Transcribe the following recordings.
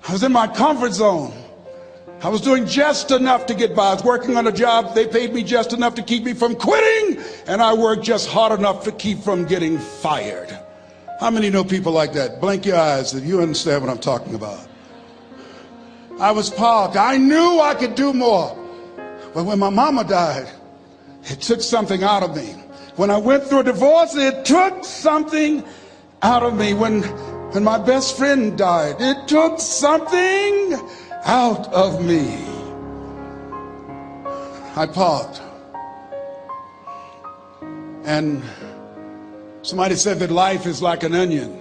I was in my comfort zone. I was doing just enough to get by. I was working on a job. They paid me just enough to keep me from quitting, and I worked just hard enough to keep from getting fired. How many know people like that? Blink your eyes if you understand what I'm talking about. I was parked. I knew I could do more. But when my mama died, it took something out of me. When I went through a divorce, it took something out of me. When my best friend died, it took something out of me. I parked. And somebody said that life is like an onion.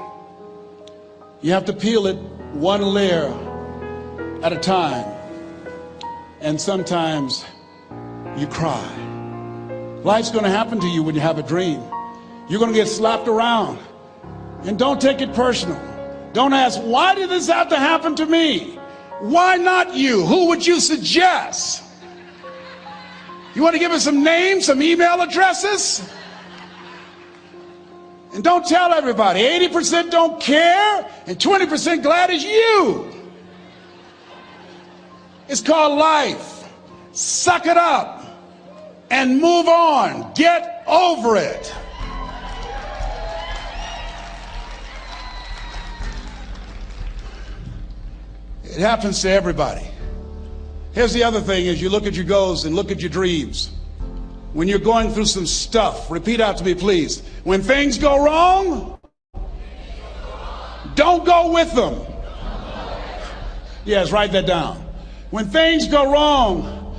You have to peel it one layer at a time. And sometimes you cry. Life's going to happen to you when you have a dream. You're going to get slapped around. And don't take it personal. Don't ask, why did this have to happen to me? Why not you? Who would you suggest? You want to give us some names, some email addresses? And don't tell everybody. 80% don't care and 20% glad it's you. It's called life. Suck it up and move on. Get over it. It happens to everybody. Here's the other thing: as you look at your goals and look at your dreams, when you're going through some stuff, repeat out to me, please. When things go wrong, don't go with them. Yes, write that down. When things go wrong,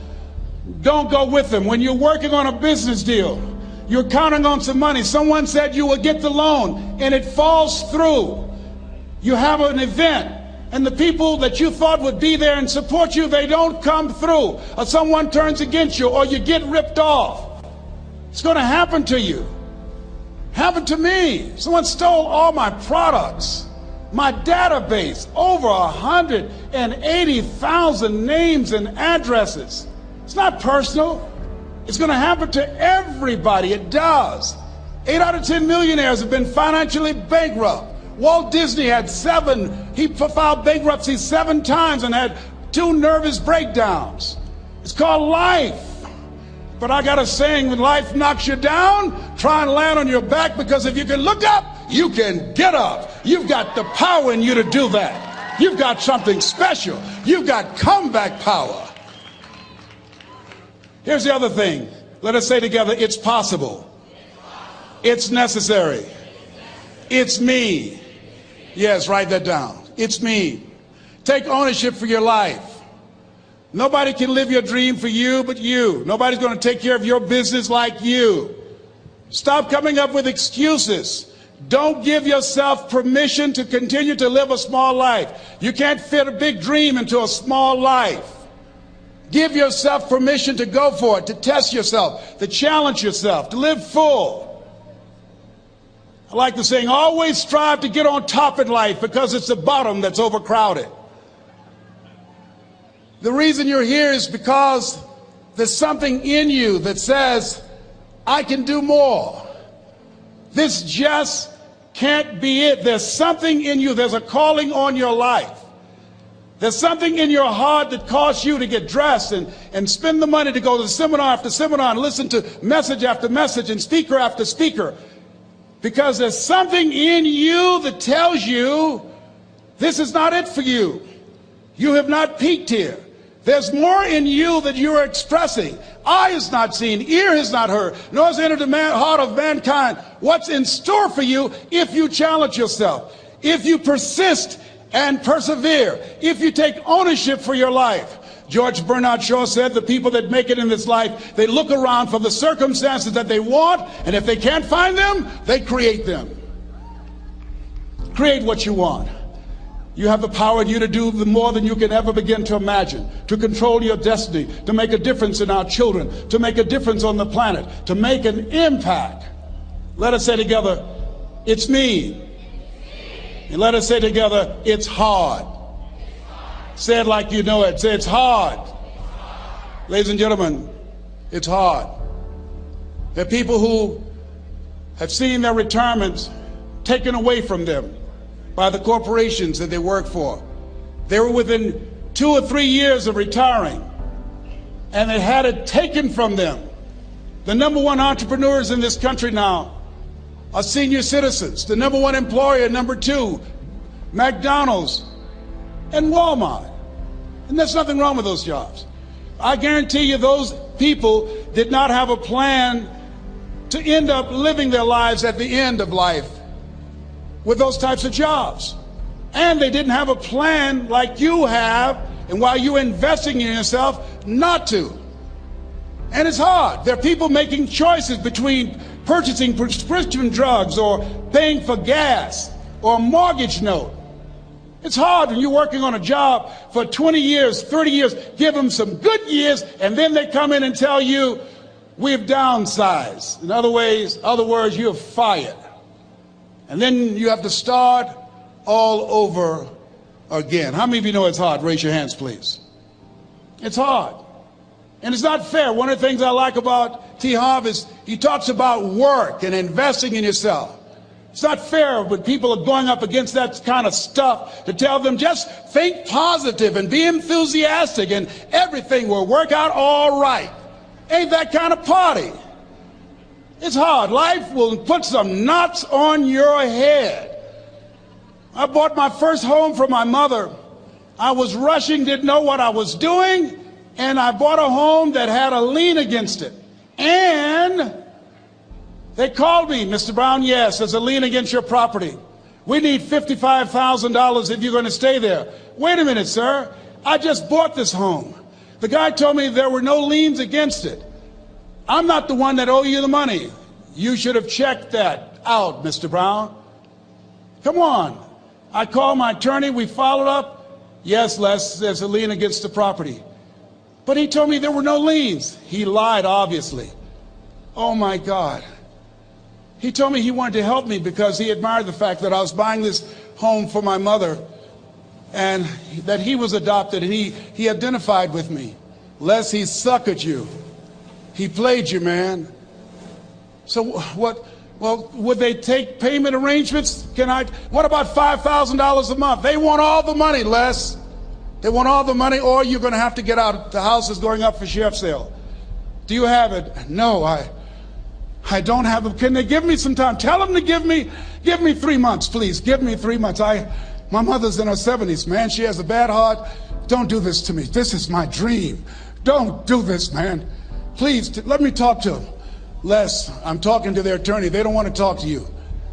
don't go with them. When you're working on a business deal, you're counting on some money. Someone said you will get the loan and it falls through. You have an event and the people that you thought would be there and support you, they don't come through. Or someone turns against you, or you get ripped off. It's going to happen to you. Happened to me. Someone stole all my products, my database, over 180,000 names and addresses. It's not personal. It's going to happen to everybody. It does. 8 out of 10 millionaires have been financially bankrupt. Walt Disney had he filed bankruptcy 7 times and had 2 nervous breakdowns. It's called life. But I got a saying: when life knocks you down, try and land on your back, because if you can look up, you can get up. You've got the power in you to do that. You've got something special. You've got comeback power. Here's the other thing. Let us say together, it's possible. It's necessary. It's me. Yes, write that down. It's me. Take ownership for your life. Nobody can live your dream for you but you. Nobody's going to take care of your business like you. Stop coming up with excuses. Don't give yourself permission to continue to live a small life. You can't fit a big dream into a small life. Give yourself permission to go for it, to test yourself, to challenge yourself, to live full. I like the saying, always strive to get on top in life, because it's the bottom that's overcrowded. The reason you're here is because there's something in you that says, I can do more. This just can't be it. There's something in you. There's a calling on your life. There's something in your heart that caused you to get dressed and spend the money to go to seminar after seminar and listen to message after message and speaker after speaker. Because there's something in you that tells you this is not it for you. You have not peaked here. There's more in you that you are expressing. Eye has not seen, ear has not heard, nor has entered the heart of mankind what's in store for you if you challenge yourself, if you persist and persevere, if you take ownership for your life. George Bernard Shaw said the people that make it in this life, they look around for the circumstances that they want, and if they can't find them, they create them. Create what you want. You have the power in you to do more than you can ever begin to imagine, to control your destiny, to make a difference in our children, to make a difference on the planet, to make an impact. Let us say together, it's me. And let us say together, it's hard. Say it like you know it. Say, it's hard. Ladies and gentlemen, it's hard. There are people who have seen their retirements taken away from them by the corporations that they work for. They were within 2 or 3 years of retiring, and they had it taken from them. The number one entrepreneurs in this country now are senior citizens. The number one employer, number two, McDonald's and Walmart. And there's nothing wrong with those jobs. I guarantee you those people did not have a plan to end up living their lives at the end of life with those types of jobs. And they didn't have a plan like you have, and while you're investing in yourself, not to. And it's hard. There are people making choices between purchasing prescription drugs or paying for gas or a mortgage note. It's hard when you're working on a job for 20 years, 30 years, give them some good years, and then they come in and tell you, we've downsized. In other words, you're fired. And then you have to start all over again. How many of you know it's hard? Raise your hands, please. It's hard. And it's not fair. One of the things I like about T. Harv is he talks about work and investing in yourself. It's not fair when people are going up against that kind of stuff to tell them just think positive and be enthusiastic and everything will work out all right. Ain't that kind of party. It's hard. Life will put some knots on your head. I bought my first home for my mother. I was rushing, didn't know what I was doing, and I bought a home that had a lien against it. And they called me, Mr. Brown, yes, there's a lien against your property. We need $55,000 if you're going to stay there. Wait a minute, sir. I just bought this home. The guy told me there were no liens against it. I'm not the one that owe you the money. You should have checked that out, Mr. Brown. Come on. I called my attorney. We followed up. Yes, Les, there's a lien against the property. But he told me there were no liens. He lied, obviously. Oh, my God. He told me he wanted to help me because he admired the fact that I was buying this home for my mother and that he was adopted, and he identified with me. Les, he suckered you. He played you, man. So what? Well, would they take payment arrangements? What about $5,000 a month? They want all the money, Les. They want all the money, or you're going to have to get out. The house is going up for sheriff's sale. Do you have it? No, I don't have them. Can they give me some time? Tell them to give me 3 months, please. Give me 3 months. My mother's in her 70s, man. She has a bad heart. Don't do this to me. This is my dream. Don't do this, man. Please, let me talk to them. Les, I'm talking to their attorney. They don't want to talk to you.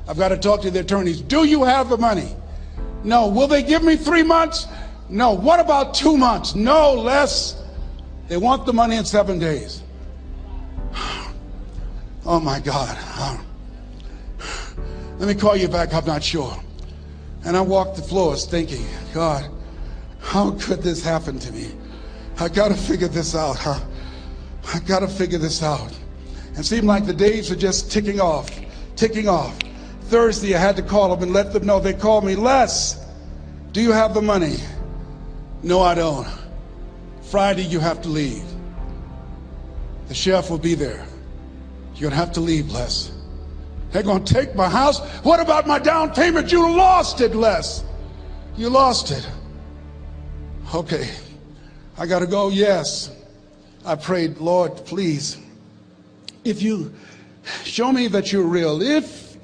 I've got to talk to the attorneys. Do you have the money? No. Will they give me 3 months? No. What about 2 months? No, Les. They want the money in 7 days. Oh, my God. Let me call you back. I'm not sure. And I walked the floors thinking, God, how could this happen to me? I got to figure this out, huh? I got to figure this out. It seemed like the days were just ticking off. Thursday, I had to call them and let them know. They called me, Les, do you have the money? No, I don't. Friday, you have to leave. The sheriff will be there. You're going to have to leave, Les. They're going to take my house. What about my down payment? You lost it, Les. You lost it. Okay. I got to go. Yes. I prayed, Lord, please, if you show me that you're real, if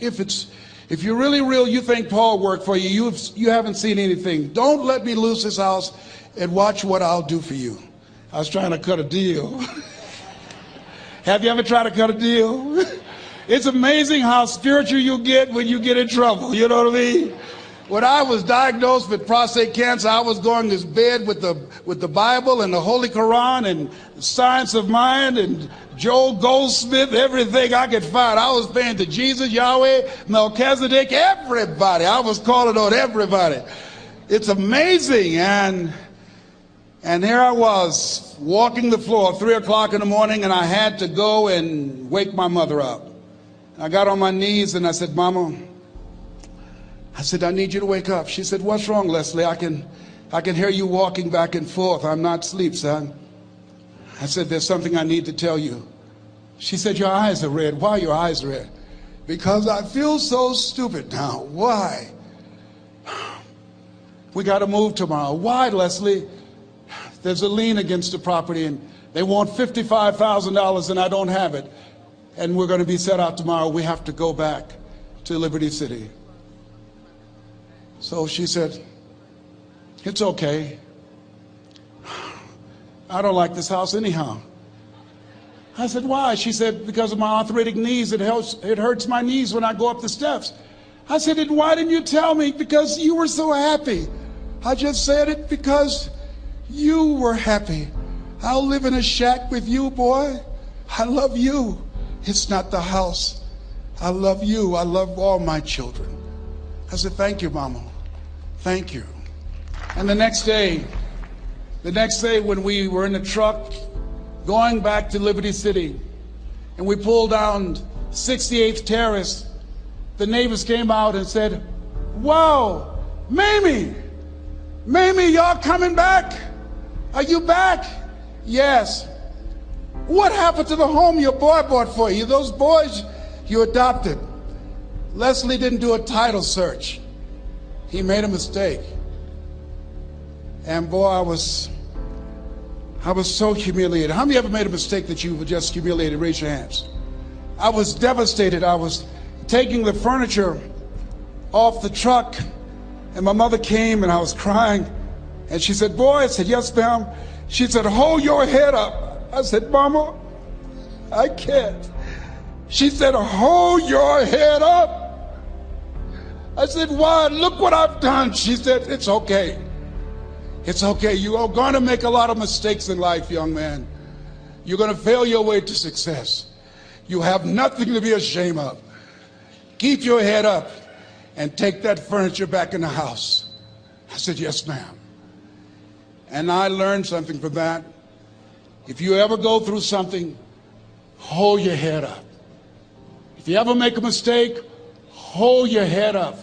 you're really real, you think Paul worked for you, you haven't seen anything. Don't let me lose this house and watch what I'll do for you. I was trying to cut a deal. Have you ever tried to cut a deal? It's amazing how spiritual you get when you get in trouble. You know what I mean? When I was diagnosed with prostate cancer, I was going to bed with the Bible and the Holy Quran and Science of Mind and Joel Goldsmith, everything I could find. I was paying to Jesus, Yahweh, Melchizedek, everybody. I was calling on everybody. It's amazing. And here I was walking the floor, 3 o'clock in the morning, and I had to go and wake my mother up. I got on my knees and I said, Mama, I said, I need you to wake up. She said, what's wrong, Leslie? I can hear you walking back and forth. I'm not asleep, son. I said, there's something I need to tell you. She said, your eyes are red. Why are your eyes red? Because I feel so stupid now. Why? We got to move tomorrow. Why, Leslie? There's a lien against the property, and they want $55,000, and I don't have it. And we're going to be set out tomorrow. We have to go back to Liberty City. So she said, it's okay. I don't like this house anyhow. I said, why? She said, because of my arthritic knees, it hurts my knees when I go up the steps. I said, and why didn't you tell me? Because you were so happy. I just said it because you were happy. I'll live in a shack with you, boy. I love you. It's not the house. I love you. I love all my children. I said, thank you, Mama. Thank you. And the next day when we were in the truck going back to Liberty City, and we pulled down 68th Terrace, the neighbors came out and said, wow, Mamie, y'all coming back? Are you back? Yes. What happened to the home your boy bought for you? Those boys you adopted. Leslie didn't do a title search. He made a mistake. And boy, I was so humiliated. How many ever made a mistake that you were just humiliated? Raise your hands. I was devastated. I was taking the furniture off the truck, and my mother came, and I was crying. And she said, boy, I said, yes, ma'am. She said, hold your head up. I said, Mama, I can't. She said, hold your head up. I said, why? Look what I've done. She said, it's okay. It's okay. You are going to make a lot of mistakes in life, young man. You're going to fail your way to success. You have nothing to be ashamed of. Keep your head up and take that furniture back in the house. I said, yes, ma'am. And I learned something from that. If you ever go through something, hold your head up. If you ever make a mistake, hold your head up.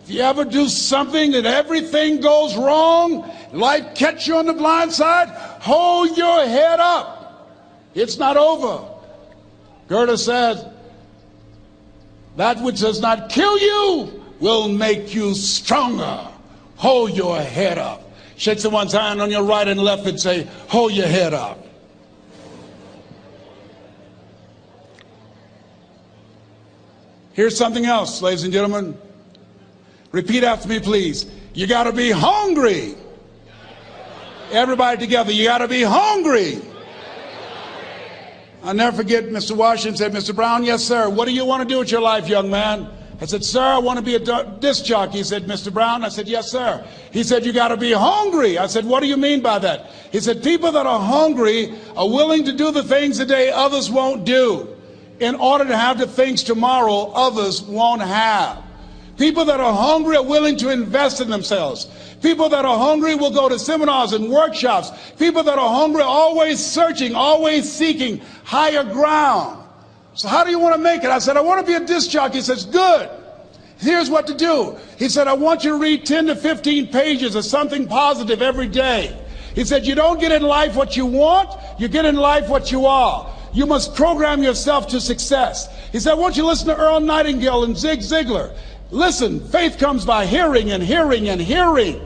If you ever do something that everything goes wrong, life catch you on the blind side, hold your head up. It's not over. Goethe said, that which does not kill you will make you stronger. Hold your head up. Shake someone's hand on your right and left and say, hold your head up. Here's something else, ladies and gentlemen. Repeat after me, please. You got to be hungry. Everybody together, you got to be hungry. I'll never forget Mr. Washington said, Mr. Brown, yes, sir. What do you want to do with your life, young man? I said, sir, I want to be a disc jockey. He said, Mr. Brown? I said, yes, sir. He said, you got to be hungry. I said, what do you mean by that? He said, people that are hungry are willing to do the things today others won't do in order to have the things tomorrow others won't have. People that are hungry are willing to invest in themselves. People that are hungry will go to seminars and workshops. People that are hungry are always searching, always seeking higher ground. So how do you want to make it? I said, I want to be a disc jockey. He says, good. Here's what to do. He said, I want you to read 10 to 15 pages of something positive every day. He said, you don't get in life what you want, you get in life what you are. You must program yourself to success. He said, I want you to listen to Earl Nightingale and Zig Ziglar. Listen, faith comes by hearing and hearing and hearing.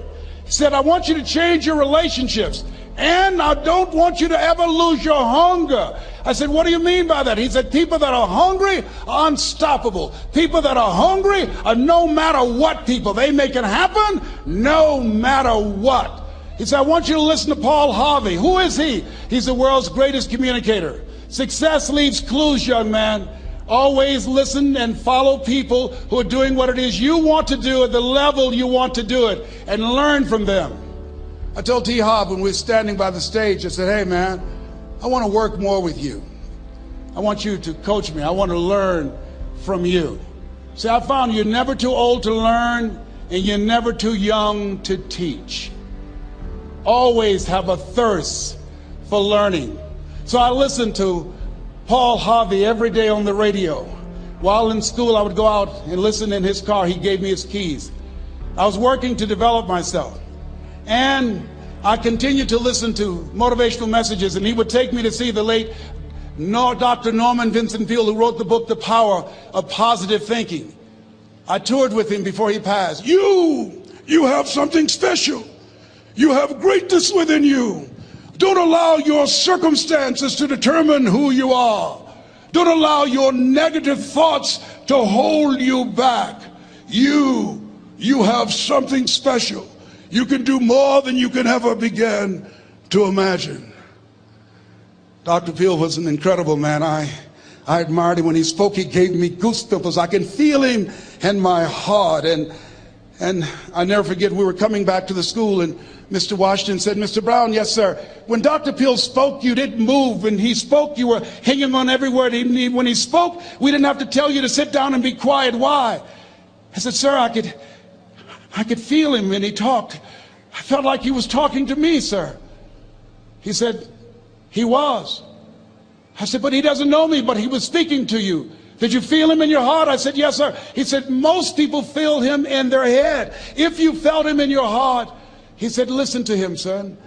He said, I want you to change your relationships. And I don't want you to ever lose your hunger. I said, what do you mean by that? He said, people that are hungry are unstoppable. People that are hungry are no matter what people. They make it happen no matter what. He said, I want you to listen to Paul Harvey. Who is he? He's the world's greatest communicator. Success leaves clues, young man. Always listen and follow people who are doing what it is you want to do at the level you want to do it, and learn from them. I told T. Hobb when we were standing by the stage, I said, hey man, I want to work more with you. I want you to coach me. I want to learn from you. See, I found you're never too old to learn and you're never too young to teach. Always have a thirst for learning. So I listened to Paul Harvey every day on the radio. While in school, I would go out and listen in his car. He gave me his keys. I was working to develop myself. And I continued to listen to motivational messages, and he would take me to see the late Dr. Norman Vincent Peale, who wrote the book, The Power of Positive Thinking. I toured with him before he passed. You You have something special. You have greatness within you. Don't allow your circumstances to determine who you are. Don't allow your negative thoughts to hold you back. You have something special. You can do more than you can ever begin to imagine. Dr. Peel was an incredible man. I admired him. When he spoke, he gave me goosebumps. I can feel him in my heart. And I never forget, we were coming back to the school, and Mr. Washington said, Mr. Brown, yes, sir. When Dr. Peel spoke, you didn't move. When he spoke, you were hanging on every word. When he spoke, we didn't have to tell you to sit down and be quiet. Why? I said, sir, I could feel him when he talked. I felt like he was talking to me, sir. He said, he was. I said, but he doesn't know me, but he was speaking to you. Did you feel him in your heart? I said, yes, sir. He said, most people feel him in their head. If you felt him in your heart, he said, listen to him, son.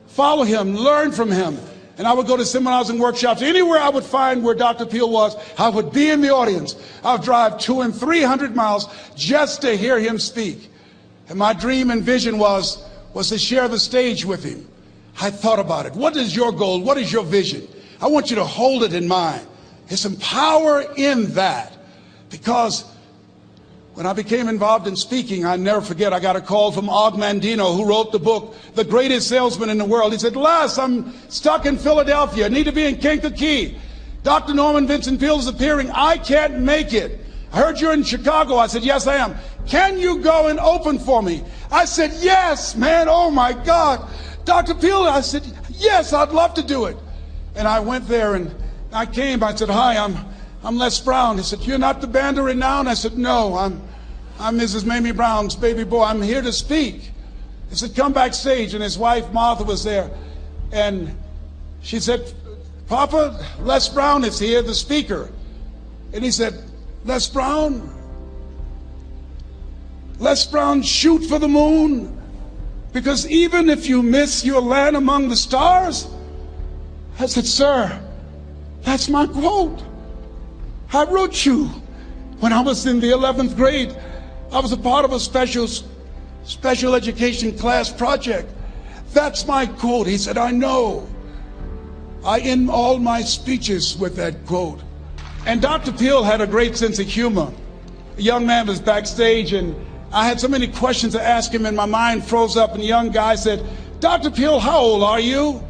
Follow him, learn from him. And I would go to seminars and workshops. Anywhere I would find where Dr. Peel was, I would be in the audience. I would drive 200 and 300 miles just to hear him speak. And my dream and vision was to share the stage with him. I thought about it. What is your goal? What is your vision? I want you to hold it in mind. There's some power in that. Because when I became involved in speaking, I never forget, I got a call from Og Mandino, who wrote the book, The Greatest Salesman in the World. He said, Les, I'm stuck in Philadelphia. I need to be in Kankakee. Dr. Norman Vincent Peale is appearing. I can't make it. I heard you're in Chicago. I said, yes, I am. Can you go and open for me? I said, yes, man. Oh, my God. Dr. Peale, I said, yes, I'd love to do it. And I went there and I came. I said, hi, I'm Les Brown. He said, you're not the band of renown? I said, no, I'm Mrs. Mamie Brown's baby boy. I'm here to speak. He said, come backstage. And his wife, Martha, was there. And she said, Papa, Les Brown is here, the speaker. And he said, Les Brown, shoot for the moon. Because even if you miss your land among the stars. I said, sir, that's my quote. I wrote you when I was in the 11th grade. I was a part of a special education class project. That's my quote. He said, I know. I end all my speeches with that quote. And Dr. Peel had a great sense of humor. A young man was backstage, and I had so many questions to ask him, and my mind froze up, and the young guy said, Dr. Peel, how old are you?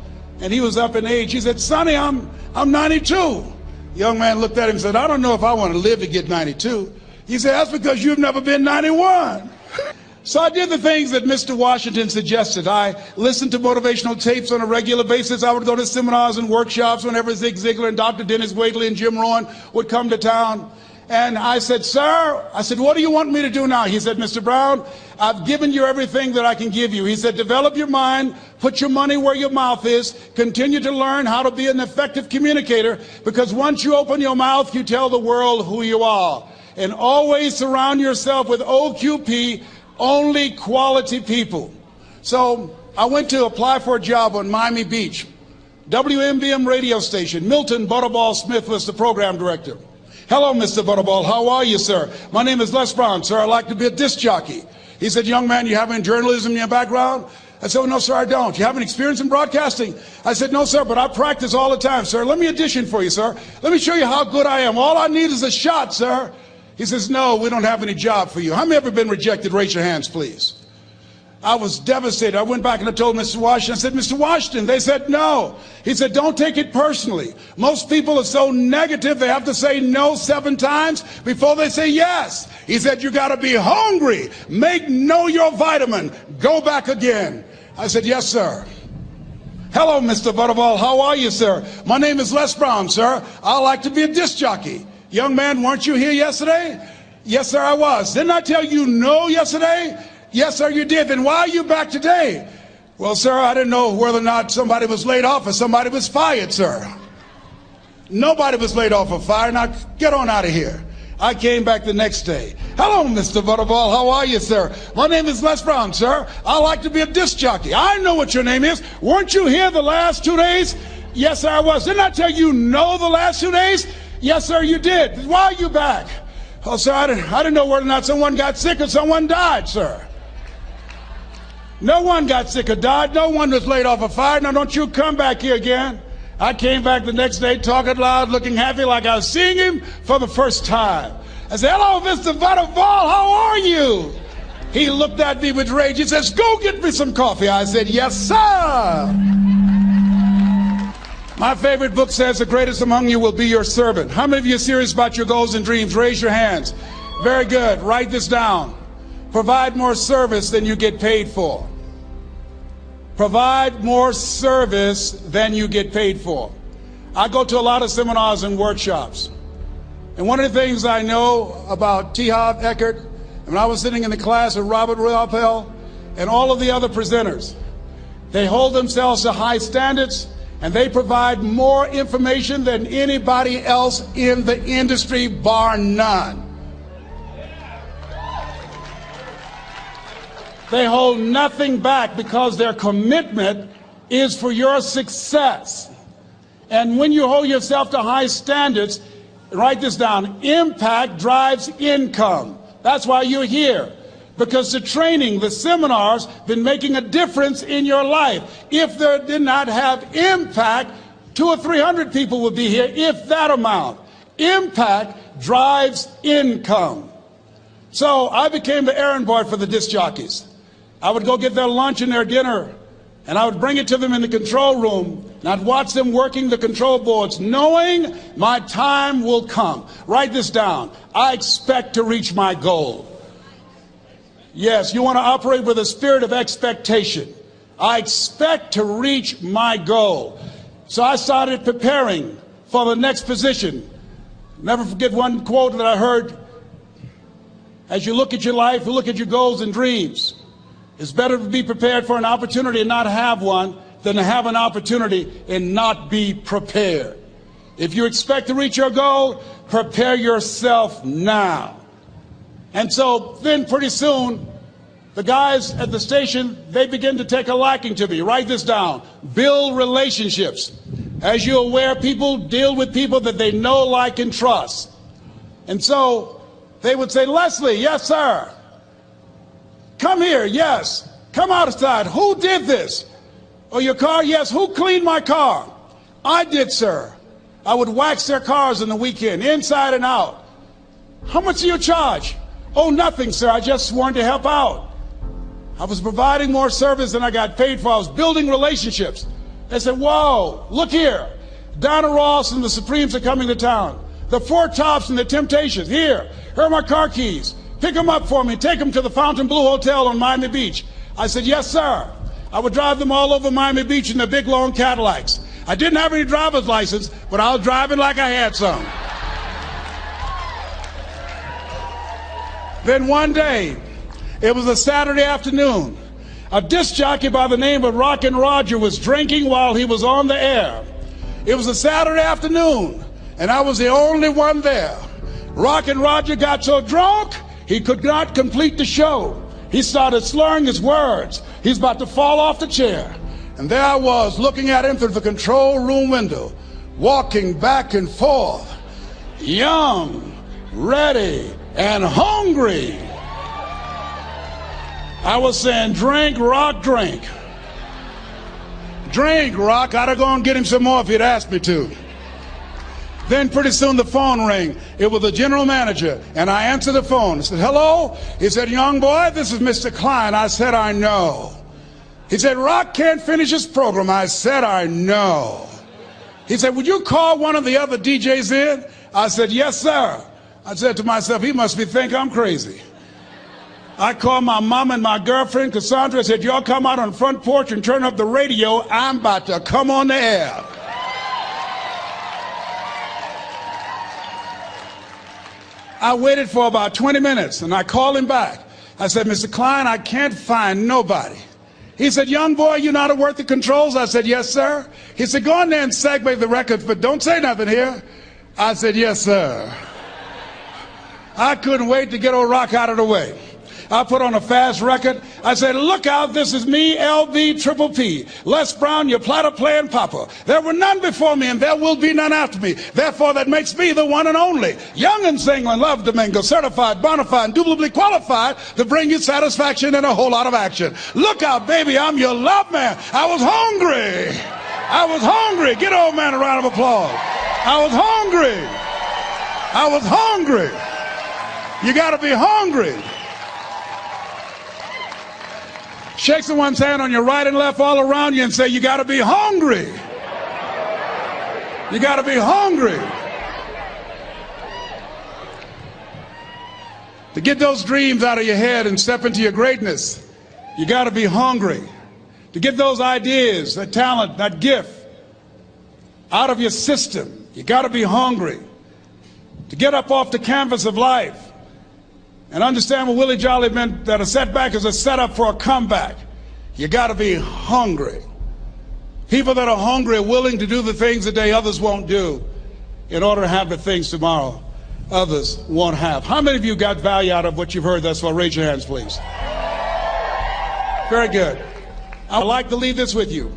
And he was up in age. He said, Sonny, I'm 92. The young man looked at him and said, I don't know if I want to live to get 92. He said, that's because you've never been 91. So I did the things that Mr. Washington suggested. I listened to motivational tapes on a regular basis. I would go to seminars and workshops whenever Zig Ziglar and Dr. Dennis Waitley and Jim Rohn would come to town. And I said, sir, what do you want me to do now? He said, Mr. Brown, I've given you everything that I can give you. He said, develop your mind, put your money where your mouth is, continue to learn how to be an effective communicator, because once you open your mouth, you tell the world who you are. And always surround yourself with OQP, only quality people. So I went to apply for a job on Miami Beach, WMBM radio station. Milton Butterball Smith was the program director. Hello, Mr. Butterball. How are you, sir? My name is Les Brown, sir. I'd like to be a disc jockey. He said, young man, you have any journalism in your background? I said, oh, no, sir, I don't. You have any experience in broadcasting? I said, no, sir, but I practice all the time, sir. Let me audition for you, sir. Let me show you how good I am. All I need is a shot, sir. He says, no, we don't have any job for you. How many ever been rejected? Raise your hands, please. I was devastated. I went back and I told Mr. Washington, I said, Mr. Washington, they said no. He said, don't take it personally. Most people are so negative, they have to say no 7 times before they say yes. He said, you got to be hungry. Know your vitamin. Go back again. I said, yes, sir. Hello, Mr. Butterball. How are you, sir? My name is Les Brown, sir. I like to be a disc jockey. Young man, weren't you here yesterday? Yes, sir, I was. Didn't I tell you no yesterday? Yes, sir, you did. Then why are you back today? Well, sir, I didn't know whether or not somebody was laid off or somebody was fired, sir. Nobody was laid off or fired. Now, get on out of here. I came back the next day. Hello, Mr. Butterball. How are you, sir? My name is Les Brown, sir. I like to be a disc jockey. I know what your name is. Weren't you here the last 2 days? Yes, sir, I was. Didn't I tell you no the last 2 days? Yes, sir, you did. Why are you back? Oh, sir, I didn't know whether or not someone got sick or someone died, sir. No one got sick or died. No one was laid off a fire. Now don't you come back here again. I came back the next day talking loud, looking happy like I was seeing him for the first time. I said, hello, Mr. Butterball, how are you? He looked at me with rage. He says, go get me some coffee. I said, yes, sir. My favorite book says, the greatest among you will be your servant. How many of you are serious about your goals and dreams? Raise your hands. Very good. Write this down. Provide more service than you get paid for. Provide more service than you get paid for. I go to a lot of seminars and workshops. And one of the things I know about T. Harv Eckert, when I was sitting in the class with Robert Ruppel and all of the other presenters, they hold themselves to high standards and they provide more information than anybody else in the industry, bar none. They hold nothing back because their commitment is for your success. And when you hold yourself to high standards, write this down, impact drives income. That's why you're here. Because the training, the seminars, been making a difference in your life. If there did not have impact, 200 or 300 people would be here, if that amount. Impact drives income. So I became the errand boy for the disc jockeys. I would go get their lunch and their dinner, and I would bring it to them in the control room, and I'd watch them working the control boards, knowing my time will come. Write this down. I expect to reach my goal. Yes, you want to operate with a spirit of expectation. I expect to reach my goal. So I started preparing for the next position. Never forget one quote that I heard. As you look at your life, you look at your goals and dreams. It's better to be prepared for an opportunity and not have one than to have an opportunity and not be prepared. If you expect to reach your goal, prepare yourself now. And so then pretty soon, the guys at the station, they begin to take a liking to me. Write this down. Build relationships. As you're aware, people deal with people that they know, like, and trust. And so they would say, Leslie, yes, sir. Come here, yes. Come outside. Who did this? Oh, your car? Yes. Who cleaned my car? I did, sir. I would wax their cars on the weekend, inside and out. How much do you charge? Oh, nothing, sir. I just sworn to help out. I was providing more service than I got paid for. I was building relationships. They said, whoa, look here. Donna Ross and the Supremes are coming to town. The Four Tops and the Temptations. Here are my car keys. Pick them up for me. Take them to the Fontainebleau Hotel on Miami Beach. I said, yes, sir. I would drive them all over Miami Beach in their big, long Cadillacs. I didn't have any driver's license, but I was driving like I had some. Then one day, it was a Saturday afternoon, a disc jockey by the name of Rockin' Roger was drinking while he was on the air. It was a Saturday afternoon, and I was the only one there. Rockin' Roger got so drunk, he could not complete the show. He started slurring his words. He's about to fall off the chair. And there I was, looking at him through the control room window, walking back and forth, young, ready, and hungry. I was saying, drink, Rock, drink. Drink, Rock. I'd have gone and get him some more if he'd asked me to. Then pretty soon the phone rang. It was the general manager, and I answered the phone. I said, hello? He said, young boy, this is Mr. Klein. I said, I know. He said, Rock can't finish his program. I said, I know. He said, would you call one of the other DJs in? I said, yes, sir. I said to myself, he must think I'm crazy. I called my mom and my girlfriend, Cassandra. I said, y'all come out on the front porch and turn up the radio. I'm about to come on the air. I waited for about 20 minutes, and I called him back. I said, Mr. Klein, I can't find nobody. He said, young boy, you know how to work the controls? I said, yes, sir. He said, go in there and segue the records, but don't say nothing here. I said, yes, sir. I couldn't wait to get old Rock out of the way. I put on a fast record. I said, look out, this is me, LB Triple P. Les Brown, your platter playing papa. There were none before me and there will be none after me. Therefore, that makes me the one and only. Young and single and love Domingo, certified, bona fide, indubitably qualified to bring you satisfaction and a whole lot of action. Look out, baby, I'm your love man. I was hungry. I was hungry. Get old man a round of applause. I was hungry. I was hungry. You got to be hungry. Shake someone's hand on your right and left all around you and say, you got to be hungry. You got to be hungry. To get those dreams out of your head and step into your greatness, you got to be hungry. To get those ideas, that talent, that gift out of your system, you got to be hungry. To get up off the canvas of life and understand what Willie Jolly meant, that a setback is a setup for a comeback. You got to be hungry. People that are hungry are willing to do the things today others won't do in order to have the things tomorrow others won't have. How many of you got value out of what you've heard thus far? Raise your hands, please. Very good. I'd like to leave this with you.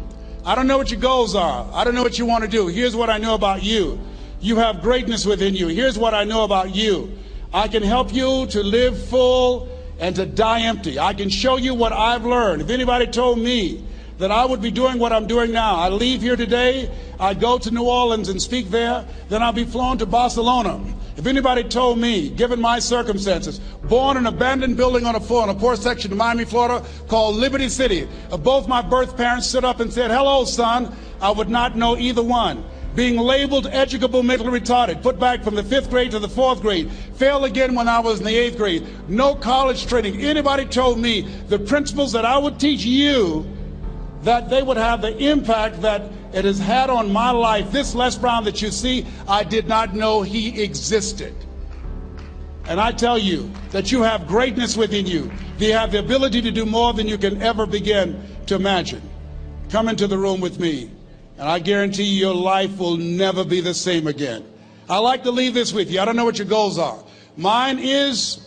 I don't know what your goals are. I don't know what you want to do. Here's what I know about you. You have greatness within you. Here's what I know about you. I can help you to live full and to die empty. I can show you what I've learned. If anybody told me that I would be doing what I'm doing now, I leave here today, I go to New Orleans and speak there, then I'll be flown to Barcelona. If anybody told me, given my circumstances, born in an abandoned building on a poor section of Miami, Florida, called Liberty City, if both my birth parents stood up and said, hello, son, I would not know either one. Being labeled educable mentally retarded, put back from the 5th grade to the 4th grade, failed again when I was in the 8th grade, no college training. Anybody told me the principles that I would teach you, that they would have the impact that it has had on my life. This Les Brown that you see, I did not know he existed. And I tell you that you have greatness within you. You have the ability to do more than you can ever begin to imagine. Come into the room with me, and I guarantee you your life will never be the same again. I like to leave this with you. I don't know what your goals are. Mine is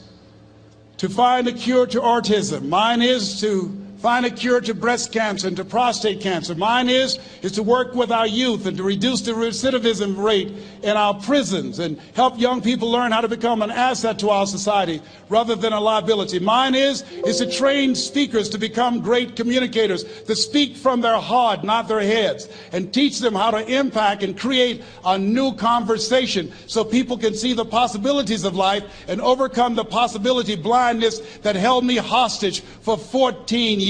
to find a cure to autism. Mine is to find a cure to breast cancer and to prostate cancer. Mine is to work with our youth and to reduce the recidivism rate in our prisons and help young people learn how to become an asset to our society rather than a liability. Mine is to train speakers to become great communicators, to speak from their heart, not their heads, and teach them how to impact and create a new conversation so people can see the possibilities of life and overcome the possibility blindness that held me hostage for 14 years.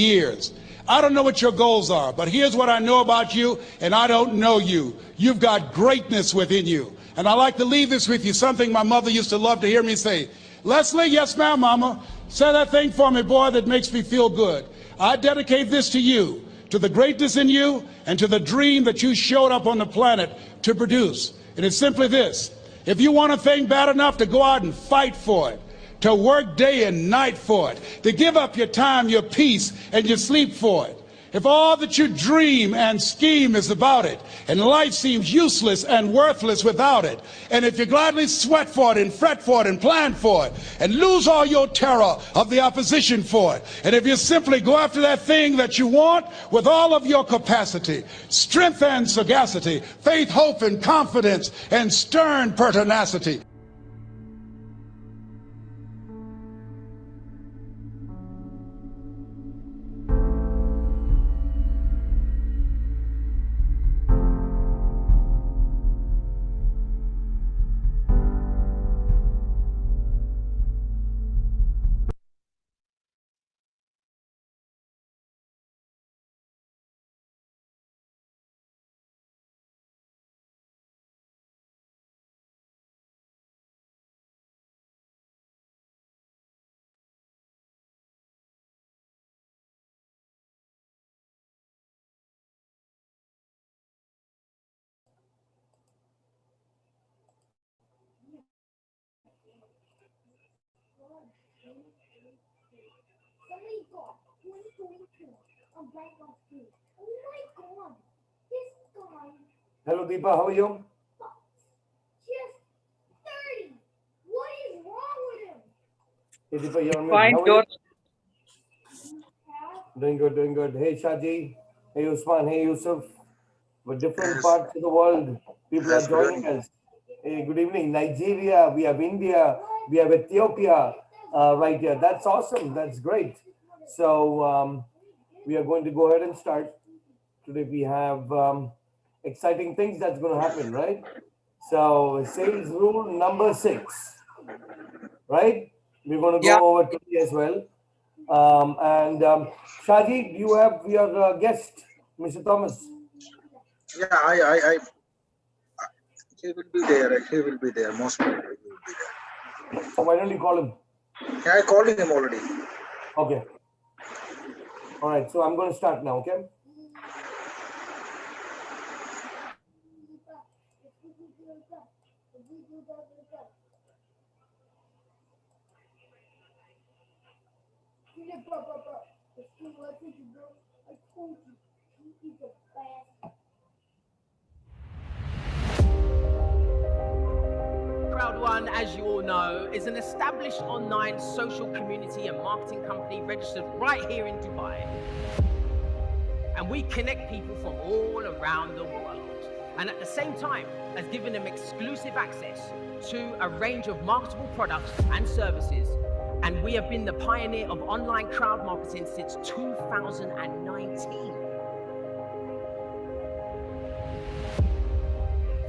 I don't know what your goals are, but here's what I know about you, and I don't know you. You've got greatness within you. And I like to leave this with you, something my mother used to love to hear me say. Leslie, yes ma'am, mama, say that thing for me, boy, that makes me feel good. I dedicate this to you, to the greatness in you, and to the dream that you showed up on the planet to produce. And it's simply this: if you want a thing bad enough to go out and fight for it, to work day and night for it, to give up your time, your peace, and your sleep for it. If all that you dream and scheme is about it, and life seems useless and worthless without it, and if you gladly sweat for it and fret for it and plan for it, and lose all your terror of the opposition for it, and if you simply go after that thing that you want with all of your capacity, strength and sagacity, faith, hope, and confidence, and stern pertinacity, Hello, Deepa, how are you? Just 30. What is wrong with him? Hey, Deepa, you're on mute. Fine, How are you? George. Doing good, doing good. Hey Shaji, hey Usman, hey Yusuf. With different Yes, parts of the world, people are yes, good joining evening. us. Hey, good evening. Nigeria, we have India, we have Ethiopia right here. That's awesome. That's great. So we are going to go ahead and start. Today we have exciting things that's going to happen, right? So sales rule number 6, right? We're going to Yeah, go over today as well. And Shaji, you have your guest, Mr. Thomas. yeah, I, he will be there. He will be there. Most probably he will be So why don't you call him? there. Yeah, I called him already. Okay. All right. So I'm going to start now. Okay. Crowd1, as you all know, is an established online social community and marketing company registered right here in Dubai. And we connect people from all around the world. And at the same time, has given them exclusive access to a range of marketable products and services. And we have been the pioneer of online crowd marketing since 2019.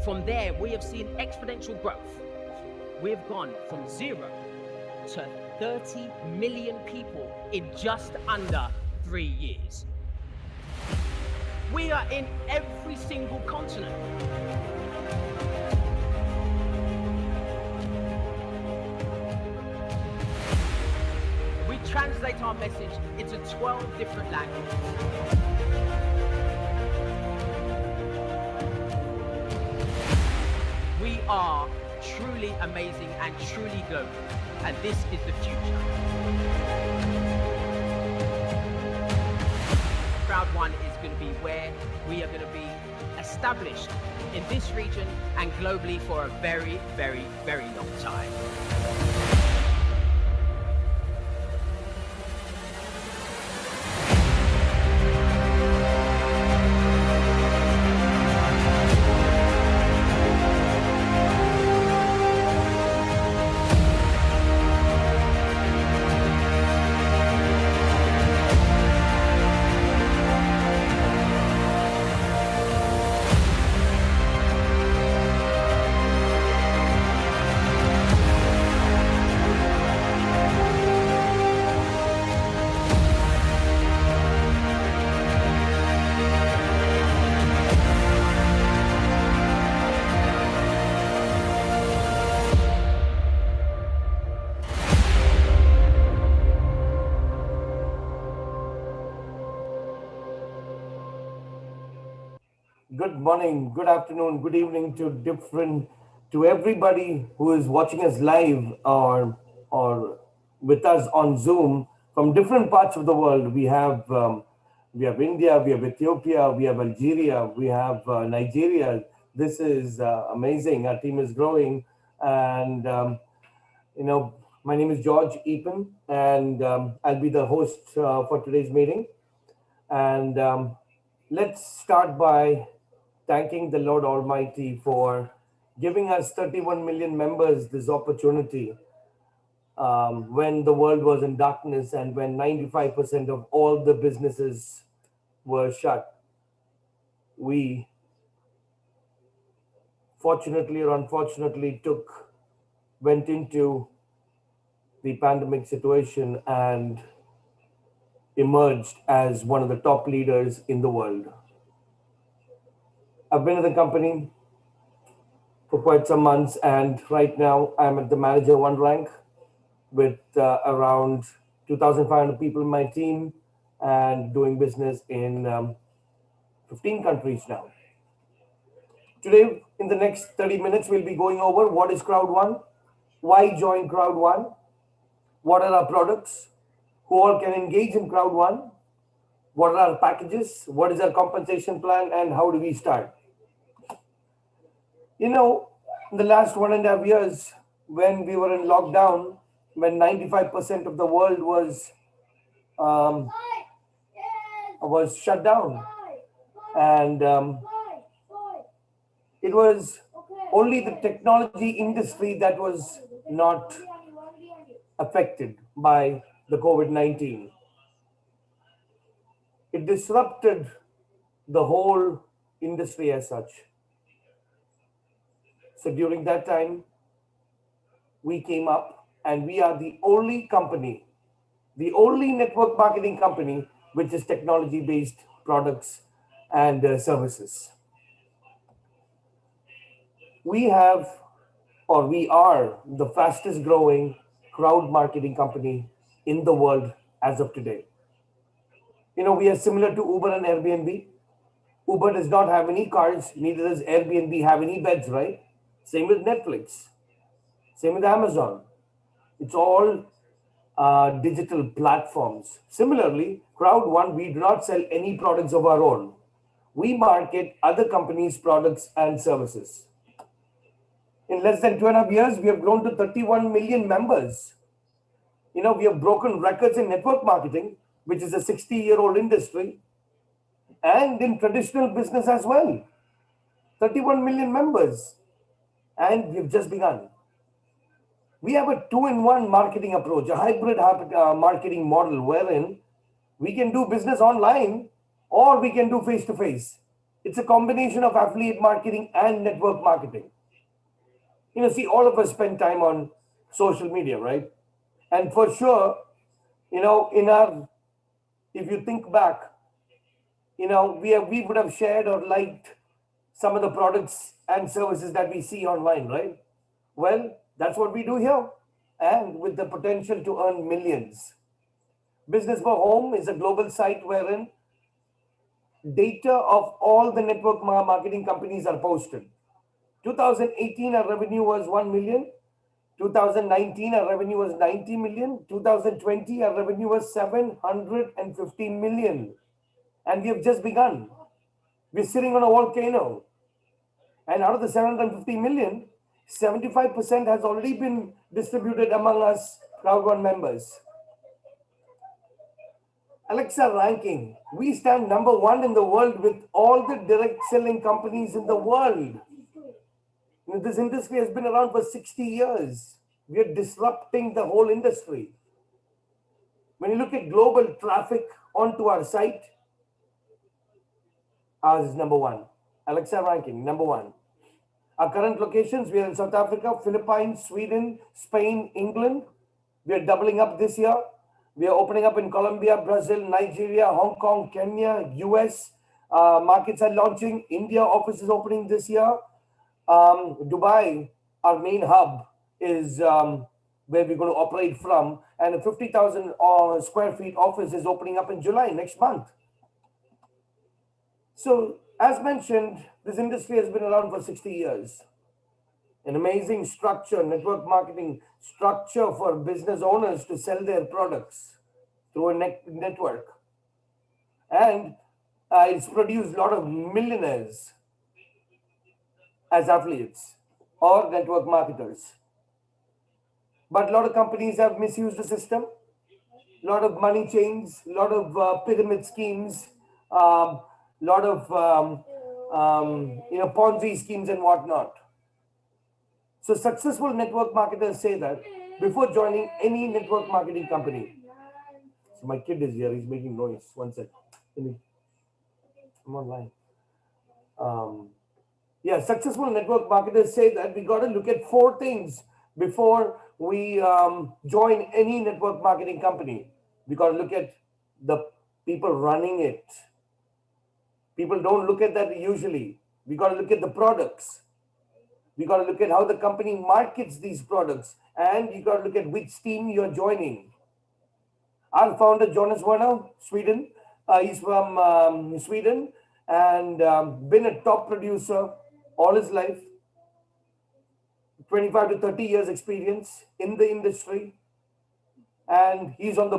From there, we have seen exponential growth. We have gone from 0 to 30 million people in just under 3 years. We are in every single continent. We translate our message into 12 different languages. We are truly amazing and truly global, and this is the future. Crowd1 is going to be where we are going to be established in this region and globally for a very, very, very long time. Good morning, good afternoon, good evening to everybody who is watching us live or with us on Zoom from different parts of the world. We have India, we have Ethiopia, we have Algeria, we have Nigeria. This is amazing. Our team is growing, and you know, my name is George Eapen, and I'll be the host for today's meeting. And let's start by thanking the Lord Almighty for giving us 31 million members this opportunity when the world was in darkness and when 95% of all the businesses were shut. We fortunately or unfortunately went into the pandemic situation and emerged as one of the top leaders in the world. I've been in the company for quite some months, and right now I'm at the manager one rank with around 2,500 people in my team and doing business in 15 countries now. Today, in the next 30 minutes, we'll be going over what is Crowd1, why join Crowd1, what are our products, who all can engage in Crowd1, what are our packages, what is our compensation plan, and how do we start. You know, in the last 1.5 years, when we were in lockdown, when 95% of the world was um, was shut down, and it was only the technology industry that was not affected by the COVID-19. It disrupted the whole industry as such. So during that time, we came up and we are the only company, the only network marketing company which is technology based products and services. We have, or we are, the fastest growing crowd marketing company in the world as of today. You know, we are similar to Uber and Airbnb. Uber does not have any cars, neither does Airbnb have any beds, right? Same with Netflix, same with Amazon. It's all digital platforms. Similarly, Crowd One, we do not sell any products of our own. We market other companies' products and services. In less than 2.5 years, we have grown to 31 million members. You know, we have broken records in network marketing, which is a 60-year-old industry, and in traditional business as well. 31 million members, and we've just begun. We have a two-in-one marketing approach, a hybrid marketing model wherein we can do business online or we can do face-to-face. It's a combination of affiliate marketing and network marketing. You know, see, all of us spend time on social media, right? And for sure, you know, if you think back, you know, we would have shared or liked some of the products and services that we see online, right? Well, that's what we do here, and with the potential to earn millions. Business for Home is a global site wherein data of all the network marketing companies are posted. 2018, our revenue was 1 million. 2019, our revenue was 90 million. 2020, our revenue was 750 million. And we have just begun. We're sitting on a volcano. And out of the 750 million, 75% has already been distributed among us Crowd One members. Alexa ranking. We stand number 1 in the world with all the direct selling companies in the world. You know, this industry has been around for 60 years. We are disrupting the whole industry. When you look at global traffic onto our site, ours is number 1. Alexa ranking, number 1. Our current locations, we are in South Africa, Philippines, Sweden, Spain, England. We are doubling up this year. We are opening up in Colombia, Brazil, Nigeria, Hong Kong, Kenya, US. Markets are launching. India office is opening this year. Dubai, our main hub, is where we're going to operate from. And a 50,000 square feet office is opening up in July next month. So, as mentioned, this industry has been around for 60 years. An amazing structure, network marketing structure for business owners to sell their products through a network. And it's produced a lot of millionaires as affiliates or network marketers. But a lot of companies have misused the system. A lot of money chains, a lot of pyramid schemes, a lot of Ponzi schemes and whatnot. So successful network marketers say that before joining any network marketing company. So my kid is here, he's making noise. One sec. I'm online. Successful network marketers say that we got to look at 4 things before we join any network marketing company. We got to look at the people running it. People don't look at that usually. We got to look at the products. We got to look at how the company markets these products, and you got to look at which team you're joining. Our founder, Jonas Werner, Sweden. He's from Sweden and been a top producer all his life. 25 to 30 years experience in the industry. And he's on the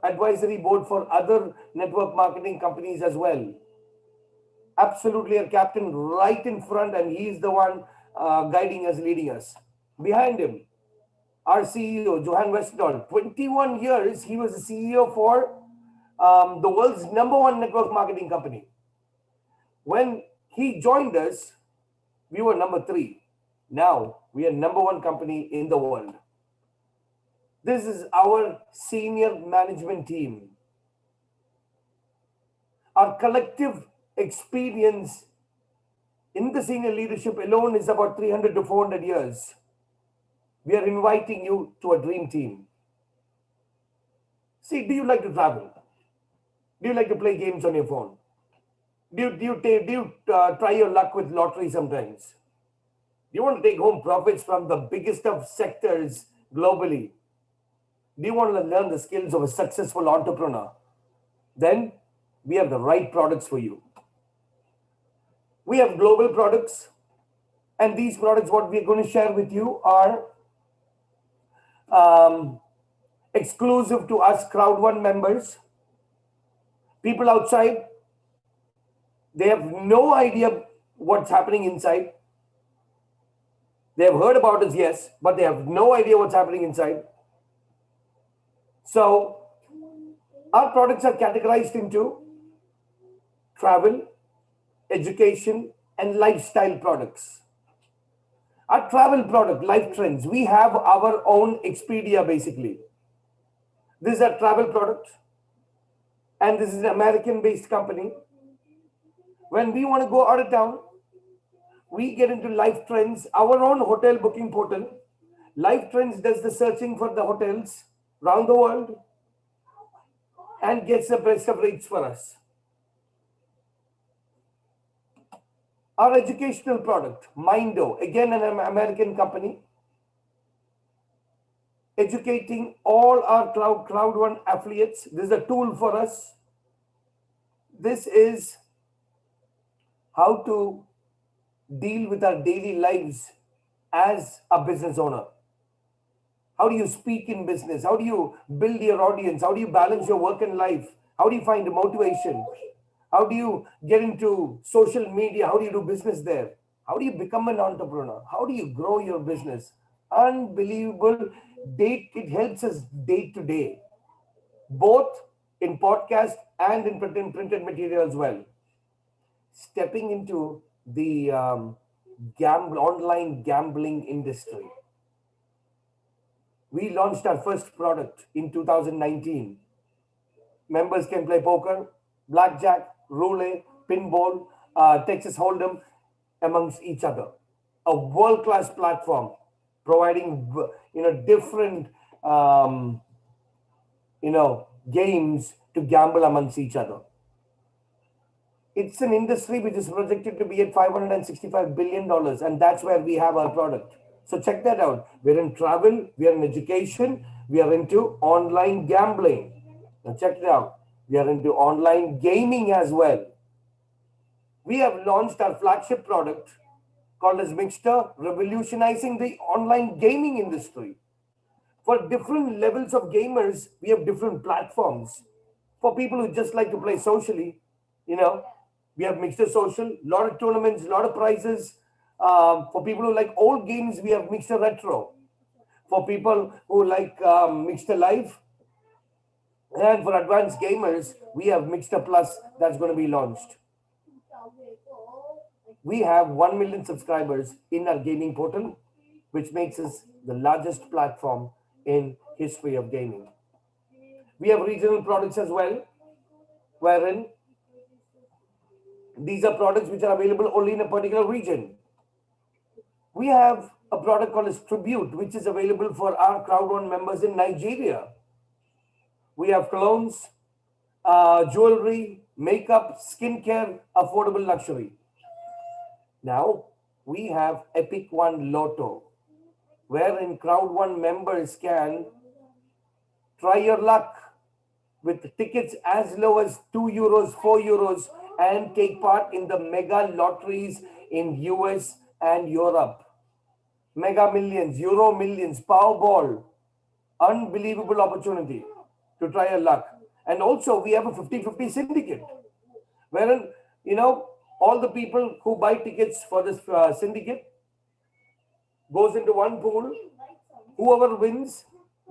advisory board for other network marketing companies as well. Absolutely a captain right in front, and he's the one guiding us, leading us. Behind him, our CEO, Johan Westdahl. 21 years, he was the CEO for the world's #1 network marketing company. When he joined us, we were number 3. Now we are #1 company in the world. This is our senior management team. Our collective experience in the senior leadership alone is about 300 to 400 years. We are inviting you to a dream team. See, do you like to travel? Do you like to play games on your phone? Do you try your luck with lottery sometimes? Do you want to take home profits from the biggest of sectors globally? Do you want to learn the skills of a successful entrepreneur? Then we have the right products for you. We have global products, and these products, what we're going to share with you, are exclusive to us Crowd1 members. People outside, they have no idea what's happening inside. They have heard about us, yes, but they have no idea what's happening inside. So our products are categorized into travel, education, and lifestyle products. Our travel product, Life Trends, we have our own Expedia basically. This is a travel product, and this is an American-based company. When we want to go out of town, we get into Life Trends, our own hotel booking portal. Life Trends does the searching for the hotels around the world and gets the best of rates for us. Our educational product, Mindo, again an American company, educating all our Crowd1 affiliates. This is a tool for us. This is how to deal with our daily lives as a business owner. How do you speak in business? How do you build your audience? How do you balance your work and life? How do you find motivation? How do you get into social media? How do you do business there? How do you become an entrepreneur? How do you grow your business? Unbelievable. It helps us day to day, both in podcast and in printed material as well. Stepping into the online gambling industry. We launched our first product in 2019. Members can play poker, blackjack, roulette, pinball, Texas Hold'em amongst each other. A world-class platform providing different games to gamble amongst each other. It's an industry which is projected to be at $565 billion, and that's where we have our product. So check that out. We're in travel, we are in education, we are into online gambling. Now check it out. We are into online gaming as well. We have launched our flagship product called as Mixter, revolutionizing the online gaming industry. For different levels of gamers, we have different platforms. For people who just like to play socially, we have Mixter Social, a lot of tournaments, a lot of prizes. For people who like old games, we have Mixter Retro. For people who like Mixter Live, and for advanced gamers, we have Mixter Plus that's going to be launched. We have 1 million subscribers in our gaming portal, which makes us the largest platform in history of gaming. We have regional products as well, wherein these are products which are available only in a particular region. We have a product called as Tribute, which is available for our Crowd1 members in Nigeria. We have colognes, jewelry, makeup, skincare, affordable luxury. Now, we have Epic One Lotto, wherein Crowd1 members can try your luck with tickets as low as €2, €4, and take part in the mega lotteries in US and Europe. Mega Millions, Euro Millions, Powerball. Unbelievable opportunity to try your luck. And also we have a 50-50 syndicate, wherein, all the people who buy tickets for this syndicate goes into one pool. Whoever wins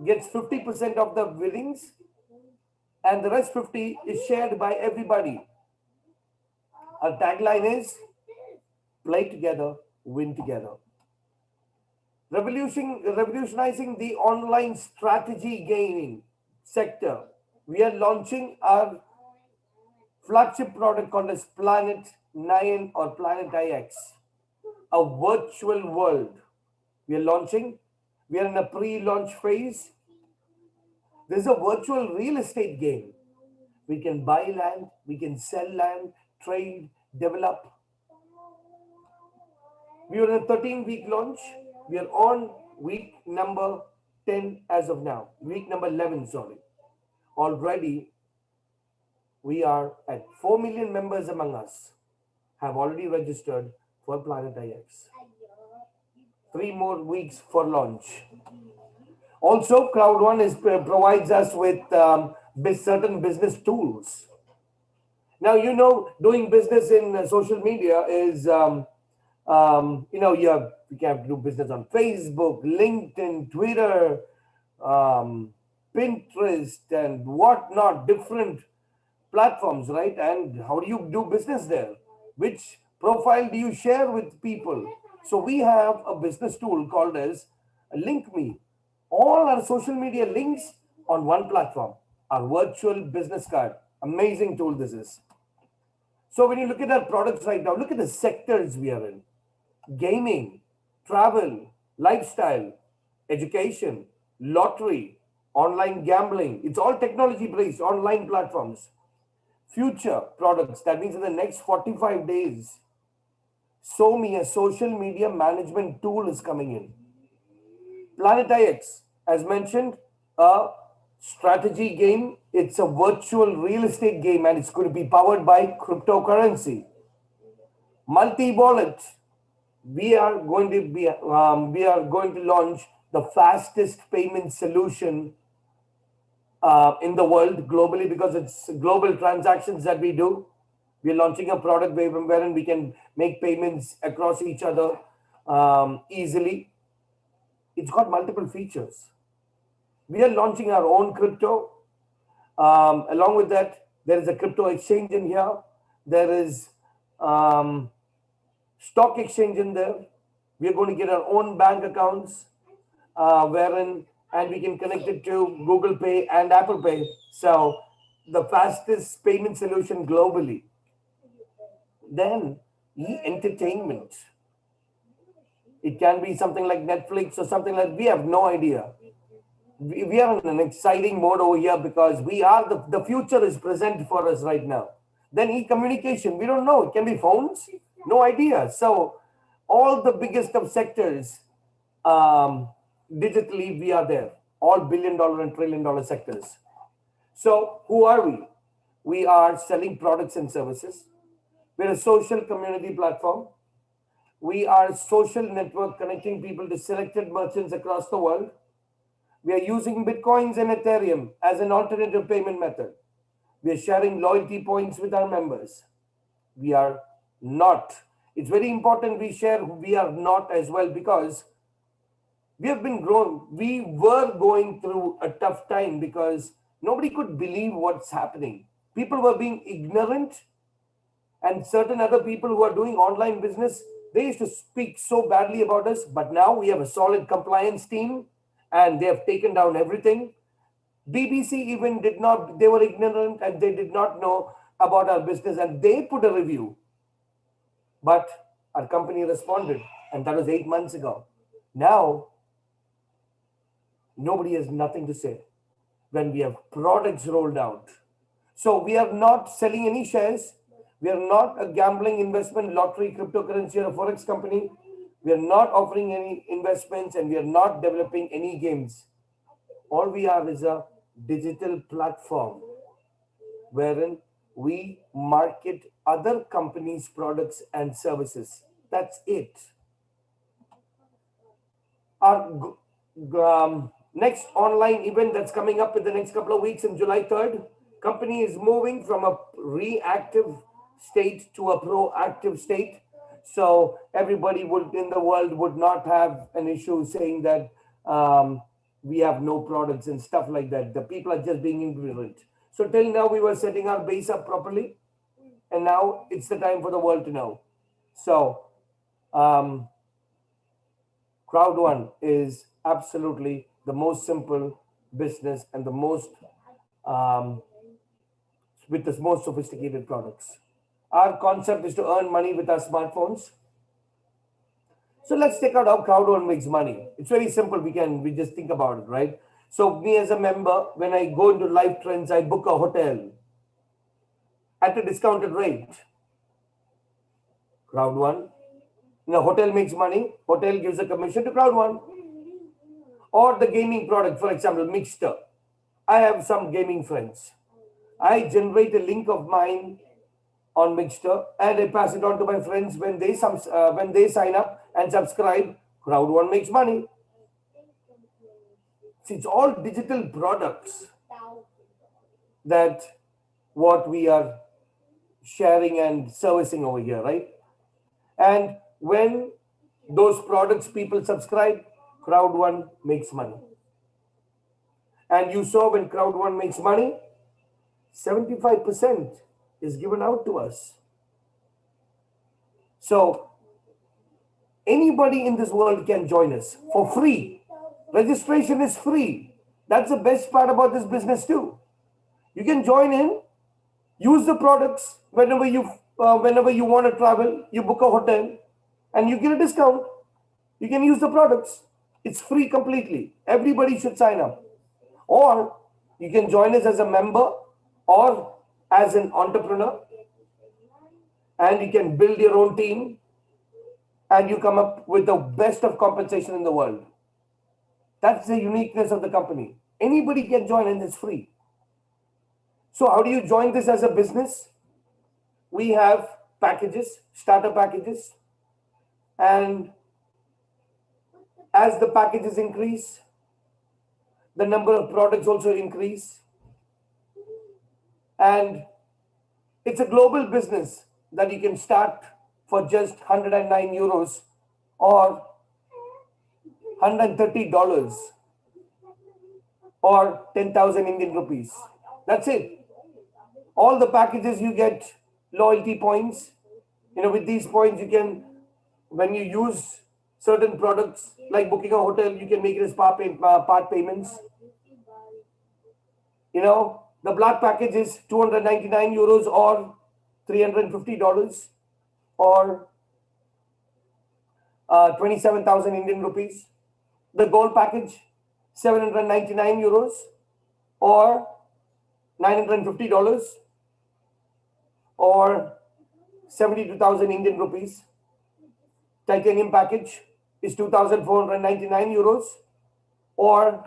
gets 50% of the winnings, and the rest 50 is shared by everybody. Our tagline is play together, win together. Revolutionizing the online strategy gaming sector. We are launching our flagship product called as Planet 9 or Planet IX, a virtual world. We are launching, we are in a pre-launch phase. This is a virtual real estate game. We can buy land, we can sell land, trade, develop. We are in a 13-week launch. We are on week number 10 as of now. Week number 11, sorry. Already, we are at 4 million members among us have already registered for Planet IX. 3 more weeks for launch. Also, Crowd1 provides us with certain business tools. Now, doing business in social media is, you can do business on Facebook, LinkedIn, Twitter, Pinterest, and whatnot, different platforms, right? And how do you do business there? Which profile do you share with people? So we have a business tool called as Link Me. All our social media links on one platform, our virtual business card. Amazing tool this is. So when you look at our products right now, look at the sectors we are in. Gaming, travel, lifestyle, education, lottery, online gambling. It's all technology-based online platforms. Future products, that means in the next 45 days, SoMe, a social media management tool, is coming in. Planet IX, as mentioned, a strategy game. It's a virtual real estate game and it's going to be powered by cryptocurrency. Multi-wallet. We are going to launch the fastest payment solution in the world globally, because it's global transactions that we do. We're launching a product wherein we can make payments across each other easily. It's got multiple features. We are launching our own crypto. Along with that, there is a crypto exchange in here. There is stock exchange in there. We are going to get our own bank accounts, and we can connect it to Google Pay and Apple Pay. So the fastest payment solution globally. Then entertainment. It can be something like Netflix or something like, we have no idea. We are in an exciting mode over here because the future is present for us right now. Then e-communication, we don't know. It can be phones, no idea. So all the biggest of sectors, digitally, we are there. All billion-dollar and trillion-dollar sectors. So who are we? We are selling products and services. We're a social community platform. We are a social network connecting people to selected merchants across the world. We are using Bitcoins and Ethereum as an alternative payment method. We are sharing loyalty points with our members. We are not. It's very important we share we are not as well, because we have been grown. We were going through a tough time because nobody could believe what's happening. People were being ignorant, and certain other people who are doing online business, they used to speak so badly about us. But now we have a solid compliance team and they have taken down everything. BBC even did not, they were ignorant and they did not know about our business and they put a review. But our company responded, and that was 8 months ago. Now, nobody has nothing to say when we have products rolled out. So we are not selling any shares. We are not a gambling, investment, lottery, cryptocurrency, or a forex company. We are not offering any investments and we are not developing any games. All we are is a digital platform wherein we market other companies' products and services. That's it. Our next online event that's coming up in the next couple of weeks, in July 3rd, company is moving from a reactive state to a proactive state. So everybody in the world would not have an issue saying that we have no products and stuff like that. The people are just being ignorant. So till now we were setting our base up properly, and now it's the time for the world to know. So Crowd One is absolutely the most simple business and the most um, with the most sophisticated products. Our concept is to earn money with our smartphones. So let's check out how Crowd One makes money. It's very simple. We just think about it, right? So me as a member, when I go into Life Trends, I book a hotel at a discounted rate. Crowd One. Hotel makes money. Hotel gives a commission to Crowd One. Or the gaming product, for example, Mixter. I have some gaming friends. I generate a link of mine on Mixter and I pass it on to my friends. When they sign up and subscribe, Crowd One makes money. See, it's all digital products that what we are sharing and servicing over here, right? And when those products people subscribe, Crowd One makes money. And you saw when Crowd One makes money, 75% is given out to us. So anybody in this world can join us for free. Registration is free. That's the best part about this business too. You can join in, use the products whenever you want to travel. You book a hotel, and you get a discount. You can use the products. It's free completely. Everybody should sign up. Or you can join us as a member or as an entrepreneur, and you can build your own team and you come up with the best of compensation in the world. That's the uniqueness of the company. Anybody can join and it's free. So how do you join this as a business? We have packages, starter packages, and as the packages increase, the number of products also increase. And it's a global business that you can start for just 109 euros or $130 or 10,000 Indian rupees. That's it. All the packages you get loyalty points. With these points, you can, when you use certain products like booking a hotel, you can make it as part payments. The black package is 299 euros or $350 or 27,000 Indian rupees. The gold package, 799 euros or $950 or 72,000 Indian rupees. Titanium package is 2,499 euros or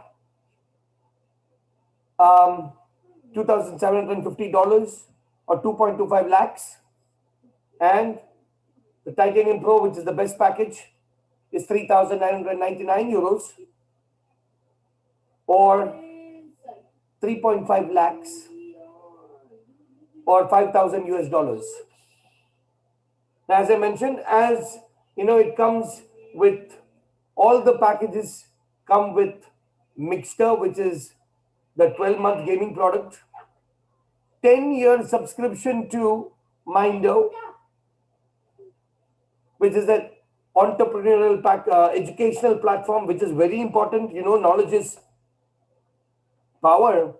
$2,750 or 2.25 lakhs. And the Titanium Pro, which is the best package, is 3,999 euros or 3.5 lakhs or 5,000 US dollars. Now, as I mentioned, it comes with all the packages come with Mixter, which is the 12-month gaming product, 10-year subscription to Mindo, which is an entrepreneurial educational platform, which is very important. Knowledge is power.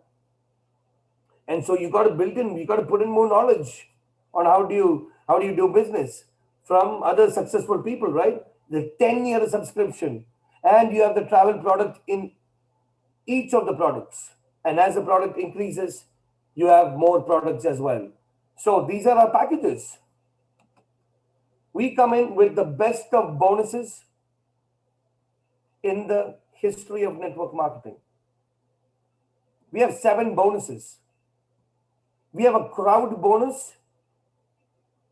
And so you got to put in more knowledge on how do you do business from other successful people, right? The 10-year subscription, and you have the travel product in each of the products. And as the product increases, you have more products as well. So these are our packages. We come in with the best of bonuses in the history of network marketing. We have 7 bonuses. We have a crowd bonus.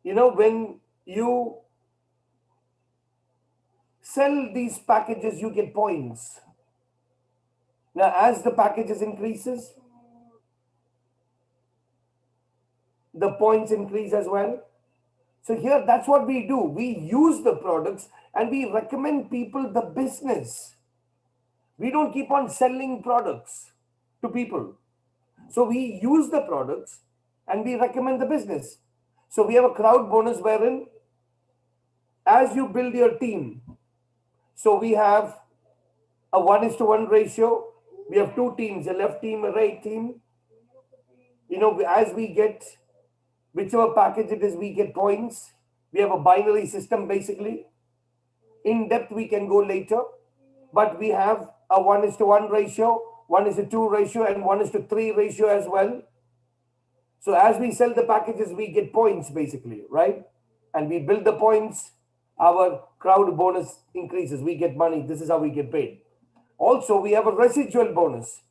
When you sell these packages, you get points. Now, as the packages increases, the points increase as well. So here, that's what we do. We use the products and we recommend people the business. We don't keep on selling products to people. So we use the products and we recommend the business. So we have a crowd bonus wherein as you build your team, so we have a 1:1 ratio. We have two teams, a left team, a right team. As we get whichever package it is, we get points. We have a binary system basically. In depth, we can go later, but we have a 1:1 ratio, 1:2 ratio, and 1:3 ratio as well. So as we sell the packages, we get points basically, right? And we build the points, our crowd bonus increases. We get money. This is how we get paid. Also, we have a residual bonus.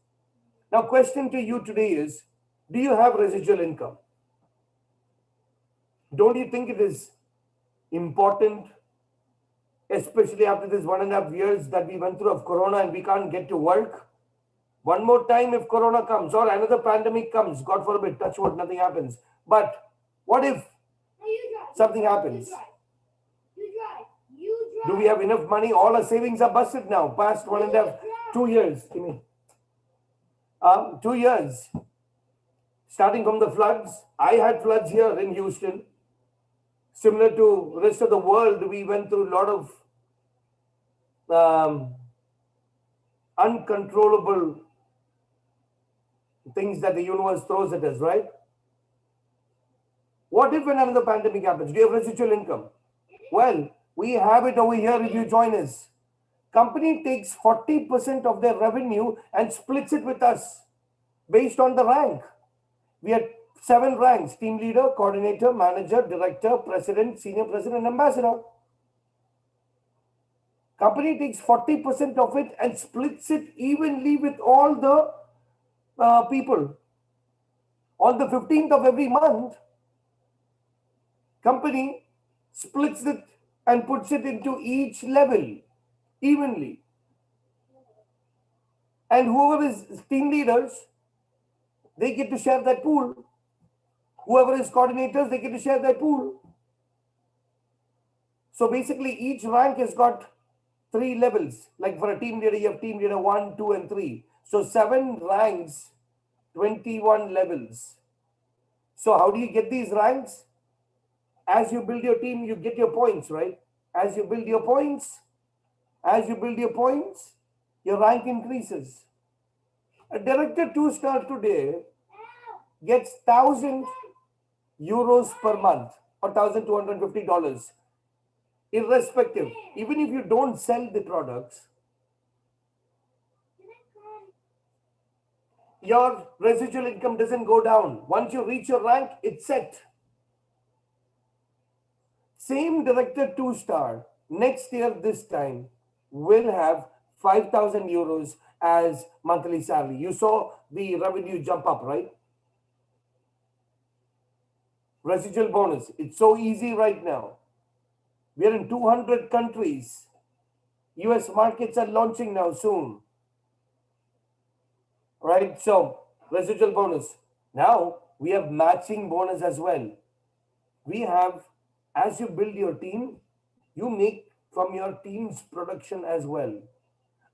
Now, question to you today is, do you have residual income? Don't you think it is important, especially after this 1.5 years that we went through of Corona and we can't get to work? One more time, if Corona comes or another pandemic comes, God forbid, touch wood, nothing happens. But what if something happens? Do we have enough money? All our savings are busted now. Past 1.5, 2 years. 2 years. Starting from the floods. I had floods here in Houston. Similar to rest of the world, we went through a lot of uncontrollable things that the universe throws at us, right? What if when another pandemic happens? Do you have residual income? Well, we have it over here if you join us. Company takes 40% of their revenue and splits it with us based on the rank. We had 7 ranks: team leader, coordinator, manager, director, president, senior president, ambassador. Company takes 40% of it and splits it evenly with all the people. On the 15th of every month, company splits it and puts it into each level evenly. And whoever is team leaders, they get to share that pool. Whoever is coordinators, they get to share that pool. So basically, each rank has got 3 levels. Like for a team leader, you have team leader 1, 2, and 3. So 7 ranks, 21 levels. So how do you get these ranks? As you build your team, you get your points, right? As you build your points, your rank increases. A director 2-star today gets 1,000 euros per month or $1,250, irrespective. Even if you don't sell the products, your residual income doesn't go down. Once you reach your rank, it's set. Same director 2-star next year this time will have 5,000 euros as monthly salary. You saw the revenue jump up, right? Residual bonus. It's so easy right now. We are in 200 countries. US markets are launching now soon. Right? So, residual bonus. Now, we have matching bonus as well. We have, as you build your team, you make from your team's production as well,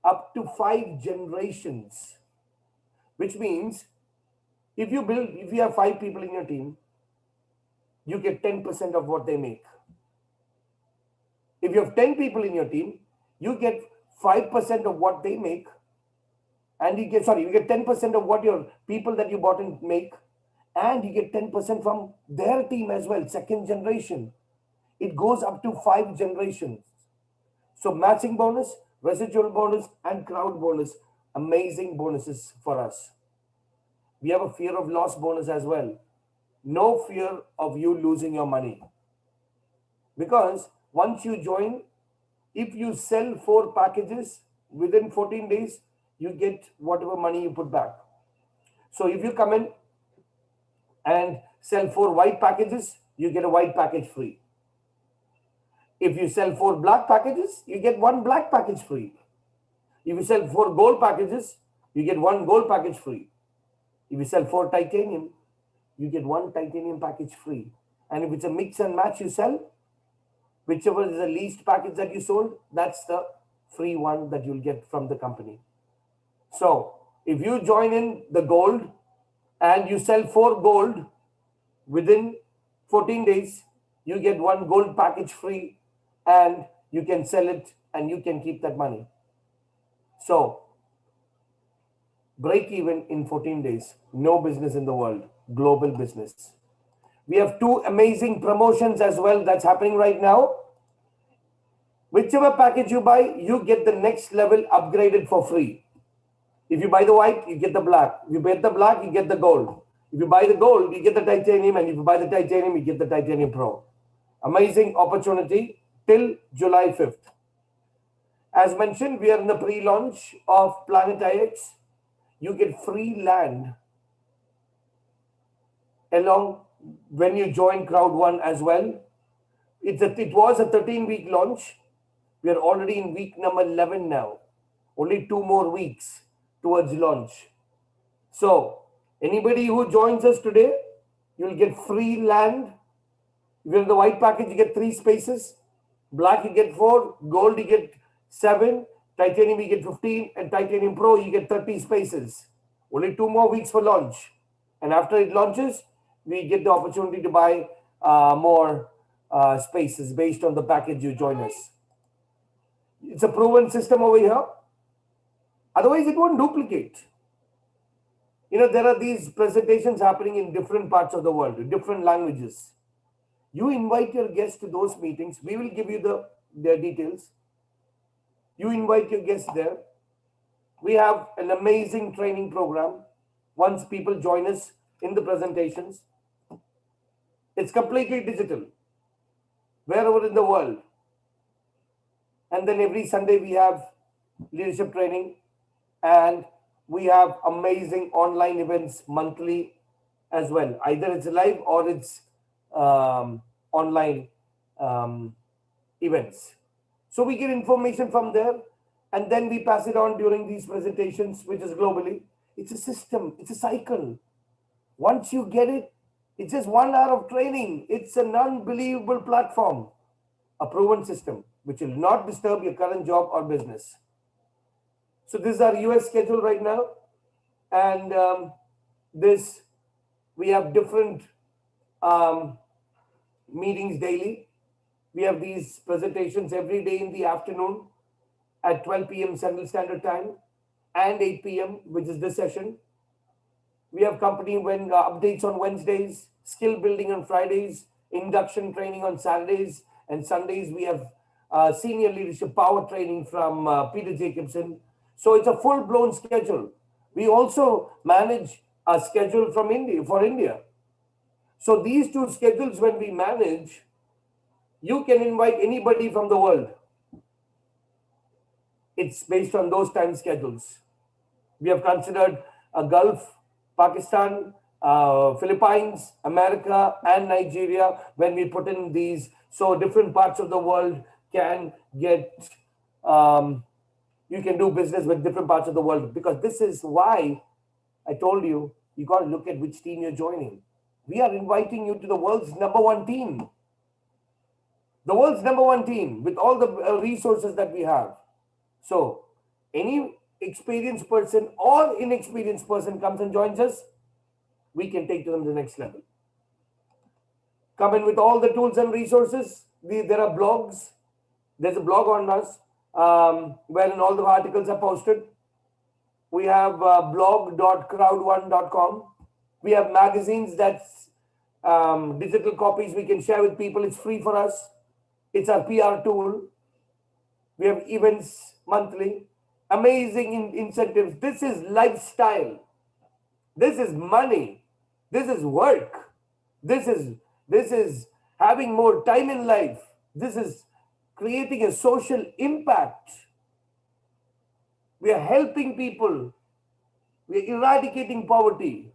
up to 5 generations. Which means, if you have 5 people in your team, you get 10% of what they make. If you have 10 people in your team, you get 5% of what they make, and you get 10% of what your people that you bought in make, and you get 10% from their team as well, second generation. It goes up to 5 generations. So matching bonus, residual bonus, and crowd bonus, amazing bonuses for us. We have a fear of loss bonus as well. No fear of you losing your money. Because once you join, if you sell 4 packages within 14 days, you get whatever money you put back. So if you come in and sell 4 white packages, you get a white package free. If you sell 4 black packages, you get 1 black package free. If you sell 4 gold packages, you get 1 gold package free. If you sell 4 titanium, you get 1 titanium package free. And if it's a mix and match you sell, whichever is the least package that you sold, that's the free one that you'll get from the company. So if you join in the gold, and you sell 4 gold within 14 days, you get 1 gold package free, and you can sell it and you can keep that money. So, break even in 14 days. No business in the world, global business. We have 2 amazing promotions as well that's happening right now. Whichever package you buy, you get the next level upgraded for free. If you buy the white, you get the black. If you buy the black, you get the gold. If you buy the gold, you get the titanium. And if you buy the titanium, you get the titanium pro. Amazing opportunity till July 5th. As mentioned, we are in the pre-launch of Planet IX. You get free land along when you join Crowd One as well. It was a 13-week launch. We are already in week number 11 now. Only 2 more weeks towards launch. So, anybody who joins us today, you'll get free land. If you're in the white package, you get 3 spaces. Black, you get 4. Gold, you get 7. Titanium, you get 15. And Titanium Pro, you get 30 spaces. Only 2 more weeks for launch. And after it launches, we get the opportunity to buy more spaces based on the package you join us. It's a proven system over here. Otherwise, it won't duplicate. There are these presentations happening in different parts of the world, different languages. You invite your guests to those meetings. We will give you their details. You invite your guests there. We have an amazing training program. Once people join us in the presentations, it's completely digital, wherever in the world. And then every Sunday we have leadership training, and we have amazing online events monthly as well. Either it's live or it's online events. So we get information from there, and then we pass it on during these presentations, which is globally. It's a system, it's a cycle. Once you get it, it's just 1 hour of training. It's an unbelievable platform, a proven system, which will not disturb your current job or business. So this is our US schedule right now. And we have different meetings daily. We have these presentations every day in the afternoon at 12 p.m. Central Standard Time and 8 p.m., which is this session. We have company updates on Wednesdays, skill building on Fridays, induction training on Saturdays, and Sundays we have senior leadership power training from Peter Jacobson. So it's a full-blown schedule. We also manage a schedule for India. So these 2 schedules, when we manage, you can invite anybody from the world. It's based on those time schedules. We have considered Gulf, Pakistan, Philippines, America, and Nigeria when we put in these. So different parts of the world can get, you can do business with different parts of the world, because this is why I told you, you got to look at which team you're joining. We are inviting you to the world's #1 team. The world's #1 team with all the resources that we have. So any experienced person or inexperienced person comes and joins us, we can take them to the next level. Come in with all the tools and resources. There are blogs. There's a blog on us wherein all the articles are posted. We have blog.crowd1.com. We have magazines that's digital copies we can share with people. It's free for us. It's our PR tool. We have events monthly. Amazing incentives. This is lifestyle. This is money. This is work. This is having more time in life. This is creating a social impact. We are helping people. We are eradicating poverty.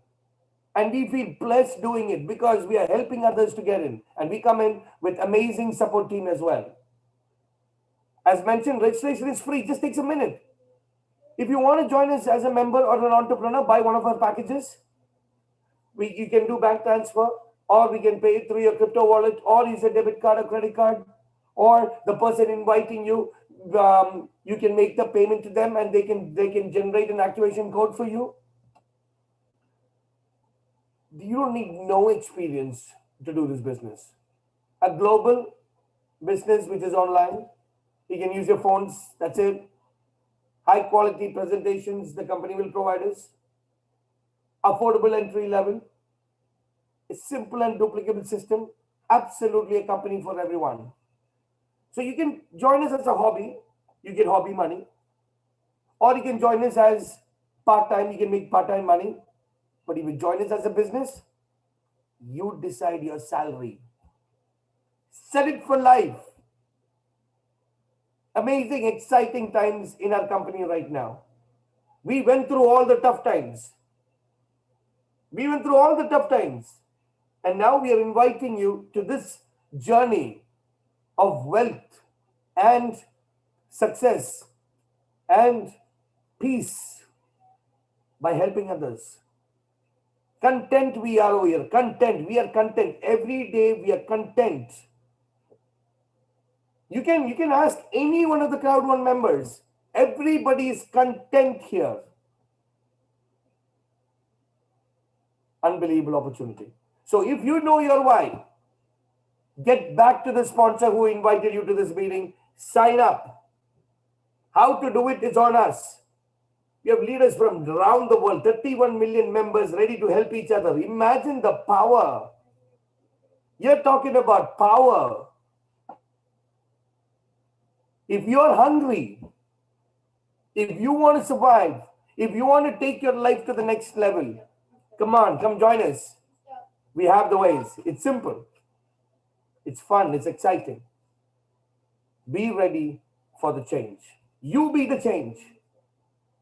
And we feel blessed doing it because we are helping others to get in. And we come in with amazing support team as well. As mentioned, registration is free. Just takes a minute. If you want to join us as a member or an entrepreneur, buy one of our packages. You can do bank transfer, or we can pay it through your crypto wallet, or use a debit card or credit card, or the person inviting you, you can make the payment to them and they can generate an activation code for you. You don't need no experience to do this business. A global business which is online, you can use your phones, that's it. High quality presentations the company will provide us, affordable entry level, a simple and duplicable system, absolutely a company for everyone. So you can join us as a hobby, you get hobby money, or you can join us as part-time, you can make part-time money. But if you join us as a business, you decide your salary. Set it for life. Amazing, exciting times in our company right now. We went through all the tough times. And now we are inviting you to this journey of wealth and success and peace by helping others. Content we are over here. Content. We are content. Every day we are content. You can ask any one of the Crowd One members. Everybody is content here. Unbelievable opportunity. So if you know your why, get back to the sponsor who invited you to this meeting. Sign up. How to do it is on us. We have leaders from around the world, 31 million members ready to help each other. Imagine the power. You're talking about power. If you're hungry, if you want to survive, if you want to take your life to the next level, come on, come join us. We have the ways. It's simple. It's fun. It's exciting. Be ready for the change. You be the change.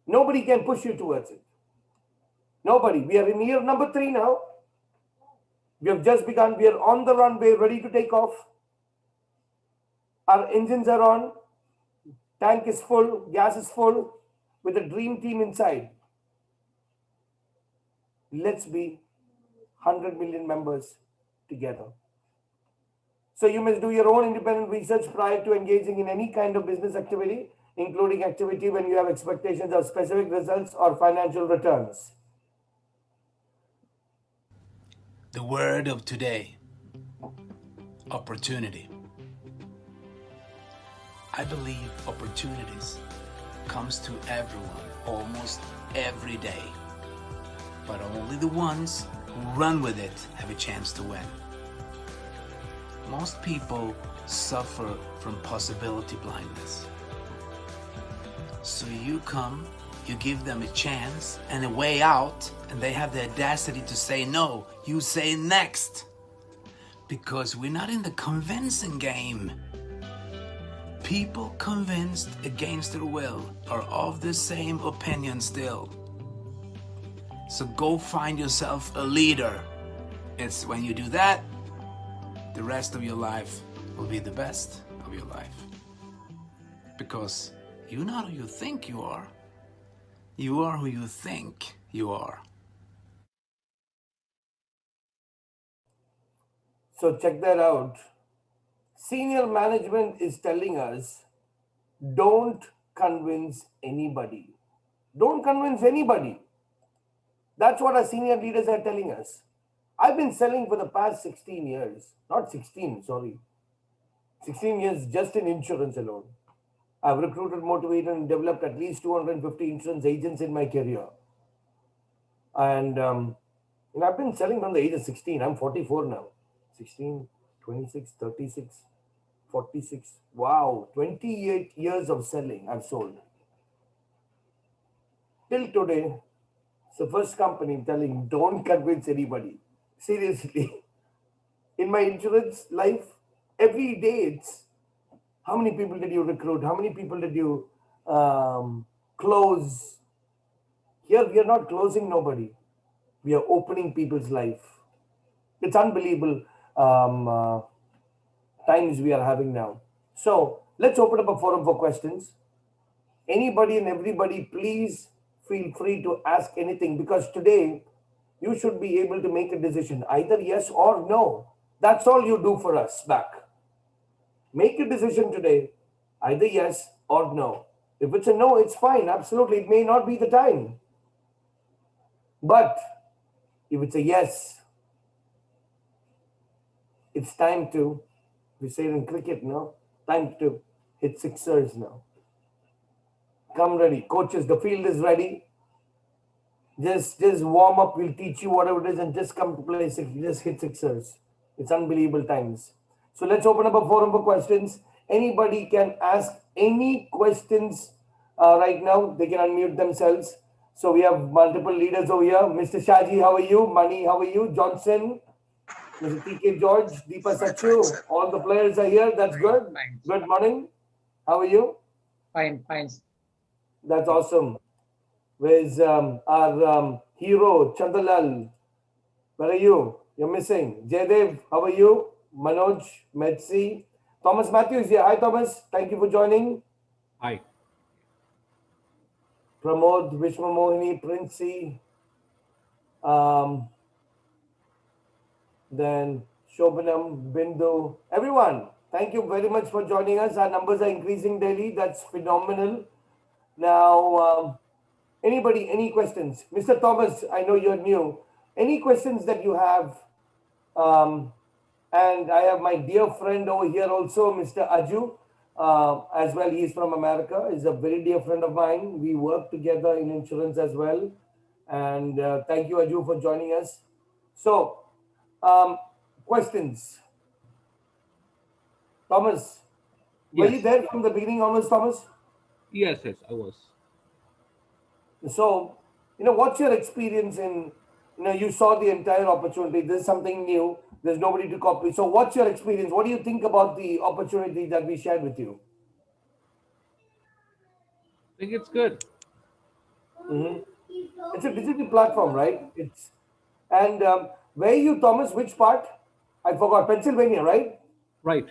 Nobody can push you towards it. Nobody. We are in year number 3 now. We have just begun. We are on the runway, ready to take off. Our engines are on. Tank is full. Gas is full. With a dream team inside. Let's be 100 million members together. So you must do your own independent research prior to engaging in any kind of business activity, including activity when you have expectations of specific results or financial returns. The word of today, opportunity. I believe opportunities comes to everyone almost every day, but only the ones who run with it have a chance to win. Most people suffer from possibility blindness. So you come, you give them a chance and a way out, and they have the audacity to say no. You say next. Because we're not in the convincing game. People convinced against their will are of the same opinion still. So go find yourself a leader. It's when you do that, the rest of your life will be the best of your life. Because you're not who you think you are. You are who you think you are. So check that out. Senior management is telling us, don't convince anybody. Don't convince anybody. That's what our senior leaders are telling us. I've been selling for the past 16 years. Not 16, sorry. 16 years just in insurance alone. I've recruited, motivated, and developed at least 250 insurance agents in my career. And I've been selling from the age of 16. I'm 44 now. 16, 26, 36, 46. Wow, 28 years of selling I've sold. Till today, it's the first company telling, don't convince anybody. Seriously. In my insurance life, every day it's, how many people did you recruit? How many people did you close? Here, we are not closing nobody. We are opening people's life. It's unbelievable times we are having now. So let's open up a forum for questions. Anybody and everybody, please feel free to ask anything, because today you should be able to make a decision, either yes or no. That's all you do for us back. Make a decision today, either yes or no. If it's a no, it's fine. Absolutely. It may not be the time. But if it's a yes, it's time to, we say it in cricket, no? Time to hit sixers now. Come ready. Coaches, the field is ready. Just warm up. We'll teach you whatever it is and just come to play. Just hit sixers. It's unbelievable times. So let's open up a forum for questions. Anybody can ask any questions right now. They can unmute themselves. So we have multiple leaders over here. Mr. Shaji, how are you? Mani, how are you? Johnson, Mr. TK George, Deepa Sachu, sir. all the players are here. That's good. Fine. Good morning. How are you? Fine. That's awesome. Where's our hero, Chandalal? Where are you? You're missing. Jaydev, how are you? Manoj, Metsi. Thomas Matthews here. Hi, Thomas. Thank you for joining. Hi. Pramod, Vishma Mohini, Princey. Then Shobhanam, Bindu. Everyone, thank you very much for joining us. Our numbers are increasing daily. That's phenomenal. Now, anybody, any questions? Mr. Thomas, I know you're new. Any questions that you have? And I have my dear friend over here also, Mr. Aju, as well. He's from America. He's a very dear friend of mine. We work together in insurance as well. And thank you, Aju, for joining us. So, questions? Thomas, were you Yes. there from the beginning onwards, Thomas? Yes, I was. So, what's your experience in, you saw the entire opportunity. This is something new. There's nobody to copy. So, what's your experience? What do you think about the opportunity that we shared with you? I think it's good. It's a digital platform, right? And where are you, Thomas? Which part? I forgot. Pennsylvania, right? Right.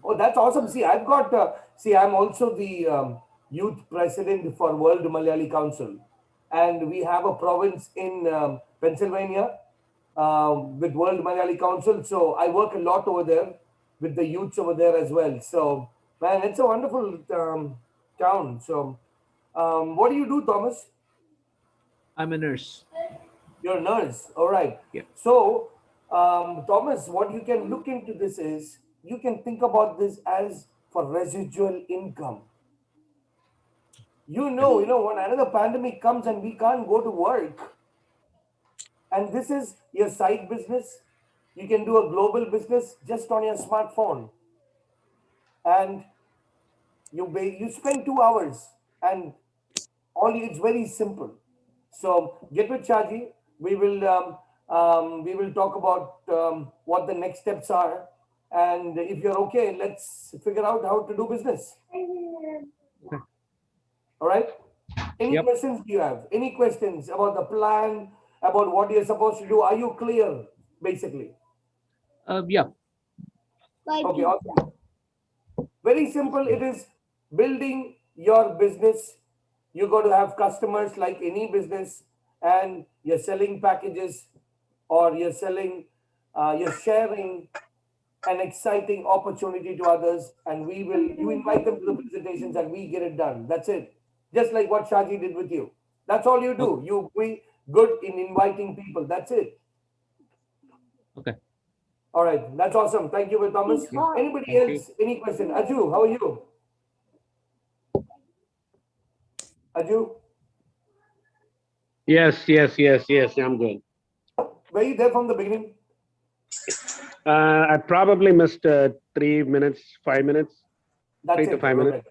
Oh, that's awesome. See, I'm also the youth president for World Malayali Council. And we have a province in Pennsylvania with World Malayali Council. So I work a lot over there with the youths over there as well. So, man, it's a wonderful town. So, what do you do, Thomas? I'm a nurse. You're a nurse. All right. Yeah. So, Thomas, what you can look into this is you can think about this as for residual income. When another pandemic comes and we can't go to work, and this is your side business, you can do a global business just on your smartphone. And you spend 2 hours and it's very simple. So get with Chaji. We will talk about what the next steps are, and if you're okay, let's figure out how to do business. All right. Any questions do you have? Any questions about the plan, about what you're supposed to do? Are you clear, basically? Yeah. Okay, awesome. Very simple. It is building your business. You got to have customers like any business, and you're selling packages, or you're sharing an exciting opportunity to others, and you invite them to the presentations and we get it done. That's it. Just like what Shaji did with you. That's all you do. You be good in inviting people. That's it. Okay. All right. That's awesome. Thank you, Thomas. Anybody else? Any question? Aju, how are you? Aju? Yes, I'm good. Were you there from the beginning? I probably missed 3 minutes, 5 minutes. That's 3 to 5 minutes.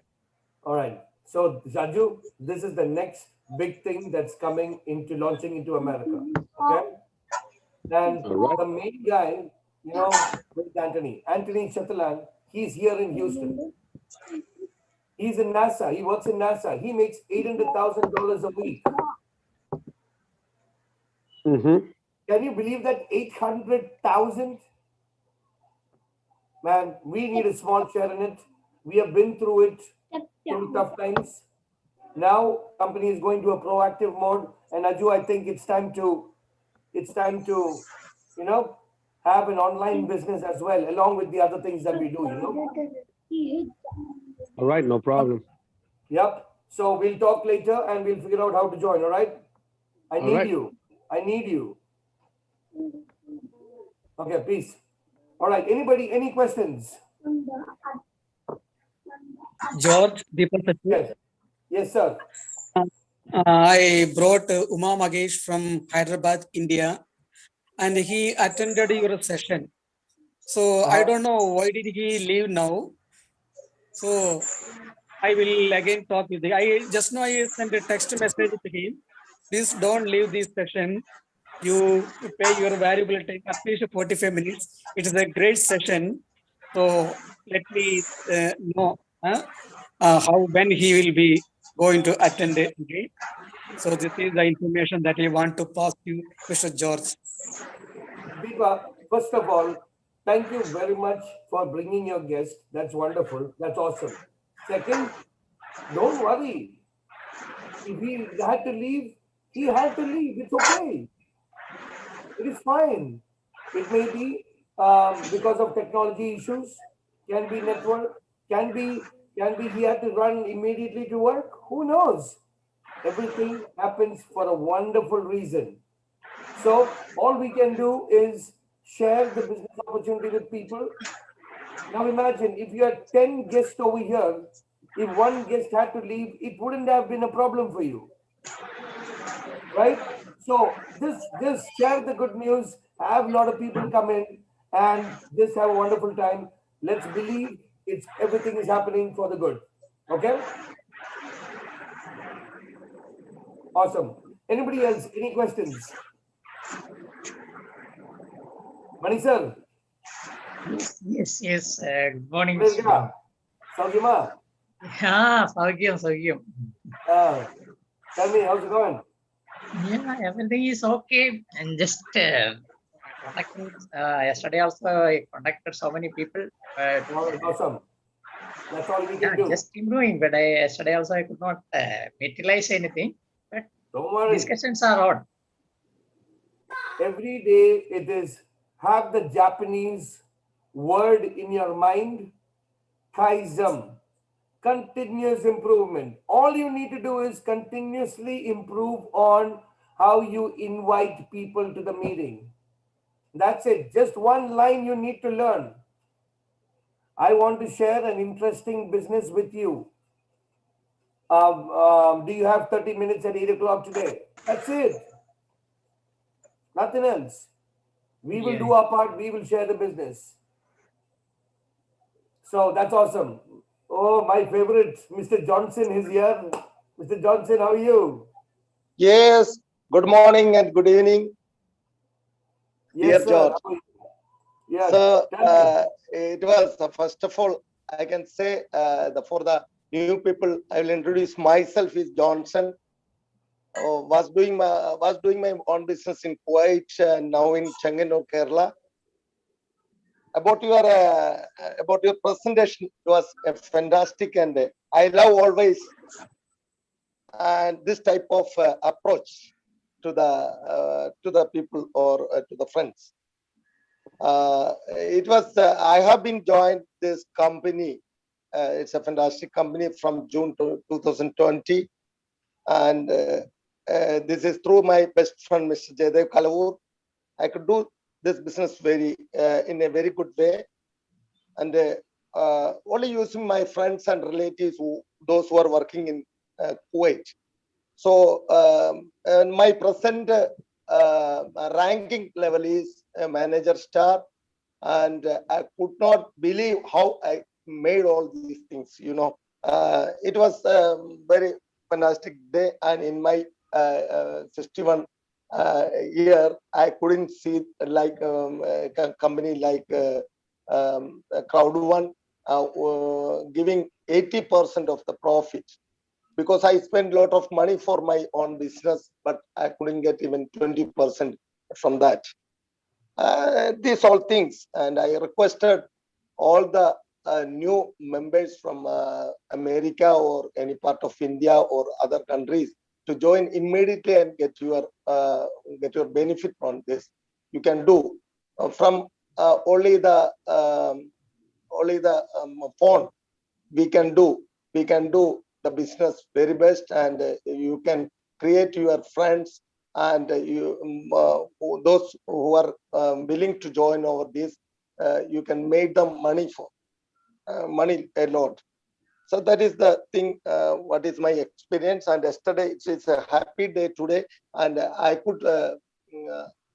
All right. So, Jaju, this is the next big thing that's launching into America. Okay. And the main guy, is Anthony Chatalan. He's here in Houston. He's in NASA. He works in NASA. He makes $800,000 a week. Mm-hmm. Can you believe that? 800,000? Man, we need a small share in it. We have been through it, through tough times. Now, company is going to a proactive mode. And Aju, I think it's time to, have an online business as well, along with the other things that we do, All right, no problem. Yep. So we'll talk later and we'll figure out how to join. All right. I need you. Okay, peace. All right. Anybody? Any questions? George Deepak Sachi. Yes. Yes, sir. I brought Uma Magesh from Hyderabad, India, and he attended your session. So I don't know why did he leave now. So I will again talk with him. I just now I sent a text message to him. Please don't leave this session. You pay your valuable time, at least 45 minutes. It is a great session. So let me know how when he will be going to attend it again. So this is the information that I want to pass to you, Mr. George. Deepa, first of all, thank you very much for bringing your guest. That's wonderful. That's awesome. Second, don't worry. If he had to leave, he had to leave. It's okay. It is fine. It may be because of technology issues, can be network, can be he had to run immediately to work. Who knows? Everything happens for a wonderful reason. So all we can do is share the business opportunity with people. Now imagine if you had 10 guests over here, if one guest had to leave, it wouldn't have been a problem for you. Right? So just share the good news, have a lot of people come in and just have a wonderful time. Let's believe everything is happening for the good. Okay? Awesome. Anybody else? Any questions? Mani sir. Yes. Good morning. Saugima. Saugyam. Tell me, how's it going? Yeah, everything is okay. And just contacted, yesterday also I contacted so many people. But, awesome. That's all we can do. Just keep doing. But yesterday also I could not materialize anything. But don't worry. Discussions are on. Every day it is have the Japanese word in your mind, Kaizen, continuous improvement. All you need to do is continuously improve on how you invite people to the meeting. That's it. Just one line you need to learn. I want to share an interesting business with you. Do you have 30 minutes at 8 o'clock today? That's it. Nothing else. We will do our part. We will share the business. So that's awesome. Oh, my favorite, Mr. Johnson is here. Mr. Johnson, how are you? Yes. Good morning and good evening. Yes, dear George. Yes. So it was first of all, I can say for the new people, I will introduce myself as Johnson. Was doing my own business in Kuwait, now in Changanur, Kerala. About your presentation, it was fantastic, and I love always and this type of approach to the people or to the friends. It was I have been joined this company. It's a fantastic company from June 2020, and this is through my best friend, Mr. Jaydev Kalavur. I could do this business in a very good way, and only using my friends and relatives, those who are working in Kuwait. So my present ranking level is manager star, and I could not believe how I made all these things. It was a very fantastic day, and in my 61 year, I couldn't see like a company like Crowd1 giving 80% of the profit, because I spent a lot of money for my own business, but I couldn't get even 20% from that. These all things, and I requested all the new members from America or any part of India or other countries to join immediately and get your benefit from this. You can do from only the phone. We can do the business very best, and you can create your friends and those who are willing to join over this. you can make them money for money a lot. So that is the thing. What is my experience? And yesterday it is a happy day today, and I could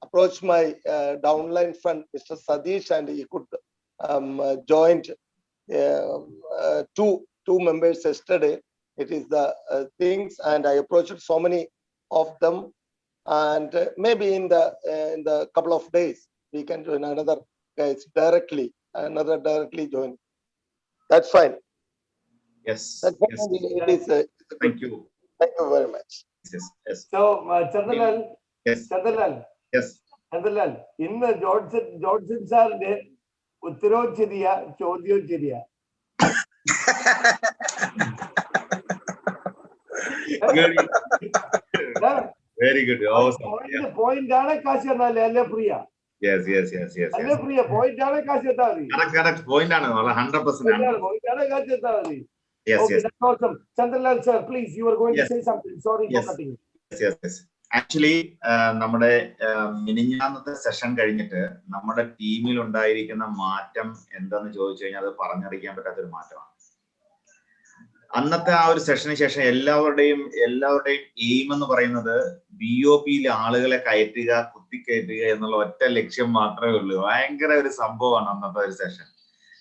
approach my downline friend Mr. Sadish, and he could join two members yesterday. It is the things, and I approached so many of them, and maybe in the couple of days we can join another guys directly, join. That's fine. Yes. That's fine. Yes. It is. Thank you. Thank you very much. Yes. Yes. So, Chandralal. Yes. Chandralal. Yes. Chandralal. In the Johnson sir, Uttaro Chiria, Chodyo Chiria. Very good. Awesome. The point Dana Kasha Nala Priya. Yes. Priya, point Dana Kasha Tari. Correct. Point Dana, 100%. Yes. Okay, that's awesome. Chandralal sir, please, you were going to say something. Sorry for cutting. Yes. Actually, നമ്മുടെ മിനിഞ്ഞാന്നത്തെ session കഴിഞ്ഞിട്ട് നമ്മുടെ ടീമിൽ ഉണ്ടായിരിക്കുന്ന മാറ്റം എന്താന്ന് ചോദിച്ചു കഴിഞ്ഞാൽ അത് പറഞ്ഞറിയിക്കാൻ പറ്റാത്തൊരു മാറ്റമാണ്. അന്നത്തെ ആ ഒരു സെഷന് ശേഷം എല്ലാവരുടെയും എയിം എന്ന് പറയുന്നത് BOPയിൽ ആളുകളെ കുത്തിക്കയറ്റുക എന്നുള്ള ഒറ്റ ലക്ഷ്യം മാത്രമേ ഉള്ളൂ. ഭയങ്കര ഒരു സംഭവമാണ് അന്നത്തെ ഒരു സെഷൻ.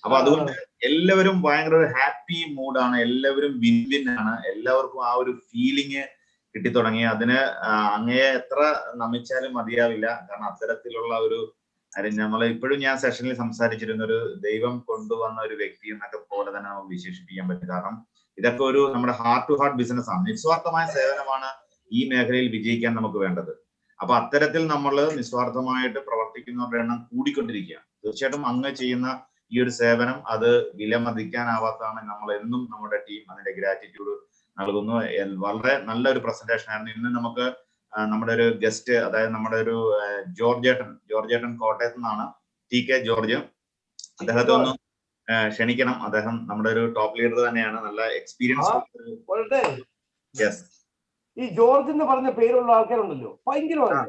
അപ്പൊ അതുകൊണ്ട് എല്ലാവരും ഭയങ്കര ഒരു ഹാപ്പി മൂഡാണ്, എല്ലാവരും വിൻ ആണ്, എല്ലാവർക്കും ആ ഒരു ഫീലിംഗ് കിട്ടിത്തുടങ്ങി. അതിന് അങ്ങയെ എത്ര നമിച്ചാലും മതിയാവില്ല. കാരണം അത്തരത്തിലുള്ള ഒരു നമ്മൾ ഇപ്പോഴും ഞാൻ സെഷനിൽ സംസാരിച്ചിരുന്ന ഒരു ദൈവം കൊണ്ടുവന്ന ഒരു വ്യക്തി എന്നൊക്കെ പോലെ തന്നെ നമുക്ക് വിശേഷിപ്പിക്കാൻ പറ്റും. കാരണം ഇതൊക്കെ ഒരു നമ്മുടെ ഹാർട്ട് ടു ഹാർട്ട് ബിസിനസ് ആണ്. നിസ്വാർത്ഥമായ സേവനമാണ് ഈ മേഖലയിൽ വിജയിക്കാൻ നമുക്ക് വേണ്ടത്. അപ്പൊ അത്തരത്തിൽ നമ്മൾ നിസ്വാർത്ഥമായിട്ട് പ്രവർത്തിക്കുന്നവരുടെ എണ്ണം കൂടിക്കൊണ്ടിരിക്കുക. തീർച്ചയായിട്ടും അങ്ങ് ചെയ്യുന്ന ഈ ഒരു സേവനം അത് വിലമതിക്കാനാവാത്തതാണ്. നമ്മൾ എന്നും നമ്മുടെ ടീം അതിന്റെ ഗ്രാറ്റിറ്റ്യൂഡ് നൽകുന്നു. വളരെ നല്ലൊരു പ്രസന്റേഷൻ ആയിരുന്നു. ഇന്ന് നമുക്ക് നമ്മുടെ ഒരു ഗസ്റ്റ്, അതായത് നമ്മുടെ ഒരു ജോർജേട്ടൻ കോട്ടയത്ത് നിന്നാണ്, TK ജോർജ്. അദ്ദേഹത്തെ ഒന്ന് ക്ഷണിക്കണം. അദ്ദേഹം നമ്മുടെ ഒരു ടോപ്പ് ലീഡർ തന്നെയാണ്, നല്ല എക്സ്പീരിയൻസ്. ഈ ജോർജ് എന്ന് പറഞ്ഞ പേരുള്ള ആൾക്കാരുണ്ടല്ലോ, ഭയങ്കരമാണ്.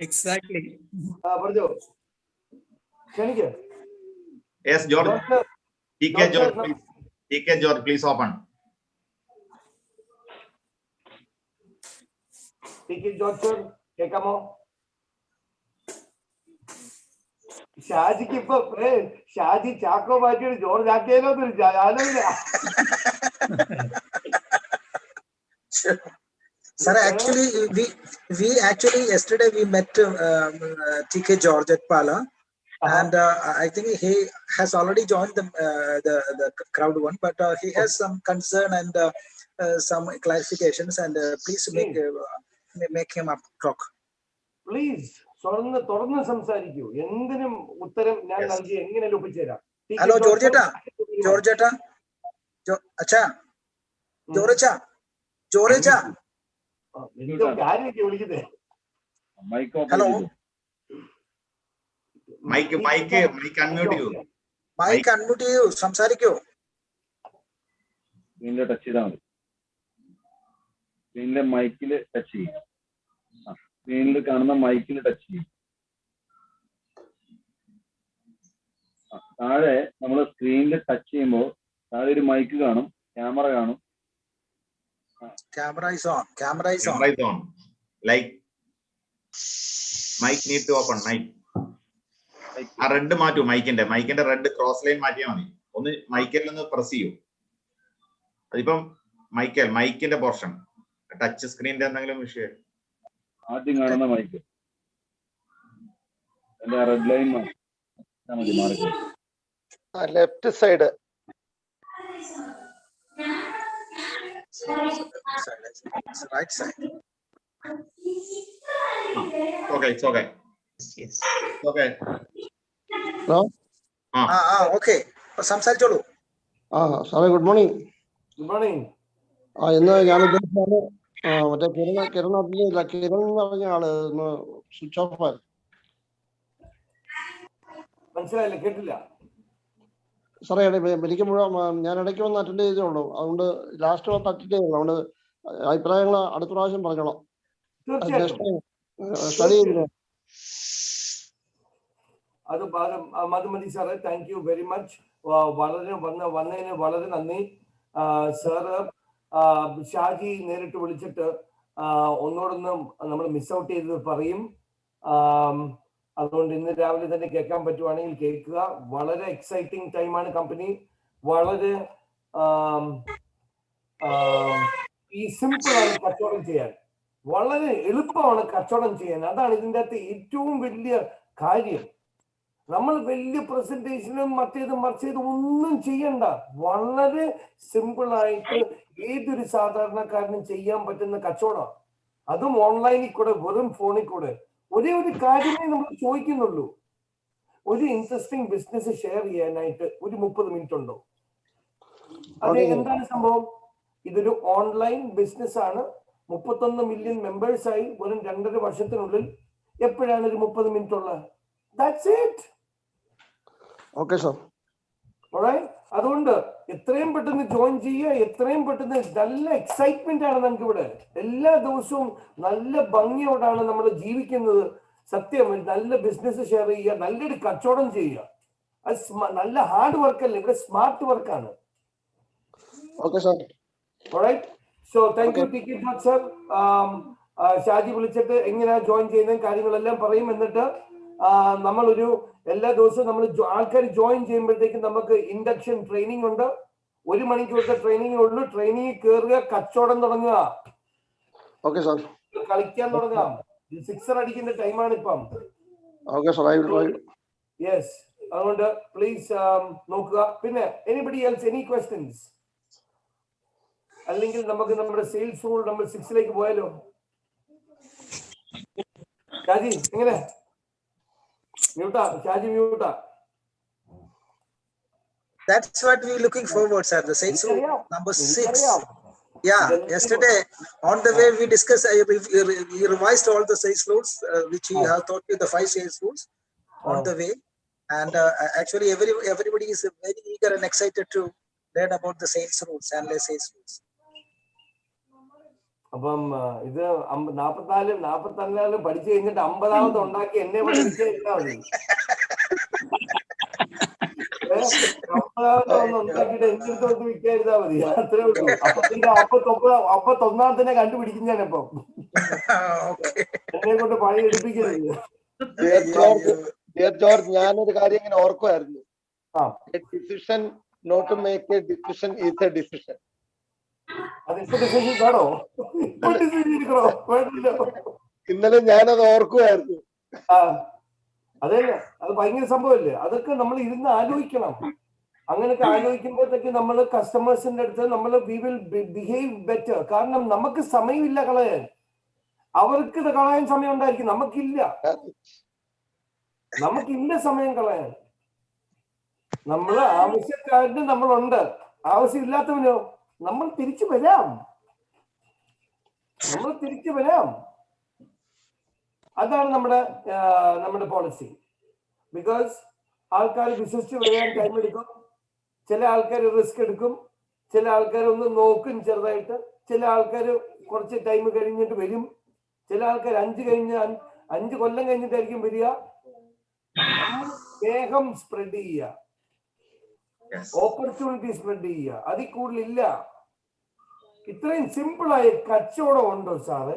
Exactly. പറഞ്ഞോ, ക്ഷണിക്ക്. Yes, George. TK George, please open. TK George sir, കേൾക്കാമോ? ഷാജിക്ക് ഇപ്പൊ ഷാജി ചാക്കോ മാറ്റിയിട്ട് ജോർജ് ആക്കിയാലോ ആലോചന. Sir, actually, we yesterday we met TK George at Pala, and I think he has already joined the crowd one, but he has some concern and some clarifications, and please make him up talk. Please, തുടർന്ന് സംസാരിക്കൂ. എന്തിനും ഉത്തരം ഞാൻ നൽകി എങ്ങനെയല്ല ഒപ്പിച്ചേരാം. Hello ജോർജേട്ടാ, അച്ഛാ, ജോറേച്ചാ. Hello, mic unmute ചെയ്യൂ, സംസാരിക്കൂ. സ്ക്രീനിൽ touch ചെയ്താൽ മതി. സ്ക്രീനിലെ മൈക്കിൽ ടച്ച് ചെയ്യും. സ്ക്രീനിൽ കാണുന്ന മൈക്കിൽ ടച്ച് ചെയ്യും. താഴെ നമ്മൾ സ്ക്രീനിൽ ടച്ച് ചെയ്യുമ്പോൾ താഴെ ഒരു മൈക്ക് കാണും, ക്യാമറ കാണും. Camera is on. Like mic need to open. Mic. ആ റെഡ് മാറ്റൂ, മൈക്കിന്റെ റെഡ് ക്രോസ് ലൈൻ മാറ്റിയാൽ മതി. ഒന്ന് മൈക്കിൽ നിന്ന് പ്രസ് ചെയ്യൂ. അതിപ്പം മൈക്കിന്റെ പോർഷൻ ടച്ച് സ്ക്രീനിന്റെ എന്തെങ്കിലും വിഷയം. ആദ്യം കാണുന്ന മൈക്ക് റെഡ് ലൈൻ മതി. Left side. Right side. Okay, it's okay. Yes. Okay. Hello. Okay. സംസാരിച്ചോളൂ. സാറേ, ഗുഡ് മോർണിംഗ്. Good morning. ഇന്ന് ഞാൻ ഉദ്ദേശിച്ചാണ് മറ്റേ കിരൺ എന്ന് പറഞ്ഞ ആള് ഒന്ന് സ്വിച്ച് ഓഫ് ആയി. മനസ്സിലായില്ല, കേട്ടില്ല സാറേ. എനിക്ക് ഞാൻ ഇടയ്ക്ക് വന്ന് അറ്റൻഡ് ചെയ്തേ അതുകൊണ്ട് ലാസ്റ്റ് വന്ന് അറ്റൻഡ് ചെയ്തോളൂ. അതുകൊണ്ട് അഭിപ്രായങ്ങൾ അടുത്ത പ്രാവശ്യം പറഞ്ഞോളാം. സ്റ്റഡി ചെയ്തില്ല. Madhumathi sir, thank you very much. വന്നതിന് വളരെ നന്ദി സാറ്. ഷാജി നേരിട്ട് വിളിച്ചിട്ട് ഒന്നോടൊന്നും നമ്മൾ മിസ് ഔട്ട് ചെയ്തത് പറയും. അതുകൊണ്ട് ഇന്ന് രാവിലെ തന്നെ കേൾക്കാൻ പറ്റുവാണെങ്കിൽ കേൾക്കുക. വളരെ എക്സൈറ്റിംഗ് ടൈമാണ് കമ്പനി. വളരെ ഈ സിമ്പിളാണ് കച്ചവടം ചെയ്യാൻ, വളരെ എളുപ്പമാണ് കച്ചവടം ചെയ്യാൻ. അതാണ് ഇതിൻ്റെ അകത്ത് ഏറ്റവും വലിയ കാര്യം. നമ്മൾ വലിയ പ്രസന്റേഷനും മറ്റേതും മറിച്ചതും ഒന്നും ചെയ്യണ്ട. വളരെ സിമ്പിളായിട്ട് ഏതൊരു സാധാരണക്കാരനും ചെയ്യാൻ പറ്റുന്ന കച്ചവടം, അതും ഓൺലൈനിൽ കൂടെ, വെറും ഫോണിൽ കൂടെ. ഒരേ ഒരു കാര്യമേ നമ്മൾ ചോദിക്കുന്നുള്ളൂ, ഒരു ഇൻട്രസ്റ്റിംഗ് ബിസിനസ് ഷെയർ ചെയ്യാനായിട്ട് ഒരു 30 മിനിറ്റ് ഉണ്ടോ? അത് എന്താണ് സംഭവം? ഇതൊരു ഓൺലൈൻ ബിസിനസ് ആണ്. 31 മില്യൺ മെമ്പേഴ്സായി വെറും 2.5 വർഷത്തിനുള്ളിൽ. എപ്പോഴാണ് ഒരു 30 മിനിറ്റ് ഉള്ളത്? That's it. Okay, sir. Alright? അതുകൊണ്ട് എത്രയും പെട്ടെന്ന് ജോയിൻ ചെയ്യുക. എത്രയും പെട്ടെന്ന്. നല്ല എക്സൈറ്റ്മെന്റ് ആണ് നമുക്ക് ഇവിടെ. എല്ലാ ദിവസവും നല്ല ഭംഗിയോടാണ് നമ്മൾ ജീവിക്കുന്നത്. സത്യം. നല്ല ബിസിനസ് ഷെയർ ചെയ്യുക, നല്ലൊരു കച്ചവടം ചെയ്യുക. അത് നല്ല ഹാർഡ് വർക്ക് അല്ല, ഇവിടെ സ്മാർട്ട് വർക്കാണ്. Okay, sir. Alright? So thank you, TK George sir. Shaji വിളിച്ചിട്ട് എങ്ങനെയാ ജോയിൻ ചെയ്യുന്ന കാര്യങ്ങളെല്ലാം പറയും. എന്നിട്ട് നമ്മളൊരു എല്ലാ ദിവസവും നമ്മൾ ആൾക്കാർ ജോയിൻ ചെയ്യുമ്പോഴത്തേക്കും നമുക്ക് ഇൻഡക്ഷൻ ട്രെയിനിങ് ഉണ്ട്. 1 മണിക്കൂറത്തെ ട്രെയിനിങ് ഉള്ളൂ. ട്രെയിനിങ് കയറുക, കച്ചവടം തുടങ്ങുക, കളിക്കാൻ തുടങ്ങാം. സിക്സർ അടിക്കുന്ന ടൈമാണ് ഇപ്പം. യെസ്, അതുകൊണ്ട് പ്ലീസ് നോക്കുക. പിന്നെ എനിബഡി എൽസ്, എനി ക്വസ്റ്റ്യൻസ്? അല്ലെങ്കിൽ നമുക്ക് നമ്മുടെ സെയിൽസ് റൂൾ നമ്പർ 6 പോയാലോ? ഷാജി എങ്ങനെ? മ്യൂട്ടാ Shaji, മ്യൂട്ടാ. That's what we're looking forward, sir. The sales rule number 6. Yeah, yesterday on the way we discussed, we revised all the sales rules, which we have taught you the 5 sales rules on the way. And actually everybody is very eager and excited to learn about the sales rules and the sales rules. അപ്പം ഇത് 44 പഠിച്ചു കഴിഞ്ഞിട്ട് 50ാമത് ഉണ്ടാക്കി എന്നെ കൊണ്ട് വിജയിച്ചാൽ മതി. 50ാമത് ഉണ്ടാക്കിയിട്ട് എന്റെ അടുത്ത് വിൽക്കാതിരുന്നാ മതി. അത്രേ ഉള്ളൂ. അപ്പൊ 51ാമത്തിനെ കണ്ടുപിടിക്കും ഞാനിപ്പം. എന്നെ കൊണ്ട് പണി എടുപ്പിക്കരുത്. ഞാനൊരു കാര്യം ഇങ്ങനെ ഓർക്കുമായിരുന്നു. Decision not to make a decision is a decision. ഇന്നലെ ഞാനത് ഓർക്കുമായിരുന്നു. അതന്നെ, അത് ഭയങ്കര സംഭവമല്ലേ. അതൊക്കെ നമ്മൾ ഇരുന്ന് ആലോചിക്കണം. അങ്ങനെയൊക്കെ ആലോചിക്കുമ്പോഴത്തേക്ക് നമ്മൾ കസ്റ്റമേഴ്സിന്റെ അടുത്ത് നമ്മൾ വി വിൽ ബിഹേവ് ബെറ്റർ. കാരണം നമുക്ക് സമയമില്ല കളയാൻ. അവർക്ക് ഇത് കളയാൻ സമയം ഉണ്ടായിരിക്കും, നമുക്കില്ല. സമയം കളയാൻ. നമ്മൾ ആവശ്യക്കാരന് നമ്മളുണ്ട്, ആവശ്യമില്ലാത്തവനോ നമ്മൾ തിരിച്ചു വരാം. അതാണ് നമ്മുടെ പോളിസി. ബിക്കോസ് ആൾക്കാർ വിശ്വസിച്ച് വരാൻ ടൈം എടുക്കും. ചില ആൾക്കാർ റിസ്ക് എടുക്കും, ചില ആൾക്കാർ ഒന്ന് നോക്കും ചെറുതായിട്ട്, ചില ആൾക്കാർ കുറച്ച് ടൈം കഴിഞ്ഞിട്ട് വരും, ചില ആൾക്കാർ 5 കൊല്ലം കഴിഞ്ഞിട്ടായിരിക്കും വരിക. വേഗം സ്പ്രെഡ് ചെയ്യുക, ഓപ്പർച്യൂണിറ്റി സ്പ്രെഡ് ചെയ്യുക. അതിൽ കൂടുതലില്ല. ഇത്രയും സിമ്പിളായ കച്ചവടം ഉണ്ടോ സാറ്?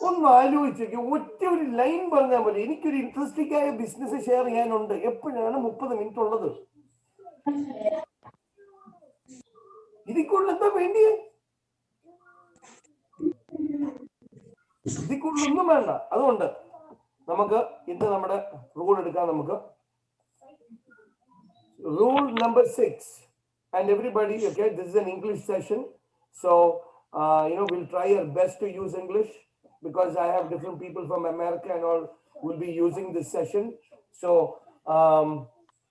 ഒന്ന് ആലോചിച്ചു. ഒറ്റ ഒരു ലൈൻ പറഞ്ഞാൽ മതി, എനിക്കൊരു ഇൻട്രസ്റ്റിംഗ് ആയ ബിസിനസ് ഷെയർ ചെയ്യാനുണ്ട്. എപ്പോഴാണ് 30 മിനിറ്റ് ഉള്ളത്? ഇതിൽ കൂടുതൽ എന്താ വേണ്ടിയേ? ഇതിൽ കൂടുതലൊന്നും വേണ്ട. അതുകൊണ്ട് നമുക്ക് ഇന്ന് നമ്മുടെ റൂൾ എടുക്കാം. നമുക്ക് rule number 6, and everybody, okay, this is an English session, so we'll try our best to use English, because I have different people from America and all will be using this session. So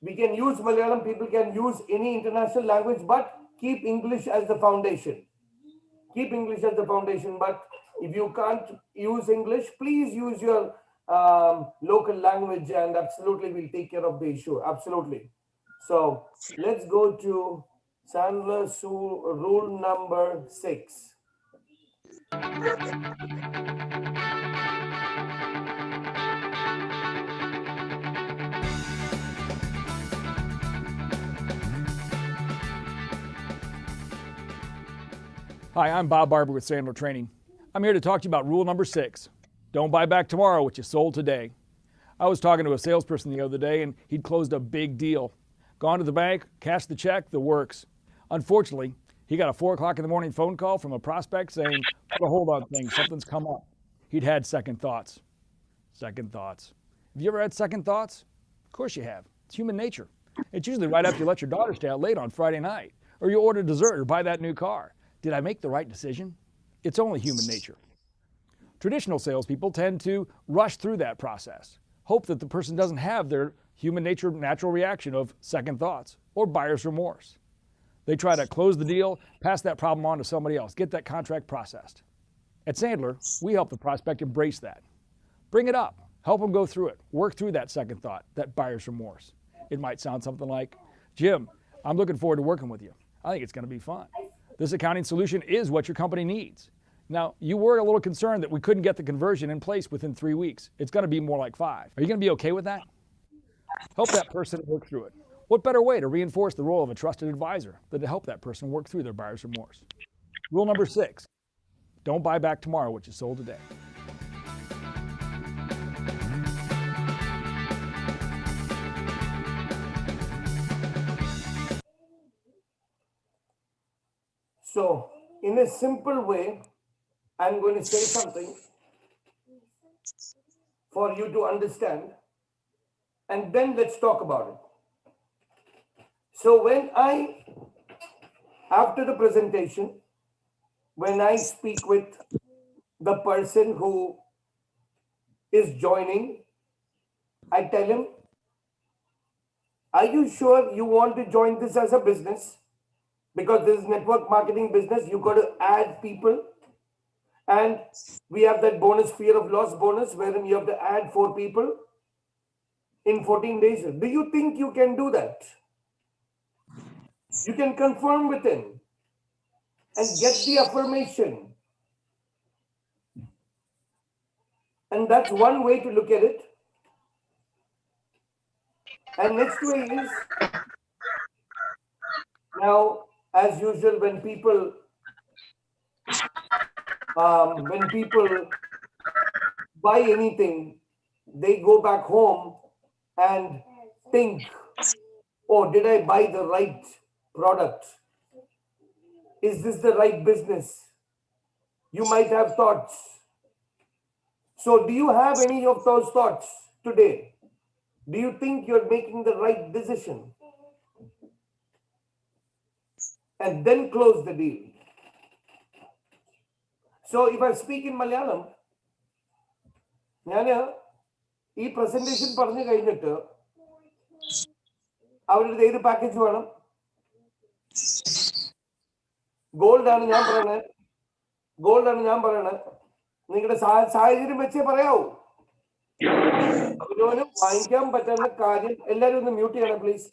we can use Malayalam, people can use any international language, but keep English as the foundation. But if you can't use English, please use your local language, and absolutely we'll take care of the issue. Absolutely. So let's go to Sandler's rule number 6. Hi, I'm Bob Barber with Sandler Training. I'm here to talk to you about rule number 6. Don't buy back tomorrow what you sold today. I was talking to a salesperson the other day and he'd closed a big deal. Gone to the bank, cashed the check, the works. Unfortunately, he got a 4 o'clock in the morning phone call from a prospect saying, put a hold on things, something's come up. He'd had second thoughts. Second thoughts. Have you ever had second thoughts? Of course you have. It's human nature. It's usually right after you let your daughter stay out late on Friday night, or you order dessert or buy that new car. Did I make the right decision? It's only human nature. Traditional salespeople tend to rush through that process, hope that the person doesn't have their human nature natural reaction of second thoughts or buyer's remorse. They try to close the deal, pass that problem on to somebody else, get that contract processed. At Sandler, we help the prospect embrace that. Bring it up, help them go through it, work through that second thought, that buyer's remorse. It might sound something like, Jim, I'm looking forward to working with you. I think it's going to be fun. This accounting solution is what your company needs. Now, you were a little concerned that we couldn't get the conversion in place within 3 weeks. It's going to be more like 5. Are you going to be okay with that? Help that person work through it. What better way to reinforce the role of a trusted advisor than to help that person work through their buyer's remorse? Rule number 6, don't buy back tomorrow what you sold today. So, in a simple way, I'm going to say something for you to understand, and then let's talk about it. So, after the presentation, when I speak with the person who is joining, I tell him, are you sure you want to join this as a business? Because this is network marketing business, you got to add people. And we have that bonus, fear of loss bonus, wherein you have to add 4 people in 14 days. Do you think you can do that? You can confirm with him and get the affirmation. And that's one way to look at it. And next way is, now, as usual, when people buy anything, they go back home and think, oh, did I buy the right product? Is this the right business? You might have thoughts. So do you have any of those thoughts today? Do you think you're making the right decision? And then close the deal. So if I speak in Malayalam, ഞാൻ ഈ presentation പറഞ്ഞു കഴിഞ്ഞിട്ട് അവരുടെ ഏത് package വേണം? Gold ആണ് ഞാൻ പറയണത്. നിങ്ങളുടെ സാഹചര്യം വെച്ചേ പറയാവൂ. അവനവന് വാങ്ങിക്കാൻ പറ്റുന്ന കാര്യം, എല്ലാവരും ഒന്ന് മ്യൂട്ട് ചെയ്യണം പ്ലീസ്.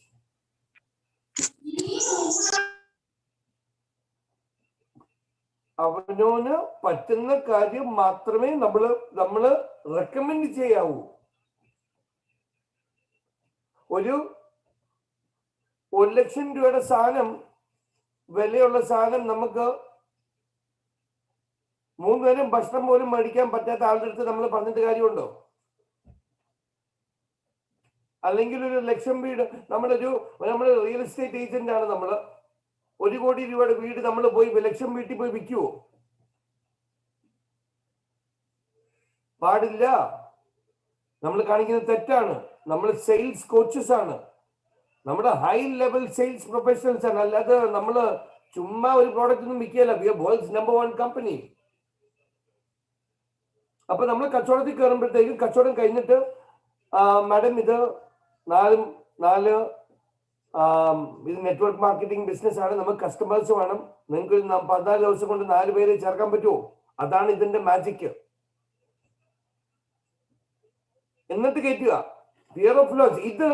അവനവന് പറ്റുന്ന കാര്യം മാത്രമേ നമ്മള് റെക്കമെൻഡ് ചെയ്യാവൂ. ഒരു 1,00,000 രൂപയുടെ സാധനം, വിലയുള്ള സാധനം നമുക്ക് 3 നേരം ഭക്ഷണം പോലും മേടിക്കാൻ പറ്റാത്ത ആളുടെ അടുത്ത് നമ്മൾ പറഞ്ഞിട്ട് കാര്യമുണ്ടോ? അല്ലെങ്കിൽ ഒരു 1,00,000 വീട്, നമ്മൾ റിയൽ എസ്റ്റേറ്റ് ഏജന്റ് ആണ്, നമ്മള് 1 കോടി രൂപയുടെ വീട് നമ്മൾ പോയി 1,00,000 വീട്ടിൽ പോയി വിൽക്കുവോ? പാടില്ല. നമ്മൾ കാണിക്കുന്നത് തെറ്റാണ്. നമ്മൾ സെയിൽസ് കോച്ചസ് ആണ്, നമ്മുടെ ഹൈ ലെവൽ സെയിൽസ് പ്രൊഫഷണൽസ് ആണ്. അല്ലാതെ നമ്മള് ചുമ്മാ ഒരു പ്രോഡക്റ്റ് ഒന്നും വിൽക്കുകയല്ല. We are world's number 1 company. അപ്പൊ നമ്മൾ കച്ചവടത്തിൽ കയറുമ്പോഴത്തേക്കും, കച്ചവടം കഴിഞ്ഞിട്ട്, മാഡം ഇത് 4 ഇത് നെറ്റ്വർക്ക് മാർക്കറ്റിംഗ് ബിസിനസ് ആണ്, നമുക്ക് കസ്റ്റമേഴ്സ് വേണം, നിങ്ങൾക്ക് 14 ദിവസം കൊണ്ട് 4 പേരെ ചേർക്കാൻ പറ്റുമോ? അതാണ് ഇതിന്റെ മാജിക്. എന്നിട്ട് കയറ്റുക. Fear of loss. ഇത്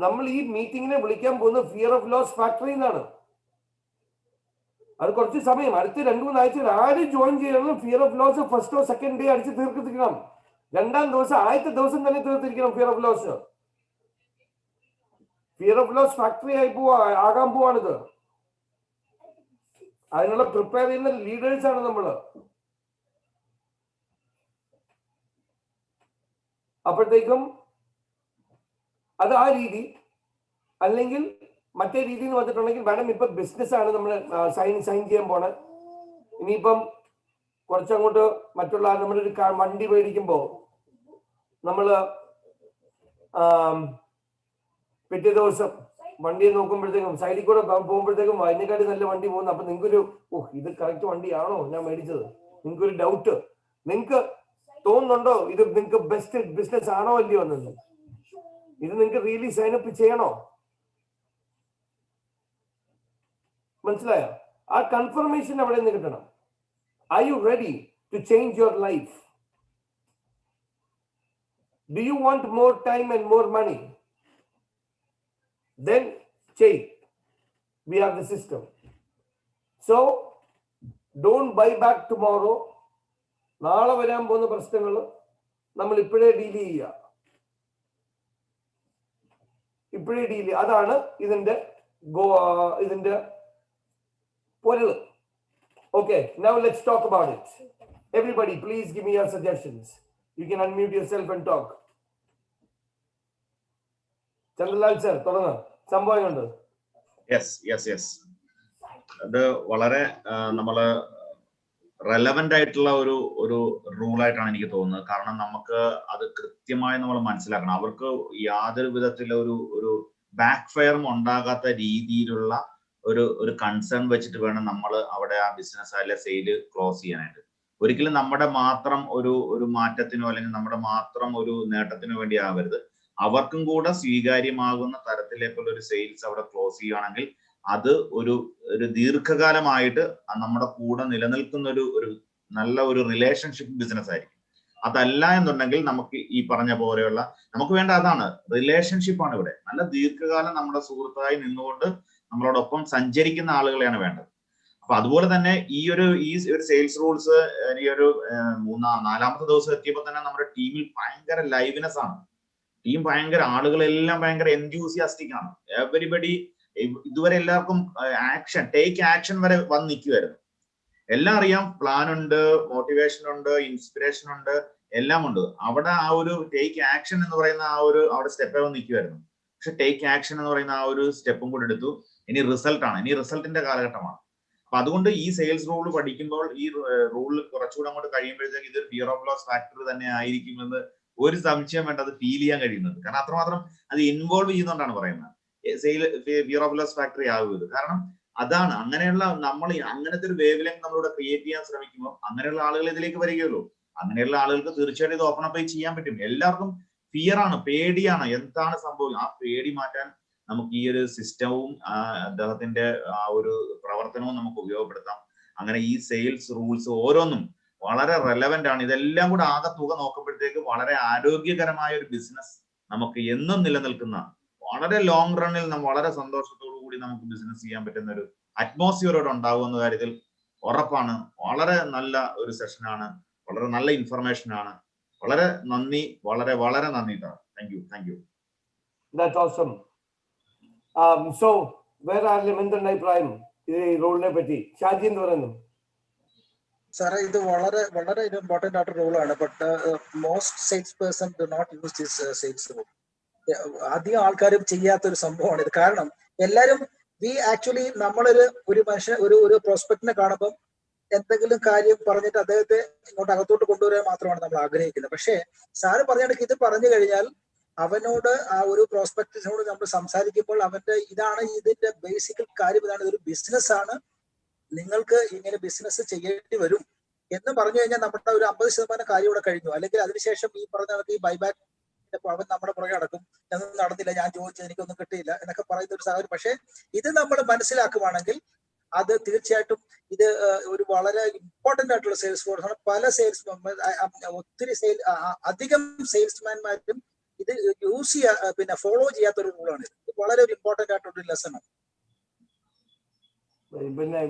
നമ്മൾ ഈ മീറ്റിങ്ങിനെ വിളിക്കാൻ പോകുന്ന ഫിയർ ഓഫ് ലോസ് ഫാക്ടറി എന്നാണ്. അത് കുറച്ച് സമയം, അടുത്ത 2-3 ആഴ്ച ആര് ജോയിൻ ചെയ്യണം, ഫിയർ ഓഫ് ലോസ് ഫസ്റ്റോ സെക്കൻഡ് ഡേ അടിച്ച് തീർത്തിരിക്കണം. 2-ാം ദിവസം, ആദ്യത്തെ ദിവസം തന്നെ തീർത്തിരിക്കണം fear of loss. Fear of loss factory ആകാൻ പോവാണിത്. അതിനുള്ള പ്രിപ്പയർ ചെയ്യുന്ന ലീഡേഴ്സ് ആണ് നമ്മള്. അപ്പോഴത്തേക്കും അത് ആ രീതി, അല്ലെങ്കിൽ മറ്റേ രീതി എന്ന് വന്നിട്ടുണ്ടെങ്കിൽ മാഡം ഇപ്പൊ ബിസിനസ് ആണ് നമ്മൾ സൈൻ ചെയ്യാൻ പോണേ. ഇനിയിപ്പം കുറച്ചങ്ങോട്ട് മറ്റുള്ള നമ്മളൊരു വണ്ടി മേടിക്കുമ്പോ നമ്മള് പിറ്റേ ദിവസം വണ്ടിയെ നോക്കുമ്പോഴത്തേക്കും സൈഡിൽ കൂടെ പോകുമ്പോഴത്തേക്കും അതിനെക്കാട്ടി നല്ല വണ്ടി പോകുന്നു. അപ്പൊ നിങ്ങൾക്കൊരു ഇത് കറക്റ്റ് വണ്ടിയാണോ ഞാൻ മേടിച്ചത്, നിങ്ങൾക്കൊരു ഡൗട്ട്, നിങ്ങൾക്ക് തോന്നുന്നുണ്ടോ ഇത് നിങ്ങൾക്ക് ബെസ്റ്റ് ബിസിനസ് ആണോ അല്ലയോ എന്നത്, ഇത് നിങ്ങൾക്ക് റിയലി സൈനപ്പ് ചെയ്യണോ? മനസ്സിലായോ? ആ കൺഫർമേഷൻ അവിടെ നിന്ന് കിട്ടണം. Are you ready to change your life? Do you want more time and more money? Then change. We have the system. So don't buy back tomorrow. നാളെ വരാൻ പോകുന്ന പ്രശ്നങ്ങൾ നമ്മൾ ഇപ്പോഴേ ഡീൽ ചെയ്യുക. അതാണ് ഇതിന്റെ പൊരുൾ. Okay, now let's talk about it. Everybody, please give me your suggestions. You can unmute yourself and talk. Chandralal sir, തുടങ്ങ. സംഭവമുണ്ട്. Yes. അത് വളരെ നമ്മള് റെലവന്റ് ആയിട്ടുള്ള ഒരു റൂളായിട്ടാണ് എനിക്ക് തോന്നുന്നത്. കാരണം നമുക്ക് അത് കൃത്യമായി നമ്മൾ മനസ്സിലാക്കണം. അവർക്ക് യാതൊരു വിധത്തിലുള്ള ഒരു ബാക്ക് ഫയറും ഉണ്ടാകാത്ത രീതിയിലുള്ള ഒരു കൺസേൺ വെച്ചിട്ട് വേണം നമ്മൾ അവിടെ ആ ബിസിനസ് അല്ലെ സെയില് ക്ലോസ് ചെയ്യാനായിട്ട്. ഒരിക്കലും നമ്മുടെ മാത്രം ഒരു മാറ്റത്തിനോ അല്ലെങ്കിൽ നമ്മുടെ മാത്രം ഒരു നേട്ടത്തിനോ വേണ്ടി ആവരുത്. അവർക്കും കൂടെ സ്വീകാര്യമാകുന്ന തരത്തിലേക്കുള്ള ഒരു സെയിൽസ് അവിടെ ക്ലോസ് ചെയ്യുകയാണെങ്കിൽ അത് ഒരു ദീർഘകാലമായിട്ട് നമ്മുടെ കൂടെ നിലനിൽക്കുന്ന ഒരു നല്ല ഒരു റിലേഷൻഷിപ്പ് ബിസിനസ് ആയിരിക്കും. അതല്ല എന്നുണ്ടെങ്കിൽ നമുക്ക് ഈ പറഞ്ഞ പോലെയുള്ള നമുക്ക് വേണ്ട അതാണ് റിലേഷൻഷിപ്പാണ് ഇവിടെ. നല്ല ദീർഘകാലം നമ്മുടെ സുഹൃത്തായി നിന്നുകൊണ്ട് നമ്മളോടൊപ്പം സഞ്ചരിക്കുന്ന ആളുകളെയാണ് വേണ്ടത്. അപ്പൊ അതുപോലെ തന്നെ ഈ ഒരു സെയിൽസ് റൂൾസ് ഈ ഒരു നാലാമത്തെ ദിവസം എത്തിയപ്പോൾ തന്നെ നമ്മുടെ ടീമിൽ ഭയങ്കര ലൈവ്നെസ് ആണ്. ടീം ഭയങ്കര ആളുകളെല്ലാം ഭയങ്കര എൻതൂസിയാസ്റ്റിക് ആണ്. എവരിബഡി ഇതുവരെ എല്ലാവർക്കും ടേക്ക് ആക്ഷൻ വരെ വന്ന് നിൽക്കുമായിരുന്നു. എല്ലാം അറിയാം, പ്ലാൻ ഉണ്ട്, മോട്ടിവേഷൻ ഉണ്ട്, ഇൻസ്പിറേഷൻ ഉണ്ട്, എല്ലാം ഉണ്ട്. അവിടെ ആ ഒരു ടേക്ക് ആക്ഷൻ എന്ന് പറയുന്ന അവിടെ സ്റ്റെപ്പ് വന്ന് നിൽക്കുമായിരുന്നു. പക്ഷെ ടേക്ക് ആക്ഷൻ എന്ന് പറയുന്ന ആ ഒരു സ്റ്റെപ്പും കൂടെ എടുത്തു. ഇനി റിസൾട്ടാണ്, ഇനി റിസൾട്ടിന്റെ കാലഘട്ടമാണ്. അപ്പൊ അതുകൊണ്ട് ഈ സെയിൽസ് റൂൾ പഠിക്കുമ്പോൾ ഈ റൂളിൽ കുറച്ചുകൂടെ അങ്ങോട്ട് കഴിയുമ്പോഴത്തേക്ക് ഇതൊരു ഫിയർ ഓഫ് ലോസ് ഫാക്ടർ തന്നെ ആയിരിക്കുമെന്ന് ഒരു സംശയം വേണ്ട അത് ഫീൽ ചെയ്യാൻ കഴിയുന്നത്. കാരണം അത്രമാത്രം അത് ഇൻവോൾവ് ചെയ്യുന്നതുകൊണ്ടാണ് പറയുന്നത് ഫിയർ ഓഫ് ലോസ് ഫാക്ടറി ആകുന്നത്. കാരണം അതാണ് അങ്ങനെയുള്ള നമ്മൾ അങ്ങനത്തെ ഒരു വേവ് ലെങ്ത് നമ്മളിവിടെ ക്രിയേറ്റ് ചെയ്യാൻ ശ്രമിക്കുമ്പോൾ അങ്ങനെയുള്ള ആളുകൾ ഇതിലേക്ക് വരികയുള്ളൂ. അങ്ങനെയുള്ള ആളുകൾക്ക് തീർച്ചയായിട്ടും ഇത് ഓപ്പൺ അപ്പ് ചെയ്യാൻ പറ്റും. എല്ലാവർക്കും ഫിയർ ആണ്, പേടിയാണ്, എന്താണ് സംഭവം. ആ പേടി മാറ്റാൻ നമുക്ക് ഈ ഒരു സിസ്റ്റവും അദ്ദേഹത്തിന്റെ ആ ഒരു പ്രവർത്തനവും നമുക്ക് ഉപയോഗപ്പെടുത്താം. അങ്ങനെ ഈ സെയിൽസ് റൂൾസ് ഓരോന്നും വളരെ റെലവെന്റ് ആണ്. ഇതെല്ലാം കൂടെ ആകെ തുക നോക്കുമ്പോഴത്തേക്ക് വളരെ ആരോഗ്യകരമായ ഒരു ബിസിനസ് നമുക്ക് എന്നും നിലനിൽക്കുന്ന വളരെ ലോങ് റണ്ണിൽ വളരെ സന്തോഷത്തോടു കൂടി നമുക്ക് ബിസിനസ് ചെയ്യാൻ പറ്റുന്ന ഒരു അറ്റ്മോസ്ഫിയറോട് ഉണ്ടാകുമെന്ന കാര്യത്തിൽ ഉറപ്പാണ്. വളരെ നല്ല ഒരു സെഷനാണ്, വളരെ നല്ല ഇൻഫർമേഷൻ ആണ്. വളരെ നന്ദി, വളരെ വളരെ നന്ദി. Thank you. That's awesome. So where are എന്താണ് അഭിപ്രായം ഈ റോളിനെ പറ്റി? ഷാജി എന്ന് പറയുന്നു. സാറേ, ഇത് വളരെ വളരെ ഇമ്പോർട്ടന്റ് ആയിട്ട് റോളാണ്. But most sales person do not use this sales role. അധികം ആൾക്കാരും ചെയ്യാത്തൊരു സംഭവമാണ് ഇത്. കാരണം എല്ലാവരും നമ്മളൊരു മനുഷ്യൻ ഒരു പ്രോസ്പെക്റ്റിനെ കാണുമ്പോൾ എന്തെങ്കിലും കാര്യം പറഞ്ഞിട്ട് അദ്ദേഹത്തെ ഇങ്ങോട്ട് അകത്തോട്ട് കൊണ്ടുവരാൻ മാത്രമാണ് നമ്മൾ ആഗ്രഹിക്കുന്നത്. പക്ഷേ സാറ് പറഞ്ഞിട്ട് ഇത് പറഞ്ഞു കഴിഞ്ഞാൽ അവനോട് ആ ഒരു പ്രോസ്പെക്റ്റിനോട് നമ്മൾ സംസാരിക്കുമ്പോൾ ഇതിന്റെ ബേസിക് കാര്യം ഇതാണ്. ഇതൊരു ബിസിനസ് ആണ്, നിങ്ങൾക്ക് ഇങ്ങനെ ബിസിനസ് ചെയ്യേണ്ടി വരും എന്ന് പറഞ്ഞു കഴിഞ്ഞാൽ നമ്മുടെ ഒരു 50% കാര്യം ഇവിടെ കഴിഞ്ഞു. അല്ലെങ്കിൽ അതിനുശേഷം ഈ പറഞ്ഞ ഈ ബൈബാക്ക് അവൻ നമ്മുടെ പുറകെ നടക്കും, ഒന്നും നടന്നില്ല, ഞാൻ ചോദിച്ചത് എനിക്കൊന്നും കിട്ടിയില്ല എന്നൊക്കെ പറയുന്ന ഒരു സാഹചര്യം. പക്ഷെ ഇത് നമ്മൾ മനസ്സിലാക്കുവാണെങ്കിൽ അത് തീർച്ചയായിട്ടും ഇത് ഒരു വളരെ ഇമ്പോർട്ടന്റ് ആയിട്ടുള്ള സെയിൽസ് ഫോഴ്സ് ആണ്. പല അധികം സെയിൽസ്മാൻമാരും ഇത് യൂസ് ഫോളോ ചെയ്യാത്ത ഒരു റൂളാണ്. ഇത് വളരെ ഒരു ഇമ്പോർട്ടന്റ് ആയിട്ടുള്ള ലെസൺ ആണ്.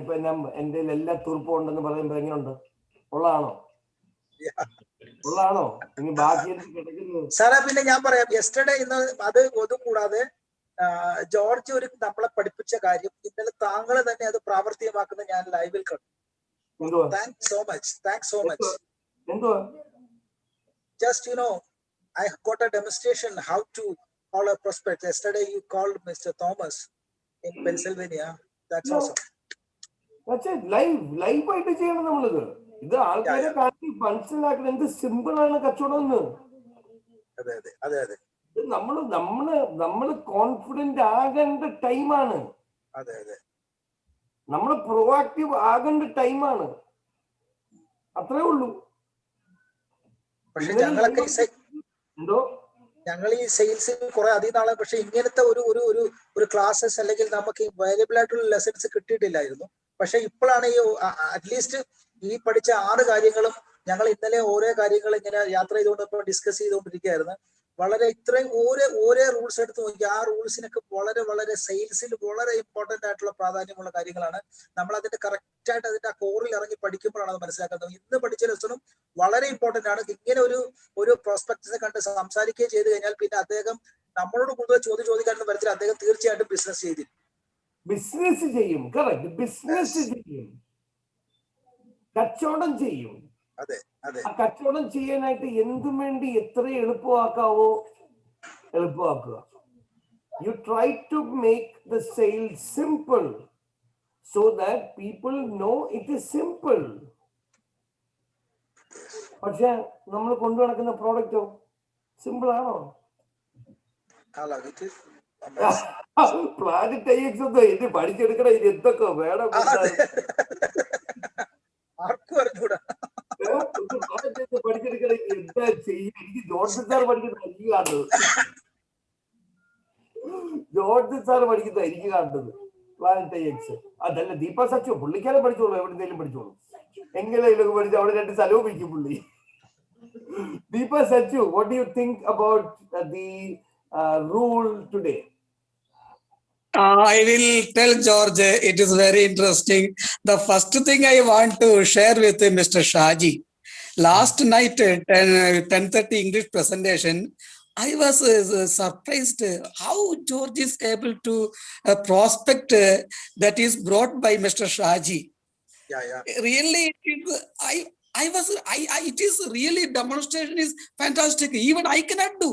ഇപ്പൊ എന്റെ എല്ലാ തുറുപ്പും ഉണ്ടെന്ന് പറയുമ്പോ എങ്ങനെയുണ്ട്? ഉള്ളതാണോ? ഇനി ബാക്കി സാറേ, പിന്നെ ഞാൻ പറയാം, യെസ്റ്റർഡേ ഇന്ന് അതും കൂടാതെ ജോർജ് ഒരു നമ്മളെ പഠിപ്പിച്ച കാര്യം ഇന്നലെ താങ്കൾ തന്നെ അത് പ്രാവർത്തികമാക്കുന്ന ഞാൻ ലൈവിൽ കണ്ടു. Thanks so much. Just I got a demonstration how to call a prospect. Yesterday you called Mr. Thomas in Pennsylvania. That's awesome. That's it. Live ആയിട്ട് ചെയ്യണം നമ്മളിത്. ഇത് ആൾക്കാരെ കാട്ടി മനസ്സിലാക്കണം എന്ത് സിമ്പിൾ ആണ് കച്ചവടം എന്ന്. അതെ നമ്മള് കോൺഫിഡന്റ് ആകേണ്ട ടൈമാണ്. നമ്മൾ പ്രൊആക്റ്റീവ് ആകേണ്ട ടൈമാണ്. അത്രേ ഉള്ളൂ. പക്ഷെ ഞങ്ങൾ ഈ സെയിൽസിൽ കുറെ അധികം നാളെ പക്ഷെ ഇങ്ങനത്തെ ഒരു ക്ലാസ്സസ് അല്ലെങ്കിൽ നമുക്ക് അവൈലബിൾ ആയിട്ടുള്ള ലെസൺസ് കിട്ടിയിട്ടില്ലായിരുന്നു. പക്ഷെ ഇപ്പോഴാണ് ഈ അറ്റ്ലീസ്റ്റ് ഈ പഠിച്ച 6 കാര്യങ്ങളും ഞങ്ങൾ ഇന്നലെ ഓരോ കാര്യങ്ങൾ ഇങ്ങനെ യാത്ര ചെയ്തുകൊണ്ട് ഡിസ്കസ് ചെയ്തുകൊണ്ടിരിക്കുകയായിരുന്നു. വളരെ ഇത്രയും ഓരോ റൂൾസ് എടുത്ത് നോക്കി ആ റൂൾസിനൊക്കെ വളരെ സെയിൽസിൽ വളരെ ഇമ്പോർട്ടന്റ് ആയിട്ടുള്ള പ്രാധാന്യമുള്ള കാര്യങ്ങളാണ്. നമ്മൾ അതിന്റെ കറക്റ്റ് ആയിട്ട് അതിന്റെ ആ കോറിൽ ഇറങ്ങി പഠിക്കുമ്പോഴാണ് അത് മനസ്സിലാക്കുന്നത്. ഇന്ന് പഠിച്ച ലെസണും വളരെ ഇമ്പോർട്ടന്റ് ആണ്. ഇങ്ങനെ ഒരു പ്രോസ്പെക്ടസിനെ കണ്ട് സംസാരിക്കുകയും ചെയ്ത് കഴിഞ്ഞാൽ പിന്നെ അദ്ദേഹം നമ്മളോട് കൂടുതൽ ചോദിക്കാനെന്ന് വരത്തിൽ അദ്ദേഹം തീർച്ചയായിട്ടും ബിസിനസ് ചെയ്യും. കച്ചവടം ചെയ്യും. അതെ കച്ചവടം ചെയ്യാനായിട്ട് എന്തും വേണ്ടി എത്ര എളുപ്പമാക്കാവോ എളുപ്പമാക്കുക. You try to make the sale simple so that people know it is simple. പക്ഷെ നമ്മൾ കൊണ്ടു നടക്കുന്ന പ്രോഡക്റ്റോ സിമ്പിൾ ആണോ? പ്ലാനറ്റ് ഐഎക്സ് ഒന്നും ഇത് പഠിച്ചെടുക്കണം. ഇത് എന്തൊക്കെ വേണം ആർക്കും അറിഞ്ഞൂടാ. പഠിച്ചെടുക്കണം. എന്താ ചെയ്യും? എനിക്ക് ജോർജ് സാർ പഠിക്കുന്നത് എനിക്ക് കാണുന്നത്. ജോർജ് സാർ പഠിക്കുന്നത് എനിക്ക് കാണുന്നത് പ്ലാനറ്റ് ഐഎക്സ്. അതല്ല ദീപ സച്ചു പുള്ളിക്കാരെ പഠിച്ചോളൂ. എവിടെന്തെങ്കിലും പഠിച്ചോളൂ. എങ്ങനെയൊക്കെ പഠിച്ചു അവിടെ 2 സ്ഥലവും പിടിക്കും പുള്ളി. Deepa Sachu, what do you think about the rule today? I will tell George, it is very interesting. The first thing I want to share with Mr. Shaji, last night 10:30 English presentation, I was surprised how George is able to prospect that is brought by Mr. Shaji. Really, it is really demonstration is fantastic. Even I cannot do.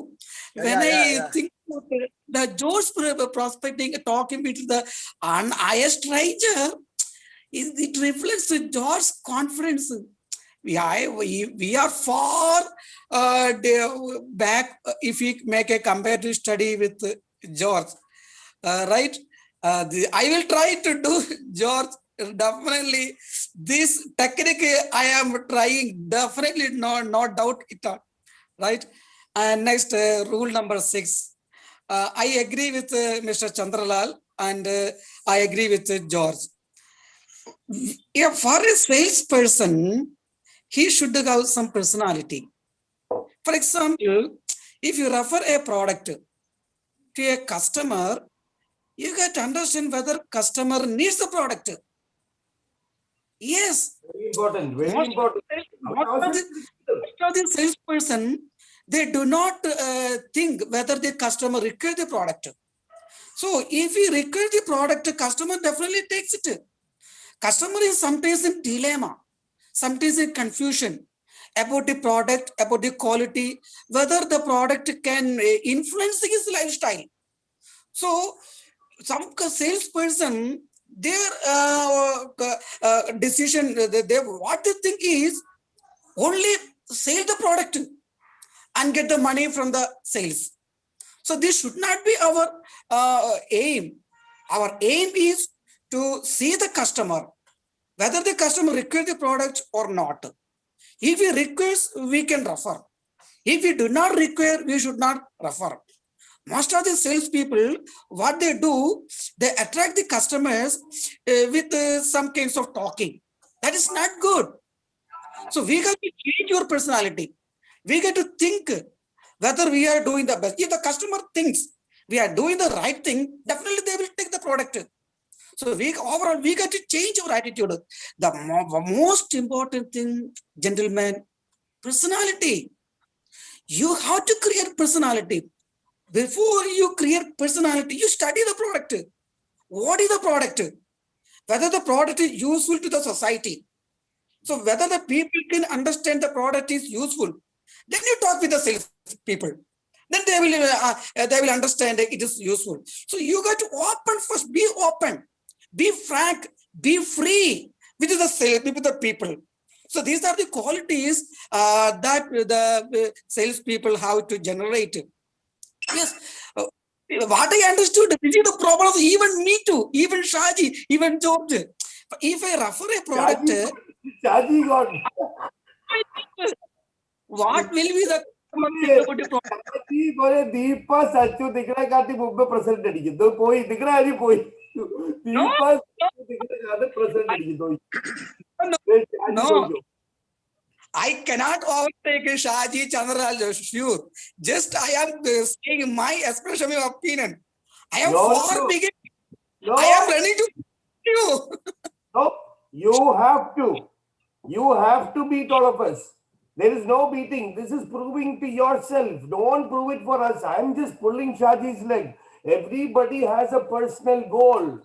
When I think about the George prospecting, talking with the highest stranger, it reflects George's confidence. We are far back if we make a comparative study with George, right? I will try to do George. Definitely this technique I am trying, definitely no doubt it all, right? And next rule number 6, I agree with Mr. Chandralal and I agree with George. For a salesperson, he should have some personality. For example, if you refer a product to a customer, you get to understand whether customer needs the product. Yes. Very important. Most of the salesperson, they do not think whether the customer requires the product. So if he requires the product, the customer definitely takes it. Customer is sometimes in dilemma, sometimes in confusion about the product, about the quality, whether the product can influence his lifestyle. So some salesperson, their decision, what they think is only sell the product and get the money from the sales. So this should not be our aim. Our aim is to see the customer, whether the customer requires the product or not. If he requires, we can refer. If we do not require, we should not refer. Most of the salespeople, what they do, they attract the customers with some kinds of talking. That is not good. So we got to change your personality. We got to think whether we are doing the best. If the customer thinks we are doing the right thing, definitely they will take the product. So overall, we got to change our attitude. The most important thing, gentlemen, personality. You have to create personality. before you create personality, you study the product. What is the product? Whether the product is useful to the society. So whether the people can understand the product is useful, then you talk with the sales people. Then they will understand that it is useful. So you got to open first. Be open, be frank, be free with the sales, with the people. So these are the qualities that the sales people have to generate. Yes. What I understood, this is the problem of even me too, even Shaji, even George. If I refer a product, Shaji got. What will be the Deepa Sachu Dikra Kati Bubba presented. The Poi Dikra Poi. Deepa presented. No, I cannot overtake Shaji Chandra, sure. Just I am saying my expression of opinion. I am far bigger. I am running to you. No, you have to. You have to beat all of us. There is no beating. This is proving to yourself. Don't prove it for us. I'm just pulling Shaji's leg. Everybody has a personal goal.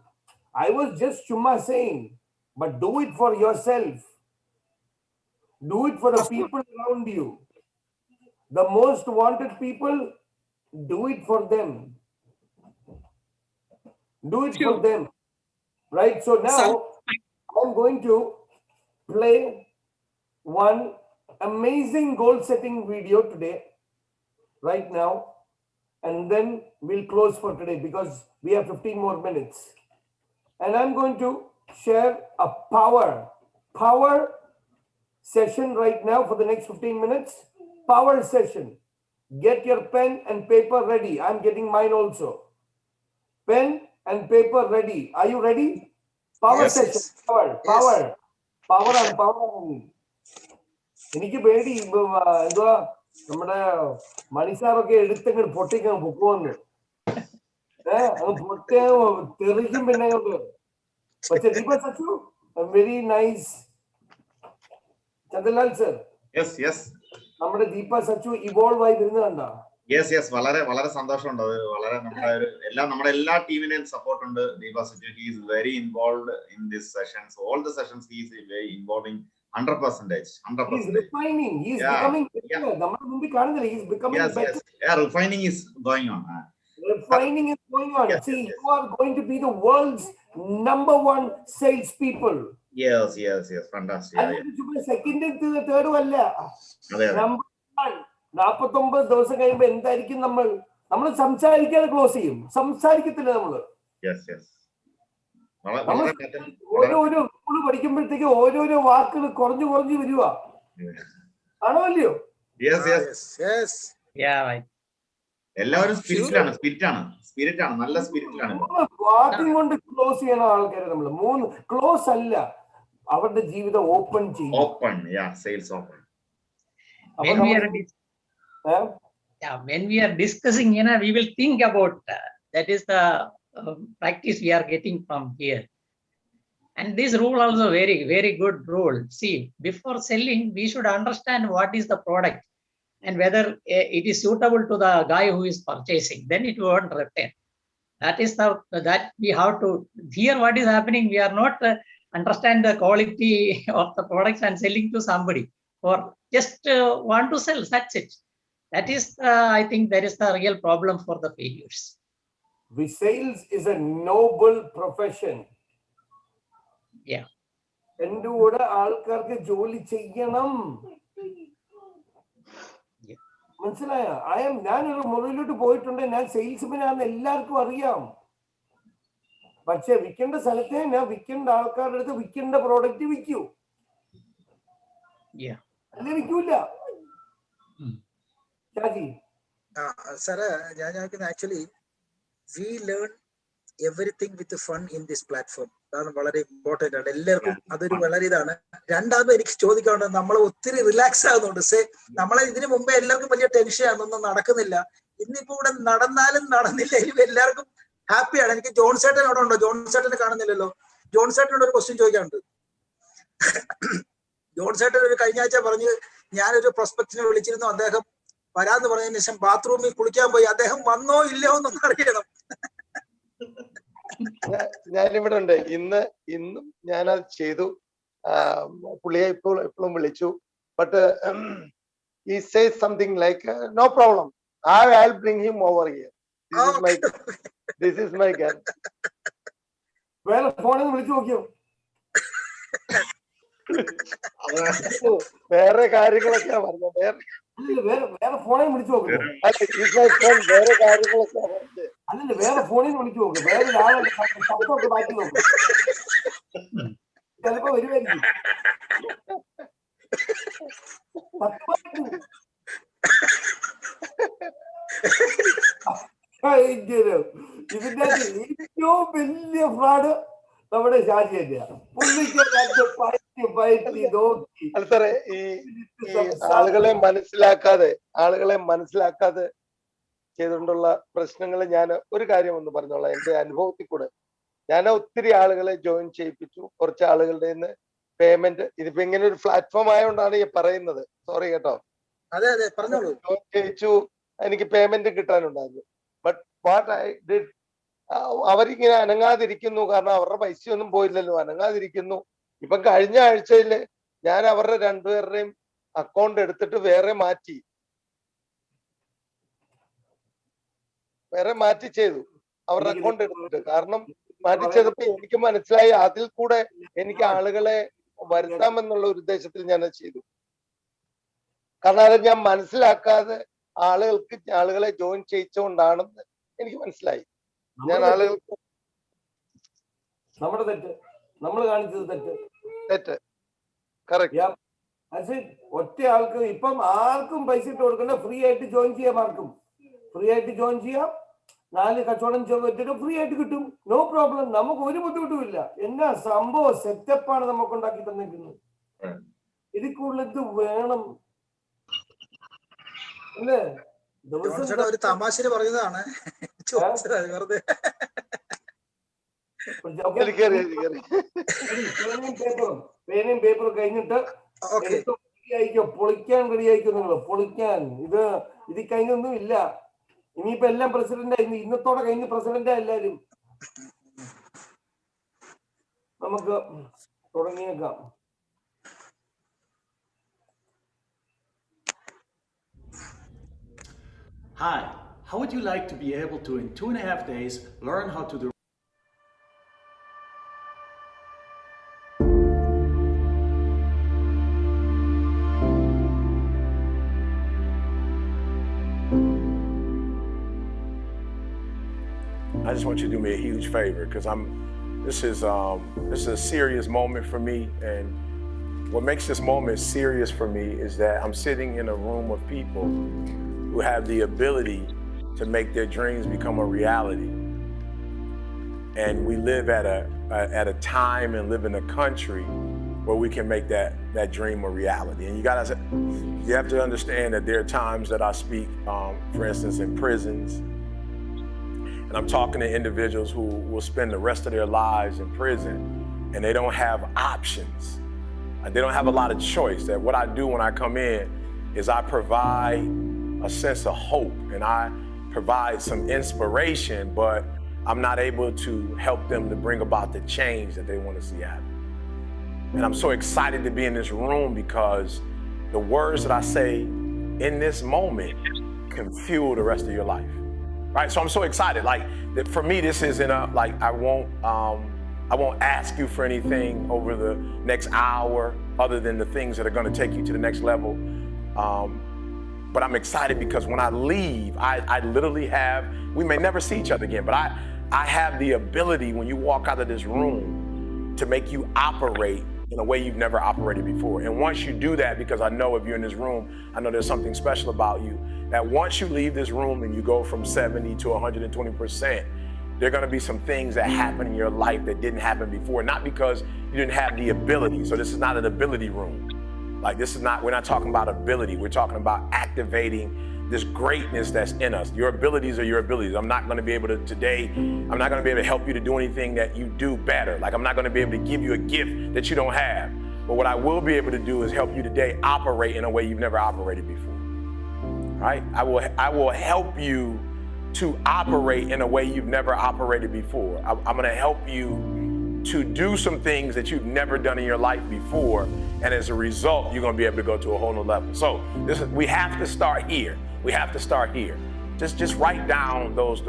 I was just chumma saying, but do it for yourself. Do it for the people around you. The most wanted people, do it for them. Do it for them. Right? So now I'm going to play one amazing goal setting video today, right now, and then we'll close for today because we have 15 more minutes. And I'm going to share a power session right now for the next 15 minutes. Power session. Get your pen and paper ready. I'm getting mine also. Pen and paper ready. Are you ready? Power session. Power. എനിക്ക് പേടി എന്തുവാ നമ്മുടെ മണിസാറൊക്കെ എടുത്തങ്ങോട്ട് പൊട്ടിക്കാൻ പൊക്കുവന്ന് അങ്ങ് പൊട്ടിയ തെറിക്കും പിന്നെ പക്ഷെ Deepa Sachu very nice Chandralal sir നമ്മുടെ ദീപ സച്ചു ഇവോൾവ് ആയി വരുന്നത് കണ്ടോ യെസ് വളരെ വളരെ സന്തോഷമുണ്ട് അത് വളരെ നമ്മുടെ എല്ലാ ടീമിനെയും സപ്പോർട്ട് ഉണ്ട് Deepa Sachu he is very involved in this sessions all the sessions he is very involving 100%. He's refining. He's becoming better. He's becoming better. Yeah, refining is going on. Refining is going on. See, you are going to be the world's #1 salespeople. Yes. Fantastic. Second and third അല്ല. Number 1. 49 ദിവസം കഴിയുമ്പോൾ എന്തായിരിക്കും നമ്മൾ സംസാരിക്കാതെ close ചെയ്യും. സംസാരിക്കത്തില്ല നമ്മള്. Yes. ഓരോരോ school പഠിക്കുമ്പോഴത്തേക്ക് ഓരോരോ വാക്കുകൾ കുറഞ്ഞു വരുക ആണോ അല്ലയോ എല്ലാവരും സ്പിരിറ്റാണ് നല്ല സ്പിരിറ്റിലാണ് വാക്കും കൊണ്ട് ക്ലോസ് ചെയ്യണ ആൾക്കാരെ നമ്മള് 3 ക്ലോസ് അല്ല അവരുടെ ജീവിതം ഓപ്പൺ ചെയ്യും sales open when we are discussing, we will think about that is the practice we are getting from here. And this rule also very, very good rule. See, before selling, we should understand what is the product and whether it is suitable to the guy who is purchasing. Then it won't return. That is that we have to hear what is happening. We are not understand the quality of the products and selling to somebody or just want to sell. That's it. That is, I think, that is the real problem for the failures. The sales is a noble profession. Yeah. എൻ്റെ കൂടെ ആൾക്കാർക്ക് ജോലി ചെയ്യണം മനസ്സിലായ ഞാനൊരു മുറിയിലോട്ട് പോയിട്ടുണ്ട് ഞാൻ salesman ആണെന്ന് എല്ലാവർക്കും അറിയാം പക്ഷെ വിൽക്കേണ്ട സ്ഥലത്തെ ഞാൻ വിൽക്കേണ്ട ആൾക്കാരുടെ അടുത്ത് വിൽക്കേണ്ട പ്രോഡക്റ്റ് വിൽക്കൂ അല്ലേ വിൽക്കൂല ഷാജി സാറേ ഞാൻ actually we learn everything with fun in this platform. അതാണ് വളരെ ഇമ്പോർട്ടന്റ് ആണ് എല്ലാവർക്കും അതൊരു വളരെ ഇതാണ് രണ്ടാമത് എനിക്ക് ചോദിക്കാനുണ്ട് നമ്മൾ ഒത്തിരി റിലാക്സ് ആകുന്നുണ്ട് നമ്മളെ ഇതിനു മുമ്പേ എല്ലാവർക്കും വലിയ ടെൻഷൻ ആണെന്നൊന്നും നടക്കുന്നില്ല ഇന്നിപ്പോ ഇവിടെ നടന്നാലും നടന്നില്ലെങ്കിലും എല്ലാവർക്കും ഹാപ്പിയാണ് എനിക്ക് ജോൺ ചേട്ടൻ അവിടെ ഉണ്ടോ ജോൺ ചേട്ടനെ കാണുന്നില്ലല്ലോ ജോൺ ചേട്ടനോട് ഒരു ക്വസ്റ്റ്യൻ ചോദിക്കാനുണ്ട് ജോൺ ചേട്ടൻ ഒരു കഴിഞ്ഞ ആഴ്ച പറഞ്ഞ് ഞാനൊരു പ്രൊസ്പെക്റ്റിനെ വിളിച്ചിരുന്നു അദ്ദേഹം വരാന്ന് പറഞ്ഞതിന് ശേഷം ബാത്റൂമിൽ കുളിക്കാൻ പോയി. അദ്ദേഹം വന്നോ ഇല്ലയോ എന്നൊന്നും അറിയണം. ഞാനിവിടെ ഉണ്ട്. ഇന്നും ഞാനത് ചെയ്തു. പുള്ളിയെ എപ്പോഴും വിളിച്ചു. But he says something like, no problem, I'll bring him over here. This is my girl. വേറെ ഫോണിൽ നിന്ന് വിളിച്ചു നോക്കിയോ? വേറെ കാര്യങ്ങളൊക്കെയാ പറഞ്ഞത്. വേറെ ഫോണിൽ വിളിച്ചു നോക്കുന്നു. വേറെ കാര്യങ്ങളൊക്കെയാ പറഞ്ഞത്. അല്ലല്ല, വേറെ ഫോണിൽ വിളിച്ചു നോക്കും. വേറെ ഒരാളുടെ ശബ്ദമൊക്കെ മാറ്റി നോക്കും. ചിലപ്പോ വരുമായിരിക്കും. ഇതിന്റെ ഏറ്റവും വലിയ ഫ്രോഡ് നമ്മുടെ ഷാജി തന്നെയാണ്. പുള്ളിക്ക് സാറേ, ഈ ആളുകളെ മനസ്സിലാക്കാതെ ചെയ്തുകൊണ്ടുള്ള പ്രശ്നങ്ങൾ ഞാൻ ഒരു കാര്യം ഒന്ന് പറഞ്ഞോളാം. എന്റെ അനുഭവത്തിൽ കൂടെ ഞാൻ ഒത്തിരി ആളുകളെ ജോയിൻ ചെയ്യിപ്പിച്ചു. കുറച്ച് ആളുകളുടെ പേയ്മെന്റ്, ഇതിപ്പോ ഇങ്ങനെ ഒരു പ്ലാറ്റ്ഫോം ആയതുകൊണ്ടാണ് ഈ പറയുന്നത്, സോറി കേട്ടോ. ജോയിൻ ചെയ്യിച്ചു, എനിക്ക് പേയ്മെന്റ് കിട്ടാനുണ്ടായിരുന്നു. ബട്ട് വാട്ട് ഐ ഡിഡ്, അവരിങ്ങനെ അനങ്ങാതിരിക്കുന്നു. കാരണം അവരുടെ പൈസയൊന്നും പോയില്ലല്ലോ, അനങ്ങാതിരിക്കുന്നു. ഇപ്പൊ കഴിഞ്ഞ ആഴ്ചയില് ഞാൻ അവരുടെ രണ്ടുപേരുടെയും അക്കൗണ്ട് എടുത്തിട്ട് വേറെ മാറ്റി ചെയ്തു, അവരുടെ അക്കൗണ്ട് എടുത്തിട്ട്. കാരണം മാറ്റി ചെയ്തപ്പോ എനിക്ക് മനസ്സിലായി അതിൽ കൂടെ എനിക്ക് ആളുകളെ വരുത്താമെന്നുള്ള ഒരു ഉദ്ദേശത്തിൽ ഞാൻ അത് ചെയ്തു. കാരണം അത് ഞാൻ മനസ്സിലാക്കാതെ ആളുകളെ ജോയിൻ ചെയ്യിച്ചുകൊണ്ടാണെന്ന് എനിക്ക് മനസ്സിലായി. ഞാൻ ആളുകൾക്ക് നമ്മുടെ തെറ്റ്, നമ്മൾ കാണിച്ചത് തെറ്റ്. ഒറ്റ ആൾക്ക് ഇപ്പം ആർക്കും പൈസ ഇട്ട് കൊടുക്കണ്ട, ഫ്രീ ആയിട്ട് ജോയിൻ ചെയ്യാം. ആർക്കും ഫ്രീ ആയിട്ട് ജോയിൻ ചെയ്യാം. 4 കച്ചവടം ചെയ്തിട്ട് ഫ്രീ ആയിട്ട് കിട്ടും. No problem. നമുക്ക് ഒരു ബുദ്ധിമുട്ടും ഇല്ല. എന്നാ സംഭവം സെറ്റപ്പാണ് നമുക്ക് ഉണ്ടാക്കി തന്നിരിക്കുന്നത്. ഇതിൽ കൂടുതൽ ഇത് വേണം അല്ലേ? ഒരു തമാശന് പറഞ്ഞതാണ്, വെറുതെ. പേനയും പേപ്പറും കഴിഞ്ഞിട്ട് പൊളിക്കാൻ റെഡി ആയിക്കോ. നിങ്ങൾ പൊളിക്കാൻ ഇത് കഴിഞ്ഞൊന്നും ഇല്ല. ഇനിയിപ്പോ എല്ലാം പ്രസിഡന്റ് ആയിരുന്നു. ഇന്നത്തോടെ കഴിഞ്ഞ് പ്രസിഡന്റ് എല്ലാരും. നമുക്ക് തുടങ്ങിയേക്കാം. Hi, how would you like to be able to, in 2.5 days, learn how to do I just want you to do me a huge favor, because this is a serious moment for me, and what makes this moment serious for me is that I'm sitting in a room of people who have the ability to make their dreams become a reality. And we live at a time and live in a country where we can make that dream a reality. And you have to understand that there are times that I speak, for instance, in prisons, and I'm talking to individuals who will spend the rest of their lives in prison, and they don't have options. They don't have a lot of choice. That what I do when I come in is I provide a sense of hope, and I provide some inspiration, but I'm not able to help them to bring about the change that they want to see happen. And I'm so excited to be in this room because the words that I say in this moment can fuel the rest of your life. Right? So I'm so excited. Like, that for me, this isn't I won't ask you for anything over the next hour other than the things that are going to take you to the next level. But I'm excited because when I leave, I literally have, we may never see each other again, but I have the ability when you walk out of this room to make you operate in a way you've never operated before. And once you do that, because I know if you're in this room, I know there's something special about you, that once you leave this room and you go from 70 to 120%, there are going to be some things that happen in your life that didn't happen before, not because you didn't have the ability. So this is not an ability room. Like, we're not talking about ability. We're talking about activating this greatness that's in us. Your abilities are your abilities. I'm not going to be able to I'm not going to be able to help you to do anything that you do better. Like, I'm not going to be able to give you a gift that you don't have. But what I will be able to do is help you today operate in a way you've never operated before. right? I will help you to operate in a way you've never operated before. I'm gonna help you to do some things that you've never done in your life before, and as a result, you're gonna be able to go to a whole new level. So we have to start here. We have to start here. Just write down those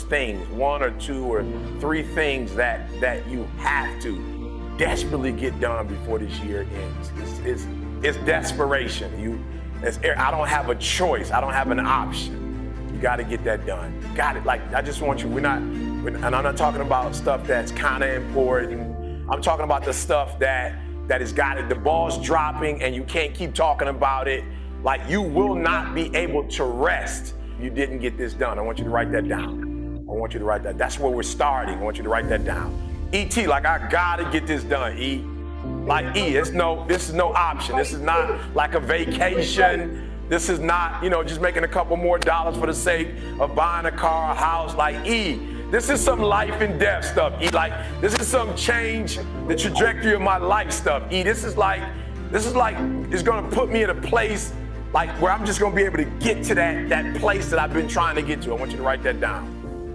things, 1 or 2 or 3 things that you have to desperately get done before this year ends. It's desperation. I don't have a choice. I don't have an option. You got to get that done. Got it. Like, I just want you. And I'm not talking about stuff that's kind of important. I'm talking about the stuff that has got it. The ball's dropping and you can't keep talking about it. Like, you will not be able to rest. You didn't get this done. I want you to write that down. I want you to write that. That's where we're starting. I want you to write that down. E.T., like, I gotta get this done, E. Like, E, this is no option. This is not like a vacation. This is not, just making a couple more dollars for the sake of buying a car, a house. Like, E, this is some life and death stuff, E. Like, this is some change the trajectory of my life stuff, E. This is like, it's gonna put me in a place like where I'm just gonna be able to get to that place that I've been trying to get to. I want you to write that down.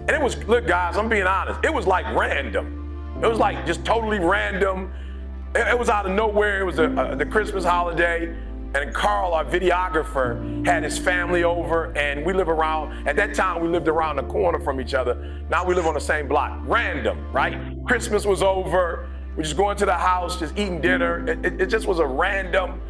And it was, look guys, I'm being honest, it was like random. It was like just totally random. It was out of nowhere. It was the Christmas holiday, and Carl, our videographer, had his family over, and we live around, at that time we lived around the corner from each other. Now we live on the same block. Random, right? Christmas was over. We're just going to the house, just eating dinner. It just was a random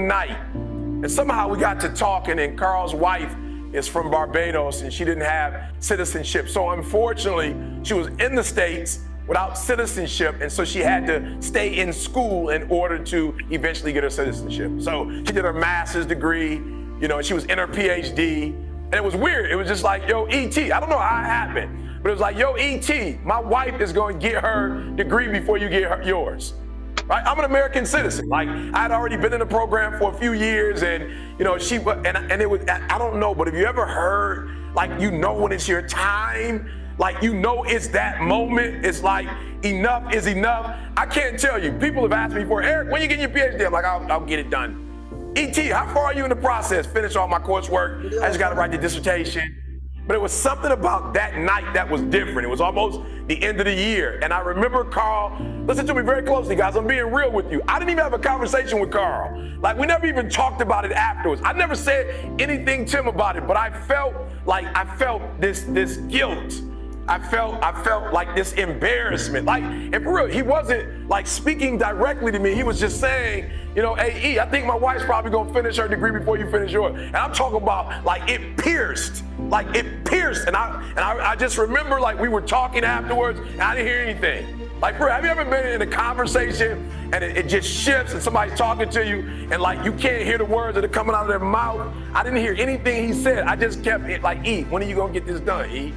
night. And somehow we got to talking, and Carl's wife is from Barbados, and she didn't have citizenship. So unfortunately, she was in the States without citizenship, and so she had to stay in school in order to eventually get her citizenship. So she did her master's degree, and she was in her PhD, and it was weird. It was just like, yo, E.T., I don't know how it happened, but it was like, yo, E.T., my wife is going to get her degree before you get yours. Right? I'm an American citizen. Like, I had already been in the program for a few years, and she and it was, I don't know, but have you ever heard, like, when it's your time, like, it's that moment. It's like, enough is enough. I can't tell you. People have asked me before, Eric, when you get your PhD? I'm like, I'll get it done. E.T., how far are you in the process? Finish all my coursework. I just got to write the dissertation. But it was something about that night that was different. It was almost the end of the year. And I remember Carl, listen to me very closely, guys. I'm being real with you. I didn't even have a conversation with Carl. Like, we never even talked about it afterwards. I never said anything to him about it, but I felt this guilt. I felt like this embarrassment. Like, and for real, he wasn't like speaking directly to me. He was just saying, hey, E, I think my wife's probably gonna finish her degree before you finish yours. And I'm talking about, like, it pierced. And I just remember, like, we were talking afterwards and I didn't hear anything. Like, bro, have you ever been in a conversation and it just shifts and somebody's talking to you and, like, you can't hear the words that are coming out of their mouth? I didn't hear anything he said. I just kept it like, E, when are you gonna get this done, E?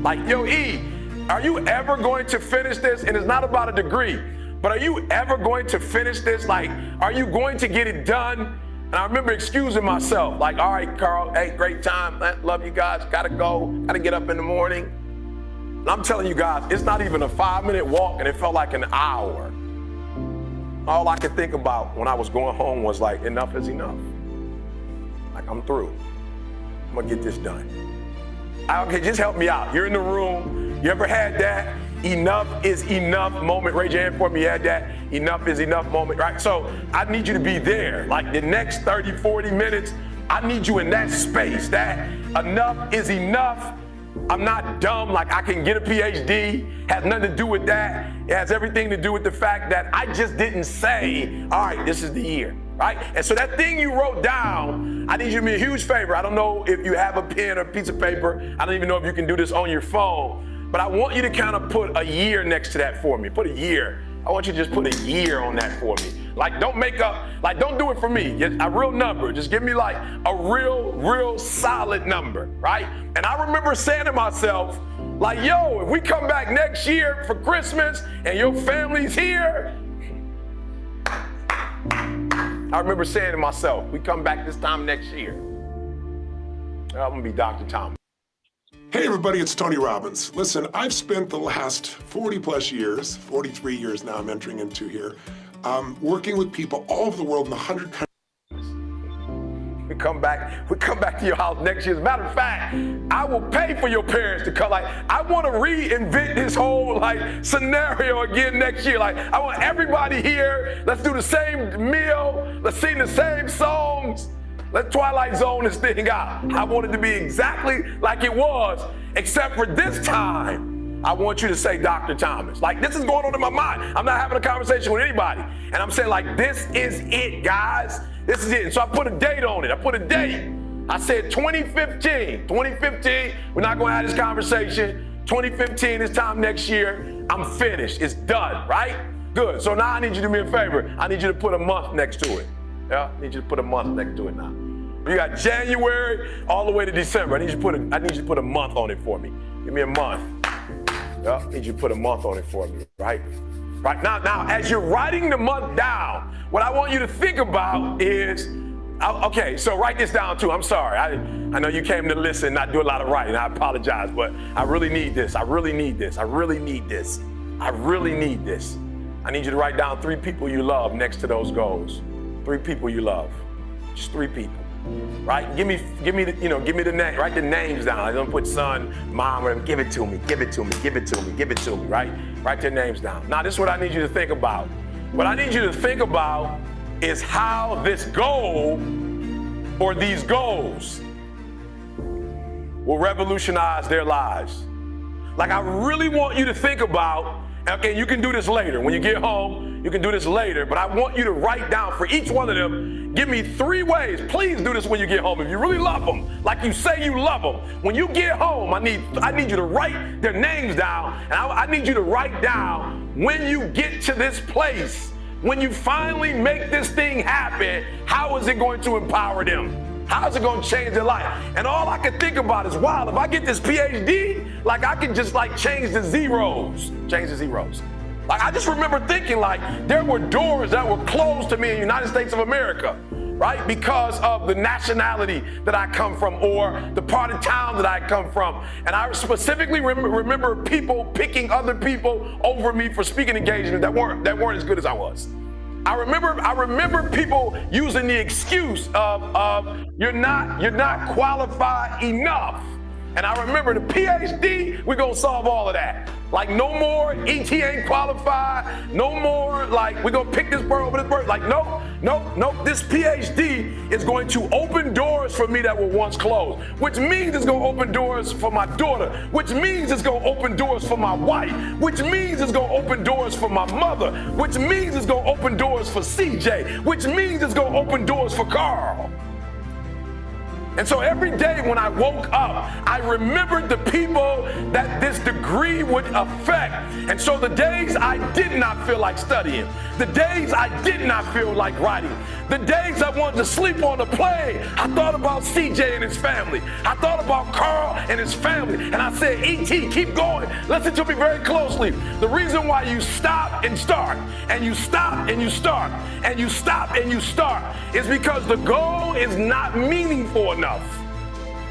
Like, yo, E, are you ever going to finish this? And it's not about a degree, but are you ever going to finish this? Like, are you going to get it done? And I remember excusing myself, like, all right, Carl, hey, great time. Love you guys. Gotta go. Gotta get up in the morning. And I'm telling you guys, it's not even a 5-minute walk, and it felt like an hour. All I could think about when I was going home was, like, enough is enough. Like, I'm through. I'm gonna get this done. Okay, just help me out. You're in the room. You ever had that enough is enough moment? Raise your hand for me. You had that enough is enough moment, right? So I need you to be there. Like, the next 30, 40 minutes, I need you in that space. That enough is enough. I'm not dumb. Like, I can get a PhD. Has nothing to do with that. It has everything to do with the fact that I just didn't say, all right, this is the year. Right? And so that thing you wrote down, I need you to do me a huge favor. I don't know if you have a pen or a piece of paper. I don't even know if you can do this on your phone, but I want you to kind of put a year next to that for me. Put a year. I want you to just put a year on that for me. Like, don't do it for me. A real number. Just give me, like, a real solid number, right? And I remember saying to myself, like, yo, if we come back next year for Christmas and your family's here, I remember saying to myself, we come back this time next year, I'm gonna be Dr. Thomas. Hey everybody, it's Tony Robbins. Listen, I've spent the last 40 plus years, 43 years now I'm entering into here, working with people all over the world in 100 countries. come back to your house next year. As a matter of fact, I will pay for your parents to come. Like, I want to reinvent this whole like scenario again next year. Like, I want everybody here. Let's do the same meal. Let's sing the same songs. Let's Twilight Zone this thing out. I want it to be exactly like it was, except for this time, I want you to say Dr. Thomas. Like, this is going on in my mind. I'm not having a conversation with anybody. And I'm saying, like, this is it, guys. This is it. And so I put a date on it. I put a date. I said 2015. 2015, we're not going to have this conversation. 2015, this time next year, I'm finished. It's done, right? Good. So now I need you to do me a favor. I need you to put a month next to it. Yeah, I need you to put a month next to it now. You got January all the way to December. I need you to put a month on it for me. Give me a month. Yeah, I need you to put a month on it for me, right? Right now, as you're writing the month down, what I want you to think about is, okay, so write this down too. I'm sorry. I know you came to listen, not do a lot of writing. I apologize, but I really need this. I really need this. I really need this. I really need this. I need you to write down 3 people you love next to those goals. 3 people you love. Just 3 people. Right? Give me the name. Write the names down. I don't put son, mom, or give it to me, give it to me, give it to me, give it to me, right? Write their names down. Now, this is what I need you to think about. What I need you to think about is how this goal or these goals will revolutionize their lives. Like, I really want you to think about, okay, you can do this later. When you get home, you can do this later, but I want you to write down for each one of them, give me 3 ways. Please do this when you get home. If you really love them, like you say you love them, when you get home, I need you to write their names down, and I need you to write down when you get to this place, when you finally make this thing happen, how is it going to empower them? How is it going to change their life? And all I can think about is, wow, if I get this PhD, like I can just like change the zeros. Like, I just remember thinking, like, there were doors that were closed to me in the United States of America, right? Because of the nationality that I come from or the part of town that I come from. And I specifically remember people picking other people over me for speaking engagements that weren't as good as I was. I remember people using the excuse of you're not qualified enough. And I remember the PhD, we're gonna solve all of that. Like, no more ET ain't qualified, no more like we're gonna pick this bird over this bird. Like, no, this PhD is going to open doors for me that were once closed, which means it's gonna open doors for my daughter, which means it's gonna open doors for my wife, which means it's gonna open doors for my mother, which means it's gonna open doors for CJ, which means it's gonna open doors for Carl. And so every day when I woke up, I remembered the people that this degree would affect. And so the days I did not feel like studying, the days I did not feel like writing, the days I wanted to sleep on the plane, I thought about CJ and his family. I thought about Carl and his family. And I said, E.T., keep going. Listen to me very closely. The reason why you stop and start, and you stop and you start, and you stop and you start, is because the goal is not meaningful enough.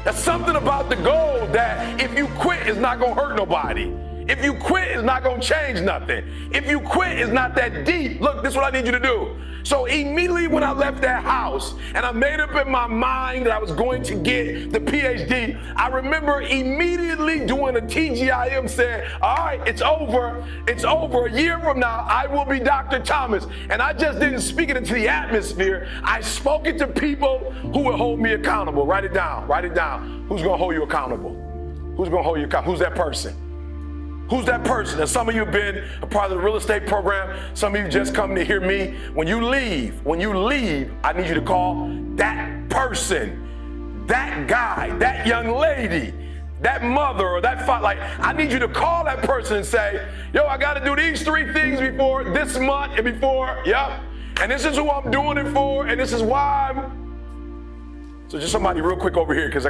There's something about the goal that if you quit, it's not going to hurt nobody. If you quit, it's not going to change nothing. If you quit, it's not that deep. Look, this is what I need you to do. So immediately when I left that house and I made up in my mind that I was going to get the PhD, I remember immediately doing a TGIM saying, all right, it's over. It's over. A year from now, I will be Dr. Thomas. And I just didn't speak it into the atmosphere. I spoke it to people who would hold me accountable. Write it down. Write it down. Who's going to hold you accountable? Who's going to hold you accountable? Who's that person? Who's that person? And some of you have been a part of the real estate program. Some of you just come to hear me. When you leave, I need you to call that person, that guy, that young lady, that mother or that father. Like, I need you to call that person and say, yo, I got to do these 3 things before this month and before, yep. And this is who I'm doing it for, and this is why I'm. So just somebody real quick over here, because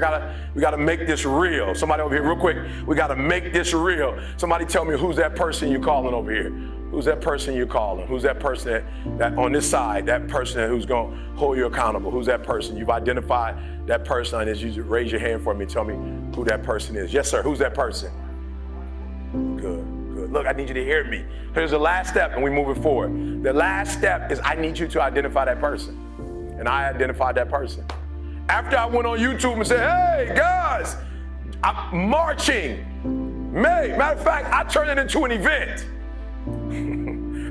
we gotta make this real. Somebody over here real quick, we gotta make this real. Somebody tell me, who's that person you calling over here? Who's that person you calling? Who's that person that on this side, that person who's gonna hold you accountable? Who's that person? You've identified that person, and you raise your hand for me, tell me who that person is. Yes, sir, who's that person? Good. Look, I need you to hear me. Here's the last step, and we move it forward. The last step is I need you to identify that person. And I identified that person. After I went on YouTube and said, hey, guys, I'm marching. Matter of fact, I turned it into an event.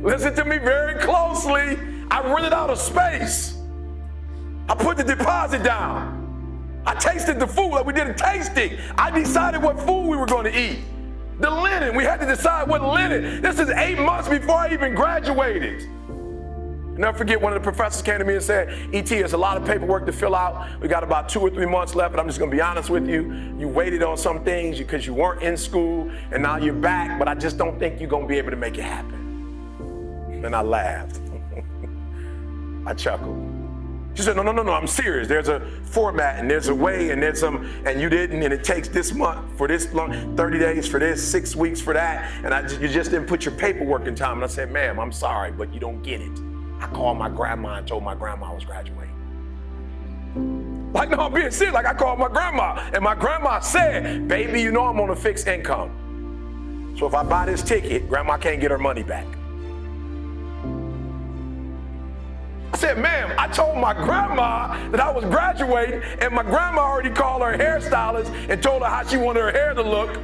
Listen to me very closely. I rented out a space. I put the deposit down. I tasted the food, like we did a tasting. I decided what food we were going to eat. The linen, we had to decide what linen. This is 8 months before I even graduated. Never forget, one of the professors came to me and said, E.T., there's a lot of paperwork to fill out. We got about 2 or 3 months left, but I'm just going to be honest with you. You waited on some things because you weren't in school, and now you're back, but I just don't think you're going to be able to make it happen. And I laughed. I chuckled. She said, no, I'm serious. There's a format, and there's a way, and there's some, and you didn't, and it takes this month for this long, 30 days for this, 6 weeks for that, and you just didn't put your paperwork in time. And I said, ma'am, I'm sorry, but you don't get it. I called my grandma and told my grandma I was graduating. Like, no, I'm being serious. Like, I called my grandma, and my grandma said, baby, you know I'm on a fixed income. So if I buy this ticket, grandma can't get her money back. I said, ma'am, I told my grandma that I was graduating, and my grandma already called her hairstylist and told her how she wanted her hair to look.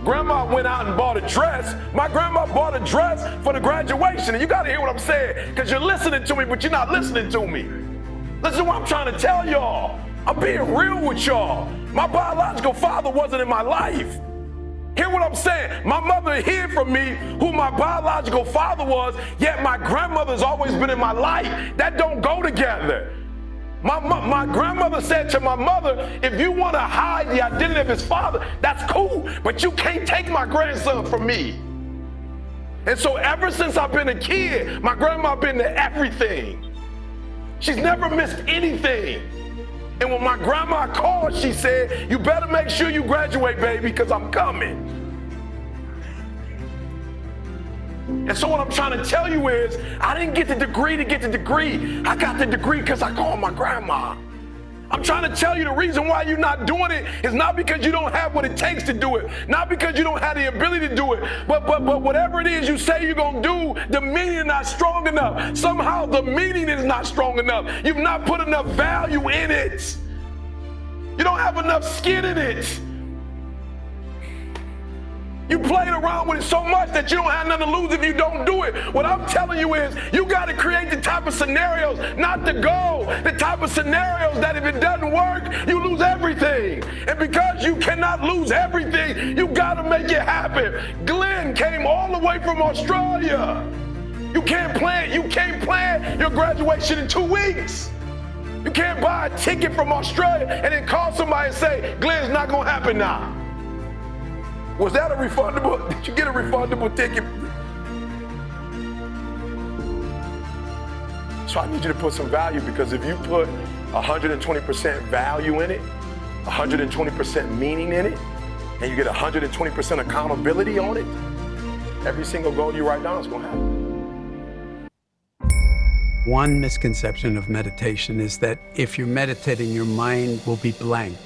Grandma went out and bought a dress. My grandma bought a dress for the graduation. And you got to hear what I'm saying, because you're listening to me, but you're not listening to me. Listen to what I'm trying to tell y'all. I'm being real with y'all. My biological father wasn't in my life. Hear what I'm saying? My mother hid from me who my biological father was, yet my grandmother's always been in my life. That don't go together. My grandmother said to my mother, if you want to hide the identity of his father, that's cool, but you can't take my grandson from me. And so ever since I've been a kid, my grandma been to everything. She's never missed anything. And when my grandma called, she said, you better make sure you graduate, baby, because I'm coming. And so what I'm trying to tell you is, I didn't get the degree to get the degree. I got the degree because I called my grandma. I'm trying to tell you the reason why you're not doing it is not because you don't have what it takes to do it, not because you don't have the ability to do it, but whatever it is you say you're going to do, the meaning is not strong enough. Somehow the meaning is not strong enough. You've not put enough value in it. You don't have enough skin in it. You played around with it so much that you don't have nothing to lose if you don't do it. What I'm telling you is you got to create the type of scenarios, not the goal, the type of scenarios that if it doesn't work, you lose everything. And because you cannot lose everything, you got to make it happen. Glenn came all the way from Australia. You can't plan your graduation in 2 weeks. You can't buy a ticket from Australia and then call somebody and say, Glenn's not going to happen now. Was that a refundable? Did you get a refundable ticket? So I need you to put some value, because if you put 120% value in it, 120% meaning in it, and you get 120% accountability on it, every single goal you write down is going to happen. One misconception of meditation is that if you're meditating, your mind will be blank.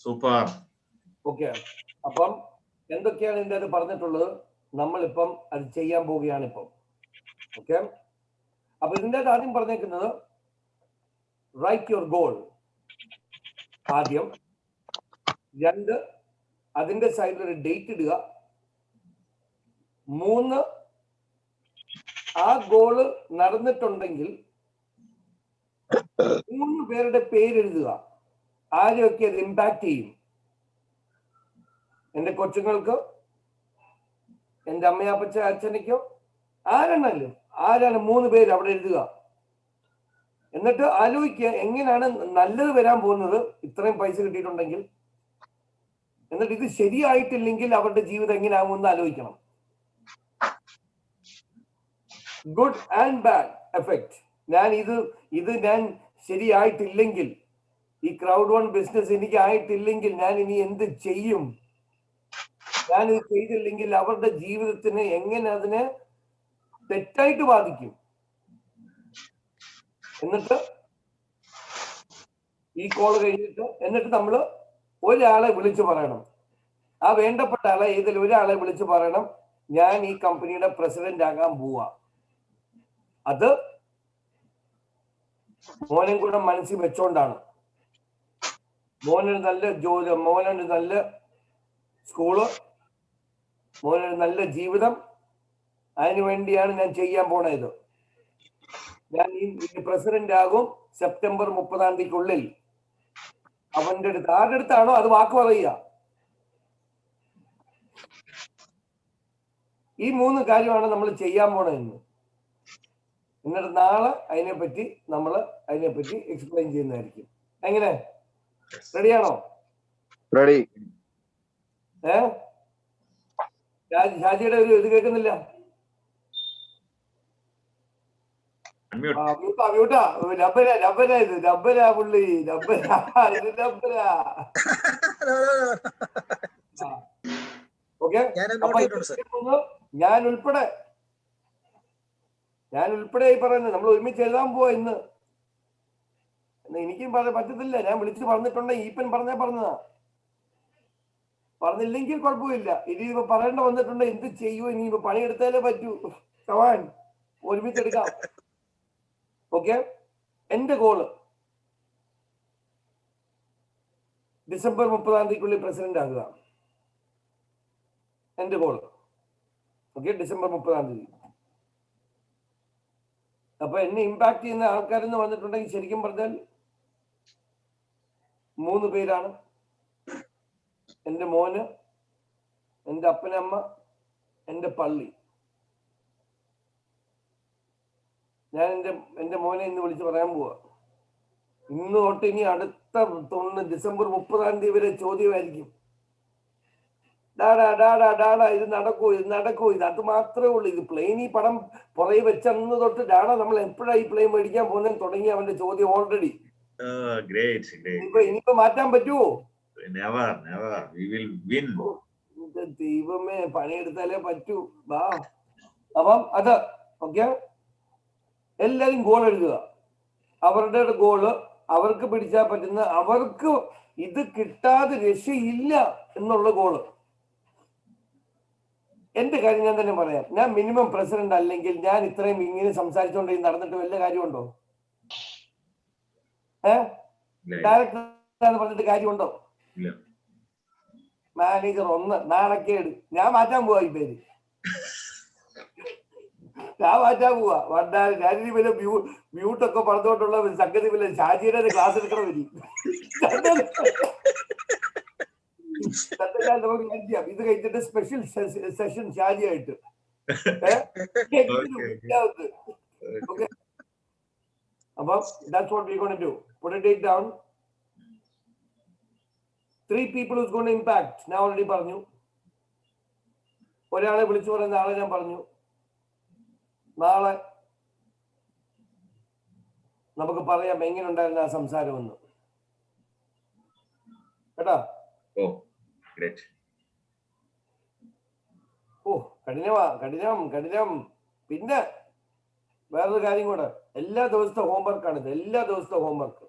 Super. Okay. അപ്പം എന്തൊക്കെയാണ് ഇതിൻ്റെ അത് പറഞ്ഞിട്ടുള്ളത്? നമ്മളിപ്പം അത് ചെയ്യാൻ പോവുകയാണ് ഇപ്പം. ഓക്കെ, അപ്പൊ ഇതിൻ്റെ ആദ്യം പറഞ്ഞേക്കുന്നത് റൈറ്റ് യുവർ ഗോൾ. ആദ്യം 2, അതിന്റെ സൈഡിൽ ഒരു ഡേറ്റ് ഇടുക. 3, ആ ഗോള് നടന്നിട്ടുണ്ടെങ്കിൽ 3 പേരുടെ പേര് എഴുതുക. ആരെയൊക്കെ അത് ഇമ്പാക്ട് ചെയ്യും. എൻ്റെ കൊച്ചുങ്ങൾക്കോ, എൻ്റെ അമ്മയപ്പച്ച അച്ഛനയ്ക്കോ, ആരാണല്ലോ, ആരാണ് 3 പേര് അവിടെ എഴുതുക. എന്നിട്ട് ആലോചിക്കുക എങ്ങനെയാണ് നല്ലത് വരാൻ പോകുന്നത് ഇത്രയും പൈസ കിട്ടിയിട്ടുണ്ടെങ്കിൽ. എന്നിട്ട് ഇത് ശരിയായിട്ടില്ലെങ്കിൽ അവരുടെ ജീവിതം എങ്ങനെയാകുമെന്ന് ആലോചിക്കണം. Good and bad effect. ഞാൻ ഞാൻ ശരിയായിട്ടില്ലെങ്കിൽ, ഈ ക്രൗഡ് വൺ ബിസിനസ് എനിക്ക് ആയിട്ടില്ലെങ്കിൽ ഞാൻ ഇനി എന്ത് ചെയ്യും? ഞാനിത് ചെയ്തില്ലെങ്കിൽ അവരുടെ ജീവിതത്തിന് എങ്ങനെ അതിനെ തെറ്റായിട്ട് ബാധിക്കും. എന്നിട്ട് ഈ കോള് കഴിഞ്ഞിട്ട് എന്നിട്ട് നമ്മൾ ഒരാളെ വിളിച്ചു പറയണം. ആ വേണ്ടപ്പെട്ട ആളെ ഏതെങ്കിലും ഒരാളെ വിളിച്ചു പറയണം, ഞാൻ ഈ കമ്പനിയുടെ പ്രസിഡന്റ് ആകാൻ പോവാ. അത് മോനും കൂടെ മനസ്സിൽ വെച്ചോണ്ടാണ്. മോനൊരു നല്ല ജോലി, മോനൊരു നല്ല സ്കൂള്, മോനൊരു നല്ല ജീവിതം, അതിനു വേണ്ടിയാണ് ഞാൻ ചെയ്യാൻ പോണത്. ഞാൻ ഈ പ്രസിഡന്റ് ആകും സെപ്റ്റംബർ 30 അവന്റെ അടുത്ത് ആരുടെ അടുത്താണോ അത് വാക്ക് പറയുക. ഈ 3 കാര്യമാണ് നമ്മൾ ചെയ്യാൻ പോണെന്ന്. എന്നിട്ട് നാളെ അതിനെപ്പറ്റി എക്സ്പ്ലെയിൻ ചെയ്യുന്നതായിരിക്കും. എങ്ങനെ, റെഡിയാണോ? റെഡി. ഷാജിയുടെ ഒരു ഇത് കേൾക്കുന്നില്ല. ഞാൻ ഉൾപ്പെടെ ഈ പറയുന്നത് നമ്മൾ ഒരുമിച്ച് എഴുതാൻ പോവാ ഇന്ന്. എനിക്കും പറ്റത്തില്ല, ഞാൻ വിളിച്ച് പറഞ്ഞിട്ടുണ്ട്. ഈപ്പൻ പറഞ്ഞതാ. പറഞ്ഞില്ലെങ്കിൽ കുഴപ്പമില്ല. ഇനിയിപ്പോ പറയേണ്ട വന്നിട്ടുണ്ട്, എന്ത് ചെയ്യൂ, ഇനിയിപ്പോ പണിയെടുത്താലേ പറ്റൂ. കമാൻ, ഒരുമിച്ചെടുക്കാം. ഓക്കെ, എന്റെ ഗോള് ഡിസംബർ 30 പ്രസിഡന്റ് ആകുക. എന്റെ ഗോള്. Okay, December 30. അപ്പൊ എന്നെ ഇമ്പാക്ട് ചെയ്യുന്ന ആൾക്കാരെന്ന് വന്നിട്ടുണ്ടെങ്കിൽ ശരിക്കും പറഞ്ഞാൽ 3 പേരാണ്. എൻ്റെ മോന്, എൻ്റെ അപ്പനമ്മ, എൻ്റെ പള്ളി. ഞാൻ എൻ്റെ മോനെ ഇന്ന് വിളിച്ച് പറയാൻ പോവാ. ഇന്ന് തൊട്ട് ഇനി അടുത്ത ഡിസംബർ 30 വരെ ചോദ്യമായിരിക്കും. ഡാഡാ ഡാഡാ ഡാഡാ ഇത് നടക്കൂ, ഇത് അത് മാത്രമേ ഉള്ളൂ. ഇത് പ്ലെയിൻ ഈ പടം പുറകെ വെച്ചന്ന് തൊട്ട് ഡാഡാ നമ്മൾ എപ്പോഴാണ് ഈ പ്ലെയിൻ മേടിക്കാൻ പോകുന്നതെന്ന് തുടങ്ങി അവന്റെ ചോദ്യം ഓൾറെഡി. ഇനിയിപ്പോ മാറ്റാൻ പറ്റുമോ? ദൈവമേ, പണിയെടുത്താലേ പറ്റൂ. വാ. അപ്പം അത് ഓക്കെ, എല്ലാരും ഗോൾ എഴുതുക. അവരുടെ ഗോള് അവർക്ക് പിടിച്ചാൽ പറ്റുന്ന, അവർക്ക് ഇത് കിട്ടാതെ രക്ഷയില്ല എന്നുള്ള ഗോള്. എന്റെ കാര്യം ഞാൻ തന്നെ പറയാം. ഞാൻ മിനിമം പ്രസിഡന്റ് അല്ലെങ്കിൽ ഞാൻ ഇത്രയും ഇങ്ങനെ സംസാരിച്ചുകൊണ്ട് നടന്നിട്ട് വല്ല കാര്യമുണ്ടോ? ഡയറക്ടർ പറഞ്ഞിട്ട് കാര്യമുണ്ടോ? മാനേജർ 1 നാണക്കേട്. ഞാൻ മാറ്റാൻ പോവാ. ഈ പേര് ഞാൻ മാറ്റാൻ പോവാ. ഞാനിനി വല്ല മ്യൂട്ടൊക്കെ പറഞ്ഞുകൊണ്ടുള്ള സംഗതി വല്ല ഷാജിയുടെ ക്ലാസ് എടുക്കണം. വരി ഇത് കഴിഞ്ഞിട്ട് സ്പെഷ്യൽ സെഷൻ ഷാജിയായിട്ട്. അപ്പൊ that's what we're going to do. Put a date down. 3 people who's going to impact. ഞാൻ ഓൾറെഡി പറഞ്ഞു. ഒരാളെ വിളിച്ചു പറയുന്ന ആളെ ഞാൻ പറഞ്ഞു. നാളെ നമുക്ക് പറയാം എങ്ങനെ ഉണ്ടായിരുന്ന ആ സംസാരമെന്ന്. കേട്ടോ? കഠിനം. പിന്നെ വേറൊരു കാര്യം കൂടെ, എല്ലാ ദിവസത്തെ ഹോംവർക്കാണിത്. എല്ലാ ദിവസത്തെ ഹോംവർക്ക്.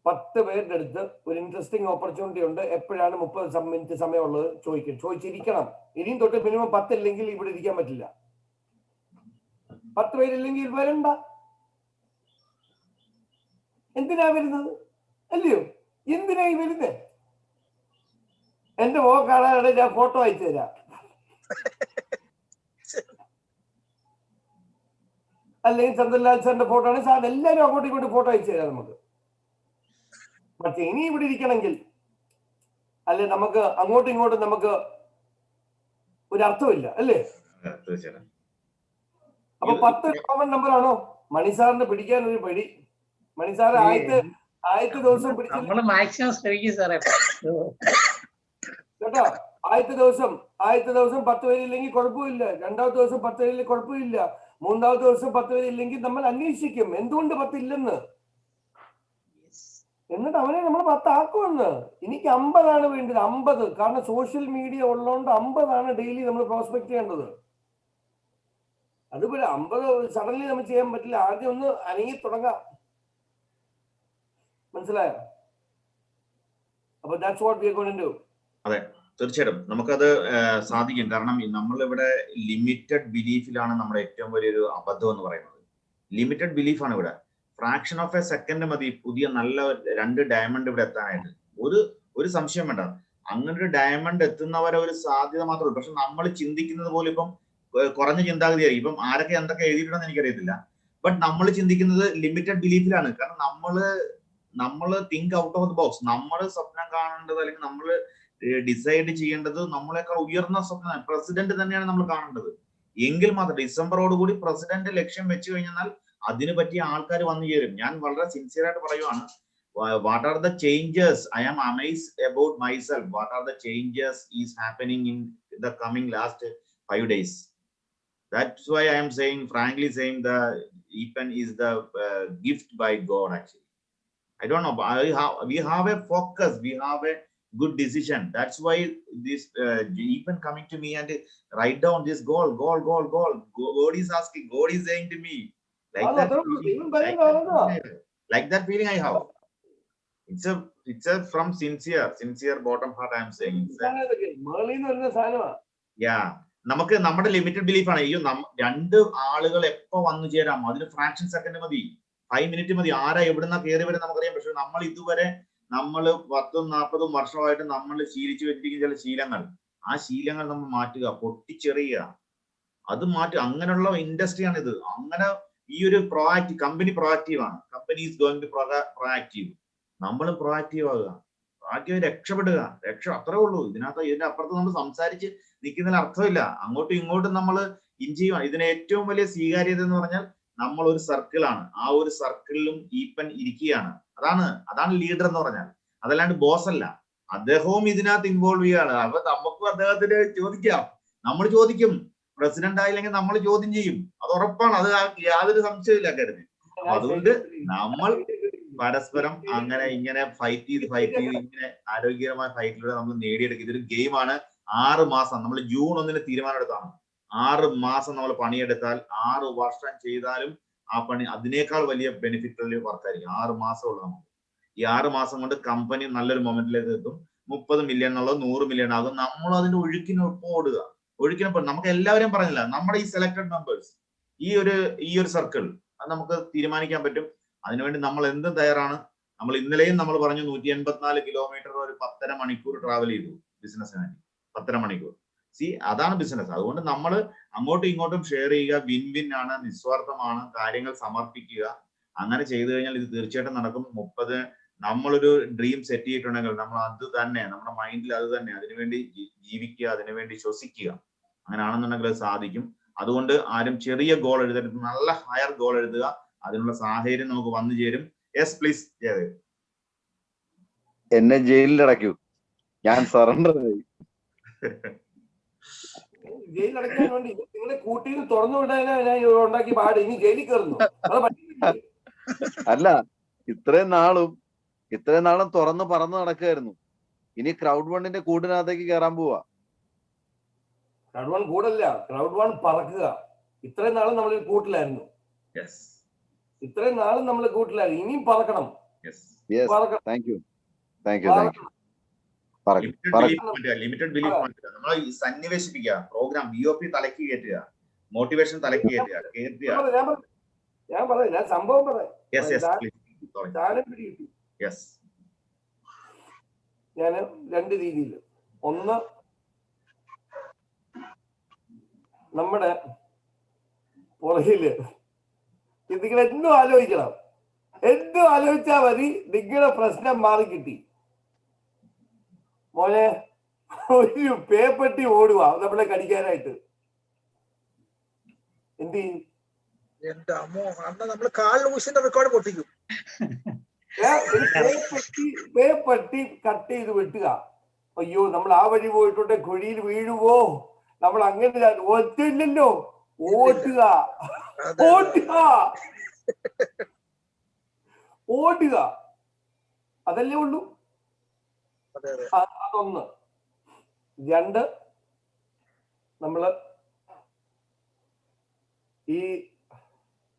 10 പേരുടെ അടുത്ത് ഒരു ഇൻട്രസ്റ്റിംഗ് ഓപ്പർച്യൂണിറ്റി ഉണ്ട്. എപ്പോഴാണ് 30 മിനിറ്റ് സമയമുള്ളത് ചോദിച്ചിരിക്കണം. ഇനിയും തൊട്ട് മിനിമം 10 ഇല്ലെങ്കിൽ ഇവിടെ ഇരിക്കാൻ പറ്റില്ല. 10 പേരില്ലെങ്കിൽ വരണ്ട. എന്തിനാ വരുന്നത്? അല്ലയോ, എന്തിനായി വരുന്നത്? എന്റെ മുഖം കാണാനാണ് ഞാൻ ഫോട്ടോ അയച്ചു തരാം. അല്ലെങ്കിൽ ചന്ദ്രലാൽ സാറിന്റെ ഫോട്ടോ ആണ്. സാർ എല്ലാവരും അങ്ങോട്ടും ഇങ്ങോട്ടും ഫോട്ടോ അയച്ചു തരാം നമുക്ക്. പക്ഷെ ഇനി ഇവിടെ ഇരിക്കണമെങ്കിൽ അല്ലെ നമുക്ക് അങ്ങോട്ടും ഇങ്ങോട്ടും നമുക്ക് ഒരു അർത്ഥമില്ല, അല്ലേ? അപ്പൊ 10 കോമൺ നമ്പർ ആണോ? മണിസാറിന് പിടിക്കാൻ ഒരു പടി. മണിസാറ് ആദ്യത്തെ ദിവസം പിടിച്ചില്ല കേട്ടോ. ആദ്യത്തെ ദിവസം 10 പേരില്ലെങ്കിൽ കുഴപ്പമില്ല. രണ്ടാമത്തെ ദിവസം 10 പേരിൽ കുഴപ്പമില്ല. മൂന്നാമത്തെ ദിവസം 10 പേരില്ലെങ്കിൽ നമ്മൾ അന്വേഷിക്കും എന്തുകൊണ്ട് 10 ഇല്ലെന്ന്. എന്നിട്ട് അവനെ നമ്മൾ 10 ആക്കുമെന്ന്. എനിക്ക് 50 വേണ്ടത്, 50. കാരണം സോഷ്യൽ മീഡിയ ഉള്ളതുകൊണ്ട് 50 ഡെയിലി നമ്മൾ പ്രോസ്പെക്ട് ചെയ്യേണ്ടത്. അതുപോലെ 50 സഡൻലി നമ്മൾ ചെയ്യാൻ പറ്റില്ല. ആദ്യം ഒന്ന് അനങ്ങി തുടങ്ങാം. മനസ്സിലായോ? അപ്പൊ that's what we are going to do. അതെ, തീർച്ചയായിട്ടും നമുക്കത് സാധിക്കും. കാരണം നമ്മളിവിടെ ലിമിറ്റഡ് ബിലീഫിലാണ് നമ്മുടെ ഏറ്റവും വലിയൊരു അബദ്ധം എന്ന് പറയുന്നത്. ലിമിറ്റഡ് ബിലീഫാണ് ഇവിടെ. ഫ്രാക്ഷൻ ഓഫ് എ സെക്കൻഡ് മതി പുതിയ നല്ല 2 ഡയമണ്ട് ഇവിടെ എത്താനായിട്ട്. ഒരു സംശയം വേണ്ട. അങ്ങനെ ഒരു ഡയമണ്ട് എത്തുന്നവരെ ഒരു സാധ്യത മാത്രമേ ഉള്ളൂ. പക്ഷെ നമ്മൾ ചിന്തിക്കുന്നത് പോലെ ഇപ്പം കുറഞ്ഞ ചിന്താഗതിയായി. ഇപ്പം ആരൊക്കെ എന്തൊക്കെ എഴുതിയിട്ടുണ്ടെന്ന് എനിക്കറിയത്തില്ല. ബട്ട് നമ്മൾ ചിന്തിക്കുന്നത് ലിമിറ്റഡ് ബിലീഫിലാണ്. കാരണം നമ്മള് think out of the box. നമ്മൾ സ്വപ്നം കാണേണ്ടത് അല്ലെങ്കിൽ നമ്മൾ ഡിസൈഡ് ചെയ്യേണ്ടത് നമ്മളെക്കാൾ ഉയർന്ന സ്വപ്നം പ്രസിഡന്റ് തന്നെയാണ് നമ്മൾ കാണേണ്ടത്. എങ്കിൽ മാത്രം ഡിസംബറോടുകൂടി പ്രസിഡന്റ് ലക്ഷ്യം വെച്ച് കഴിഞ്ഞാൽ അതിന് പറ്റിയ ആൾക്കാർ വന്നു ചേരും. ഞാൻ വളരെ സിൻസിയർ ആയിട്ട് പറയുവാണ്. What are the changes? I am amazed about myself. What are the changes is happening in the coming last 5 days. That's why I am saying, frankly saying, the Eapen is the gift by God actually. I don't know. We have a focus. We have a good decision. That's why this Eapen coming to me and write down this goal. God is asking. God is saying to me, like that feeling I have. It's a from sincere bottom heart I am saying. Yeah. നമുക്ക് നമ്മുടെ limited ബിലീഫാണ്. അയ്യോ 2 ആളുകൾ എപ്പോ വന്നു ചേരാം, അതിന് fraction second മതി, 5 minute മതി. ആരാ എവിടുന്ന കയറി വരും നമുക്കറിയാം. പക്ഷെ നമ്മൾ ഇതുവരെ 30-40 വർഷമായിട്ട് നമ്മൾ ശീലിച്ചു വെച്ചിരിക്കുന്ന ചില ശീലങ്ങൾ, ആ ശീലങ്ങൾ നമ്മൾ മാറ്റുക, പൊട്ടിച്ചെറിയുക, അത് മാറ്റുക. അങ്ങനെയുള്ള ഇൻഡസ്ട്രിയാണ് ഇത്. അങ്ങനെ ഈ ഒരു പ്രൊആക്റ്റീവ് കമ്പനി പ്രൊആക്റ്റീവ് ആണ്. Company is going to proactive. നമ്മളും പ്രൊആക്റ്റീവ് ആകുക, പ്രൊആക്റ്റീവ് രക്ഷപ്പെടുക. അത്രേ ഉള്ളൂ. ഇതിന്റെ അപ്പുറത്ത് നമ്മൾ സംസാരിച്ച് നിൽക്കുന്നതിൽ അർത്ഥമില്ല. അങ്ങോട്ടും ഇങ്ങോട്ടും നമ്മൾ ചെയ്യുവാണ്. ഇതിന് ഏറ്റവും വലിയ സ്വീകാര്യത എന്ന് പറഞ്ഞാൽ നമ്മൾ ഒരു സർക്കിളാണ്. ആ ഒരു സർക്കിളിലും ഈപ്പൻ ഇരിക്കുകയാണ്. അതാണ് ലീഡർ എന്ന് പറഞ്ഞാൽ. അതല്ലാണ്ട് ബോസ് അല്ല. അദ്ദേഹവും ഇതിനകത്ത് ഇൻവോൾവ് ചെയ്യുകയാണ്. അപ്പൊ നമുക്കും അദ്ദേഹത്തിന് ചോദിക്കാം. നമ്മൾ ചോദിക്കും. പ്രസിഡന്റ് ആയില്ലെങ്കിൽ നമ്മൾ ചോദ്യം ചെയ്യും. അത് ഉറപ്പാണ്. അത് യാതൊരു സംശയമില്ല കരുതി. അതുകൊണ്ട് നമ്മൾ പരസ്പരം അങ്ങനെ ഇങ്ങനെ ഫൈറ്റ് ചെയ്ത് ഇങ്ങനെ ആരോഗ്യകരമായ ഫൈറ്റിലൂടെ നമ്മൾ നേടിയെടുക്കും. ഇതൊരു ഗെയിമാണ്. 6 മാസം നമ്മൾ ജൂൺ 1 തീരുമാനം എടുത്താണ്. 6 മാസം നമ്മൾ പണിയെടുത്താൽ 6 വർഷം ചെയ്താലും ആ പണി അതിനേക്കാൾ വലിയ ബെനിഫിറ്റ് വർക്കായിരിക്കും. 6 മാസമുള്ള നമുക്ക്. ഈ 6 മാസം കൊണ്ട് കമ്പനി നല്ലൊരു മൊമെന്റിലേക്ക് എത്തും. 30 മില്യൺ എന്നുള്ളത് 100 മില്യൺ ആകും. നമ്മൾ അതിന്റെ ഒഴുക്കിനൊപ്പം ഓടുക. ഒഴുക്കിനൊപ്പം നമുക്ക് എല്ലാവരെയും പറഞ്ഞില്ല, നമ്മുടെ ഈ സെലക്ടഡ് മെമ്പേഴ്സ്, ഈ ഒരു സർക്കിൾ, അത് നമുക്ക് തീരുമാനിക്കാൻ പറ്റും. അതിനുവേണ്ടി നമ്മൾ എന്തും തയ്യാറാണ്. നമ്മൾ ഇന്നലെയും നമ്മൾ പറഞ്ഞു 184 കിലോമീറ്റർ ഒരു 10.5 മണിക്കൂർ ട്രാവൽ ചെയ്തു ബിസിനസ്സിന് വേണ്ടി. 10.5 മണിക്കൂർ. അതാണ് ബിസിനസ്. അതുകൊണ്ട് നമ്മൾ അങ്ങോട്ടും ഇങ്ങോട്ടും ഷെയർ ചെയ്യുക. വിൻ ആണ്, നിസ്വാർത്ഥമാണ്, കാര്യങ്ങൾ സമർപ്പിക്കുക. അങ്ങനെ ചെയ്തു കഴിഞ്ഞാൽ ഇത് തീർച്ചയായിട്ടും നടക്കും. 30 നമ്മളൊരു ഡ്രീം സെറ്റ് ചെയ്തിട്ടുണ്ടെങ്കിൽ നമ്മൾ അത് തന്നെ നമ്മുടെ മൈൻഡിൽ അത് തന്നെ അതിനുവേണ്ടി ജീവിക്കുക, അതിനുവേണ്ടി ശ്വസിക്കുക. അങ്ങനെയാണെന്നുണ്ടെങ്കിൽ അത് സാധിക്കും. അതുകൊണ്ട് ആരും ചെറിയ ഗോൾ എഴുതരുത്, നല്ല ഹയർ ഗോൾ എഴുതുക. അതിനുള്ള സാഹചര്യം നമുക്ക് വന്നു ചേരും. Yes please. എന്നെ ജയിലിൽ അടയ്ക്കൂ, ഞാൻ സറണ്ടർ ആയി. ജയിലടയ്ക്കാൻ വേണ്ടി നിങ്ങളെ കൂട്ടിയിൽ തുറന്നു വിടാനാ ഞാൻ ഉണ്ടാക്കി പാട്. ഇനി ജയിലിൽ കയറുന്നു. അല്ല, ഇത്രയും നാളും തുറന്ന് പറന്ന് നടക്കുകയായിരുന്നു. ഇനി ക്രൗഡ് വണ്ണിന്റെ കൂടിനകത്തേക്ക് കയറാൻ പോവാ. ക്രൗഡ് വൺ കൂടല്ല, ക്രൗഡ് വൺ പറക്കുക. ഇത്രയും നാളും നമ്മൾ കൂട്ടിലായിരുന്നു. ഇനിയും പറക്കണം. ലിമിറ്റഡ് ബിലീഫ് നമ്മൾ സന്നിവേശിപ്പിക്കുക. പ്രോഗ്രാം BOP തലക്ക് കയറ്റുക, മോട്ടിവേഷൻ തലക്ക് കയറ്റുക. ഞാൻ സംഭവം പറയാം. ഞാൻ 2 രീതിയിൽ. ഒന്ന്, നമ്മുടെ പുറകില് നിങ്ങൾ എന്തും ആലോചിക്കണം. എന്തും ആലോചിച്ചാൽ മതി, നിങ്ങളുടെ പ്രശ്നം മാറി കിട്ടി. മോനെ ഒരു പേപ്പട്ടി ഓടുക നമ്മളെ കടിക്കാനായിട്ട്. എന്ത് ചെയ്യും? റെക്കോർഡ് പൊട്ടിക്കും. പേപ്പട്ടി കട്ട് ചെയ്ത് വെട്ടുക. അയ്യോ, നമ്മൾ ആ വഴി പോയിട്ടുണ്ട്, കുഴിയിൽ വീഴുവോ, നമ്മൾ അങ്ങനെ ഒറ്റില്ലല്ലോ. ഓടുക. അതല്ലേ ഉള്ളൂ. അതൊന്ന്. രണ്ട്, നമ്മള് ഈ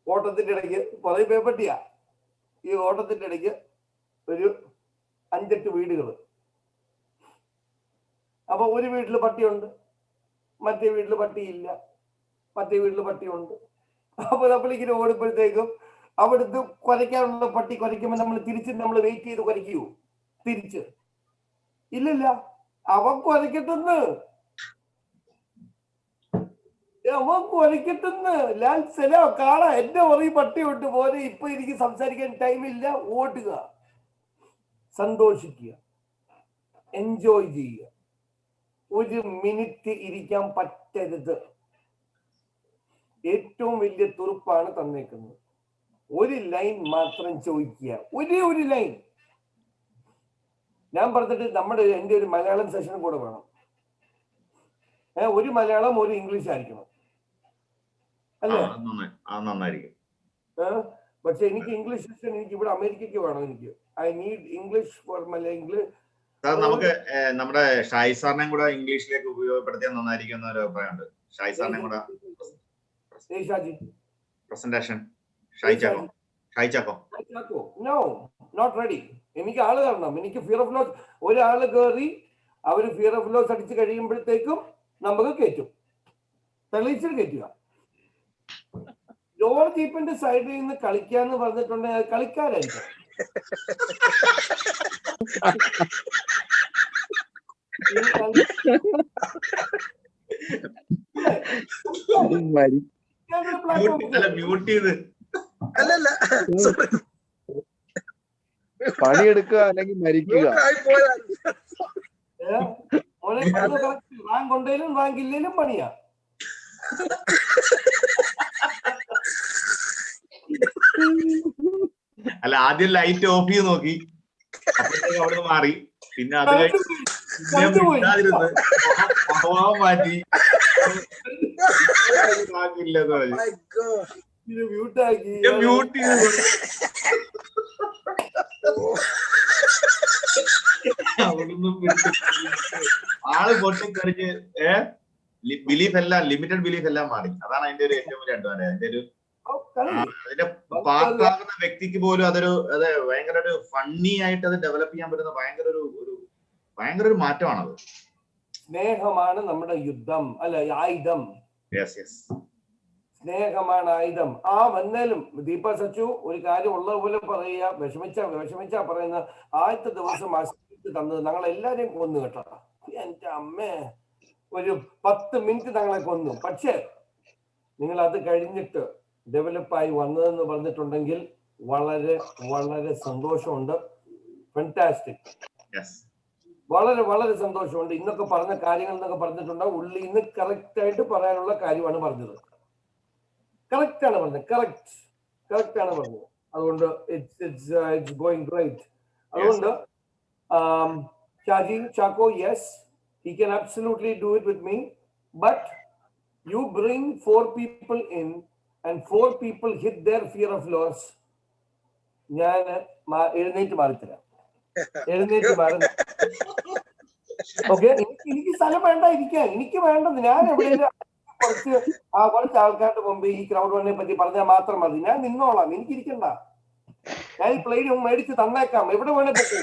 ഓട്ടത്തിന്റെ ഇടയ്ക്ക് കുറെ പേപ്പട്ടിയാ. ഈ ഓട്ടത്തിന്റെ ഇടയ്ക്ക് ഒരു 5-8 വീടുകൾ. അപ്പൊ ഒരു വീട്ടിൽ പട്ടിയുണ്ട്, മറ്റേ വീട്ടിൽ പട്ടിയില്ല, മറ്റേ വീട്ടിൽ പട്ടിയുണ്ട്. അപ്പൊ നമ്മളിങ്ങനെ ഓടുമ്പോഴത്തേക്കും അവിടുന്ന് കുരയ്ക്കാനുള്ള പട്ടി കുരയ്ക്കുമ്പോൾ നമ്മൾ വെയിറ്റ് ചെയ്ത് കുരയ്ക്കൂ തിരിച്ച്? ഇല്ലില്ല, അവൻ കുരയ്ക്കട്ടെന്ന്, അവൻ കുരയ്ക്കട്ടെന്ന്. ലാൽ സലാം കാണാ, എന്റെ പറയും പട്ടി വിട്ട് പോലെ. ഇപ്പൊ എനിക്ക് സംസാരിക്കാൻ ടൈമില്ല. ഓടുക, സന്തോഷിക്കുക, എൻജോയ് ചെയ്യുക. ഒരു മിനിറ്റ് ഇരിക്കാൻ പറ്റരുത്. ഏറ്റവും വലിയ തുറുപ്പാണ് തന്നേക്കുന്നത്. ഒരു ലൈൻ മാത്രം ചോദിക്കുക, ഒരു ലൈൻ. ഞാൻ പറഞ്ഞിട്ട് എന്റെ ഒരു മലയാളം സെഷനും കൂടെ വേണം. ഒരു മലയാളം ഒരു ഇംഗ്ലീഷ് ആയിരിക്കണം, അല്ലേ? നന്നായിരിക്കും. പക്ഷെ എനിക്ക് ഇംഗ്ലീഷ് സെഷൻ എനിക്ക് ഇവിടെ അമേരിക്കയ്ക്ക് വേണം. എനിക്ക് I need English for Malayalam. നമുക്ക് നമ്മുടെ ഷായി സാറിനെ കൂടെ ഇംഗ്ലീഷിലേക്ക് ഉപയോഗപ്പെടുത്തിയാൽ നന്നായിരിക്കും എന്നൊരു അഭിപ്രായമുണ്ട്. ഷായി സാറിനെ കൂടെ പ്രസന്റേഷൻ. Shai Chacko no, not ready. എനിക്ക് ആള് തരണം. എനിക്ക് ഫിയർ ഓഫ് ലോസ്. ഒരാള് കയറി അവര് ഫിയർ ഓഫ് ലോസ് അടിച്ച് കഴിയുമ്പോഴത്തേക്കും നമുക്ക് കയറ്റും, തെളിയിച്ചിട്ട് കയറ്റുക. ജോർജ് ഈപ്പന്റെ സൈഡിൽ നിന്ന് കളിക്കാന്ന് പറഞ്ഞിട്ടുണ്ടെങ്കിൽ കളിക്കാരായിരിക്കും. പണിയെടുക്കുക അല്ലെങ്കിൽ മരിക്കുക. റാങ്ക് ഉണ്ടെങ്കിലും റാങ്ക് ഇല്ലെങ്കിലും പണിയാ. അല്ല, ആദ്യം ലൈറ്റ് ഓഫ് ചെയ്ത് നോക്കി, അപ്പോഴത്തേക്ക് അവിടെ നിന്ന് മാറി. പിന്നെ അത് കഴിഞ്ഞിരുന്ന് അഹവാൻ മാറ്റി റാങ്കില്ലെന്ന് പറഞ്ഞു. മ്യൂട്ട് ചെയ്ത് അവിടുന്ന് ആള് പൊട്ടിത്തെറിച്ച് ബിലീഫ് എല്ലാം, ലിമിറ്റഡ് ബിലീഫ് എല്ലാം മാറി. അതാണ് അതിന്റെ ഒരു ഏറ്റവും വലിയ അഡ്വാൻറ്റേജ്. അതിന്റെ പാർട്ടാകുന്ന വ്യക്തിക്ക് പോലും അതൊരു ഭയങ്കര ഒരു ഫണ്ണി ആയിട്ട് അത് ഡെവലപ്പ് ചെയ്യാൻ പറ്റുന്ന ഭയങ്കര ഒരു മാറ്റമാണത്. സ്നേഹമാണ് നമ്മുടെ യുദ്ധം, അല്ല ആയുധം. സ്നേഹമാണ് ആയുധം. വന്നാലും ദീപ സച്ചു ഒരു കാര്യം ഉള്ളതുപോലെ പറയുക. വിഷമിച്ചാ പറയുന്ന ആദ്യത്തെ ദിവസം ആശീർവദിച്ച് തന്നത് ഞങ്ങൾ എല്ലാരെയും കൊന്നു കേട്ടോ. എന്റെ അമ്മേ, ഒരു 10 മിനിറ്റ് ഞങ്ങളെ കൊന്നു. പക്ഷെ നിങ്ങൾ അത് കഴിഞ്ഞിട്ട് ഡെവലപ്പായി വന്നതെന്ന് പറഞ്ഞിട്ടുണ്ടെങ്കിൽ വളരെ വളരെ സന്തോഷമുണ്ട്. ഫാന്റാസ്റ്റിക്. വളരെ വളരെ സന്തോഷമുണ്ട്. ഇന്നൊക്കെ പറഞ്ഞ കാര്യങ്ങൾ എന്നൊക്കെ പറഞ്ഞിട്ടുണ്ട്, ഉള്ളിൽ നിന്ന് കറക്റ്റ് ആയിട്ട് പറയാനുള്ള കാര്യമാണ് പറഞ്ഞത്. കറക്റ്റ് ആണ് പറഞ്ഞത്, കറക്റ്റ് ആണ് പറഞ്ഞത്. അതുകൊണ്ട് ഇറ്റ്സ് ഗോയിങ് ഗ്രേറ്റ്. അതുകൊണ്ട് Chaco, yes, he can absolutely do it with me, but you bring 4 people in and 4 people hit their fear of loss. ഞാൻ എഴുന്നേറ്റ് മാറിത്തരാം. ഓക്കെ, എനിക്ക് സ്ഥലം വേണ്ട ഇരിക്കാൻ. എനിക്ക് വേണ്ടത് ഞാൻ എവിടെയെങ്കിലും കുറച്ച് ആൾക്കാരുടെ മുമ്പ് ഈ ക്രൗഡ് വണ്ണിനെ പറ്റി പറഞ്ഞാൽ മാത്രം മതി. ഞാൻ നിന്നോളാം, എനിക്ക് ഇരിക്കണ്ട. ഞാൻ ഈ പ്ലെയിൻ മേടിച്ച് തന്നേക്കാം. എവിടെ വേണേ പൊക്കൂ,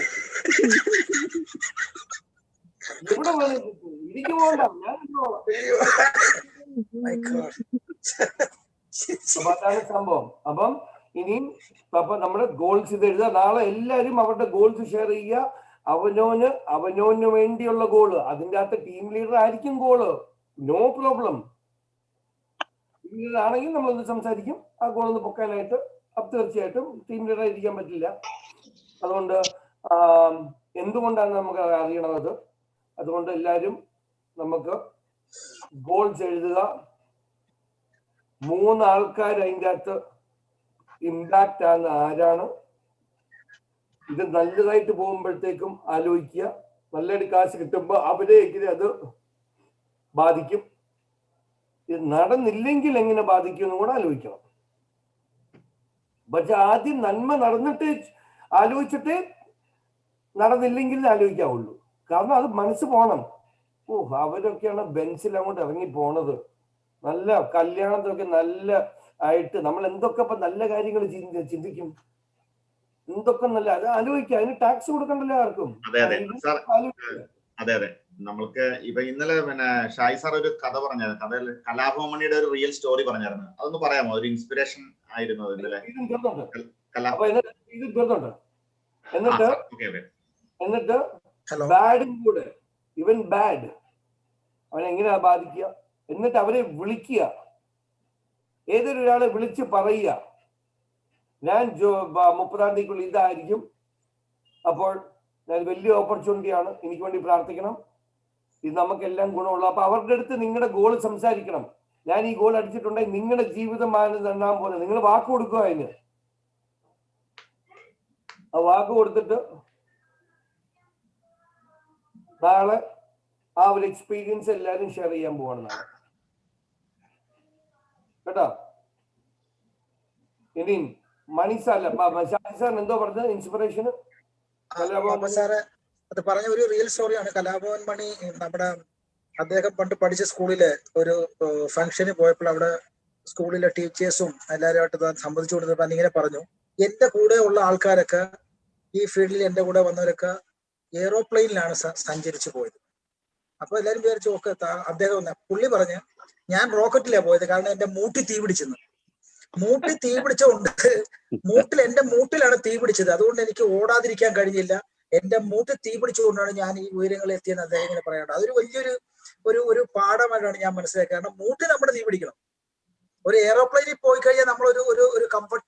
എവിടെ വേണേ പൊക്കൂ, എനിക്ക് പോകണ്ട, ഞാൻ നിന്നോളാം. അപ്പൊ അതാണ് സംഭവം. അപ്പം ഇനിയും നമ്മുടെ ഗോൾസ് ഇത് എഴുതുക. നാളെ എല്ലാവരും അവരുടെ ഗോൾസ് ഷെയർ ചെയ്യുക. അവനോന് വേണ്ടിയുള്ള ഗോള്. അതിൻ്റെ അകത്ത് ടീം ലീഡർ ആയിരിക്കും goal, no problem. Team leader ആണെങ്കിൽ നമ്മളൊന്ന് സംസാരിക്കും ആ ഗോളൊന്ന് പൊക്കാനായിട്ട്. അപ്പൊ തീർച്ചയായിട്ടും ടീം ലീഡർ ഇരിക്കാൻ പറ്റില്ല. അതുകൊണ്ട് എന്തുകൊണ്ടാണ് നമുക്ക് അറിയണത്? അതുകൊണ്ട് എല്ലാവരും നമുക്ക് ഗോൾസ് എഴുതുക. 3 ആൾക്കാർ അതിൻ്റെ അകത്ത് ഇമ്പാക്റ്റ് ആകുന്ന ആരാണ്? ഇത് നല്ലതായിട്ട് പോകുമ്പോഴത്തേക്കും ആലോചിക്കുക. നല്ലൊരു കാശ് കിട്ടുമ്പോൾ അവരെങ്കിലും അത് ബാധിക്കും. ഇത് നടന്നില്ലെങ്കിൽ എങ്ങനെ ബാധിക്കും എന്നും കൂടെ ആലോചിക്കണം. പക്ഷെ ആദ്യം നന്മ നടന്നിട്ട് ആലോചിച്ചിട്ട് നടന്നില്ലെങ്കിൽ ആലോചിക്കാവുള്ളൂ. കാരണം അത് മനസ്സ് പോണം. അവരൊക്കെയാണ് ബെൻസിൽ അങ്ങോട്ട് ഇറങ്ങി പോണത്. നല്ല കല്യാണത്തിനൊക്കെ നല്ല ആയിട്ട് നമ്മൾ എന്തൊക്കെ ഇപ്പൊ നല്ല കാര്യങ്ങൾ ചിന്തിക്കും, എന്തൊക്കെ നല്ല അത് ആലോചിക്കുക. അതിന് ടാക്സ് കൊടുക്കണ്ടല്ലോ ആർക്കും. അതെ അതെ. നമ്മൾക്ക് ഇപ്പൊ ഇന്നലെ പിന്നെ ഷായ് സാർ ഒരു കഥ പറഞ്ഞായിരുന്നു. കഥയിൽ കലാഭവമണിയുടെ ഒരു റിയൽ സ്റ്റോറി പറഞ്ഞായിരുന്നു. അതൊന്ന് പറയാമോ? ഒരു ഇൻസ്പിറേഷൻ ആയിരുന്നു ഇന്നലെ. എന്നിട്ട് ബാഡും കൂടെ, ഇവൻ ബാഡ് അവനെങ്ങനെയാ ബാധിക്കുക? എന്നിട്ട് അവരെ വിളിക്കുക, ഏതൊരു ഒരാളെ വിളിച്ച് പറയുക, ഞാൻ 30-ാം തീയതിക്കുള്ളിൽ ഇതായിരിക്കും, അപ്പോൾ ഞാൻ വലിയ ഓപ്പർച്യൂണിറ്റിയാണ്, എനിക്ക് വേണ്ടി പ്രാർത്ഥിക്കണം, ഇത് നമുക്കെല്ലാം ഗുണമുള്ള. അപ്പൊ അവരുടെ അടുത്ത് നിങ്ങളുടെ ഗോൾ സംസാരിക്കണം. ഞാൻ ഈ ഗോൾ അടിച്ചിട്ടുണ്ടെങ്കിൽ നിങ്ങളുടെ ജീവിതം മാനദണ്ഡം പോലെ നിങ്ങൾ വാക്ക് കൊടുക്കുക. അതിന് ആ വാക്ക് കൊടുത്തിട്ട് നാളെ ആ ഒരു എക്സ്പീരിയൻസ് എല്ലാവരും ഷെയർ ചെയ്യാൻ പോവാണ് നാളെ, കേട്ടോ? ഇനി മണി സാറിന് എന്തോ പറഞ്ഞത് ഇൻസ്പിറേഷൻ? സാറ് അത് പറഞ്ഞ ഒരു റിയൽ സ്റ്റോറിയാണ്. കലാഭവൻ മണി നമ്മുടെ അദ്ദേഹം പണ്ട് പഠിച്ച സ്കൂളില് ഒരു ഫംഗ്ഷന് പോയപ്പോൾ അവിടെ സ്കൂളിലെ ടീച്ചേഴ്സും എല്ലാവരുമായിട്ട് സംബന്ധിച്ചു കൊടുത്തപ്പോൾ ഇങ്ങനെ പറഞ്ഞു, എന്റെ കൂടെ ഉള്ള ആൾക്കാരൊക്കെ ഈ ഫീൽഡിൽ എന്റെ കൂടെ വന്നവരൊക്കെ എയ്റോപ്ലെയിനിലാണ് സഞ്ചരിച്ചു പോയത്. അപ്പൊ എല്ലാരും വിചാരിച്ചു ഓക്കെ അദ്ദേഹം. പുള്ളി പറഞ്ഞ് ഞാൻ റോക്കറ്റിലാണ് പോയത്, കാരണം എന്റെ മൂട്ടി തീ പിടിച്ചെന്ന്. മൂട്ടി തീ പിടിച്ചുകൊണ്ട് എന്റെ മൂട്ടിലാണ് തീ പിടിച്ചത്, അതുകൊണ്ട് എനിക്ക് ഓടാതിരിക്കാൻ കഴിഞ്ഞില്ല, എന്റെ മൂട്ടി തീ പിടിച്ചുകൊണ്ടാണ് ഞാൻ ഈ ഉയരങ്ങളിൽ എത്തിയെന്ന് അദ്ദേഹം ഇങ്ങനെ പറയാറുണ്ട്. അതൊരു വലിയൊരു ഒരു പാഠമായിട്ടാണ് ഞാൻ മനസ്സിലാക്കുക. കാരണം മൂട്ടി നമ്മുടെ തീ പിടിക്കണം. ഒരു എയ്റോപ്ലെയിനിൽ പോയി കഴിഞ്ഞാൽ നമ്മൾ ഒരു കംഫർട്ട്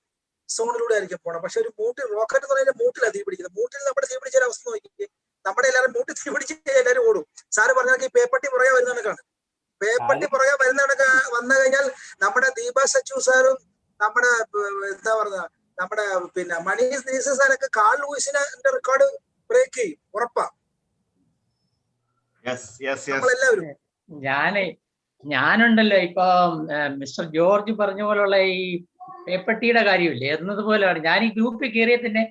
സോണിലൂടെ ആയിരിക്കും പോകണം. പക്ഷെ ഒരു റോക്കറ്റ് എന്ന് പറയുന്നത് മൂട്ടിലാണ് തീ പിടിക്കുന്നത്. മൂട്ടിൽ നമ്മുടെ തീ പിടിച്ച അവസ്ഥ നോക്കി, നമ്മുടെ എല്ലാവരും മൂട്ടി തീ പിടിച്ച് എല്ലാവരും ഓടും. സാറ് പറഞ്ഞാൽ ഈ പേപ്പട്ടി പുറകെ വരുന്ന കണക്കാണ്. പേപ്പട്ടി പുറകെ വരുന്ന കണക്ക് വന്നു കഴിഞ്ഞാൽ നമ്മുടെ ദീപ സച്ചു സാറും നമ്മുടെ എന്താ പറയുക, നമ്മുടെ പിന്നെ മണി സാറൊക്കെ കാൾ ലൂയിസിന്റെ റെക്കോർഡ് ബ്രേക്ക് ചെയ്യും, ഉറപ്പാ. ഞാനുണ്ടല്ലോ ഇപ്പൊ മിസ്റ്റർ ജോർജ് പറഞ്ഞ പോലുള്ള ഈ പേപ്പട്ടിയുടെ കാര്യമില്ലേ എന്നതുപോലെയാണ്. ഞാൻ ഈ ഗ്രൂപ്പിൽ കയറിയ തന്നെ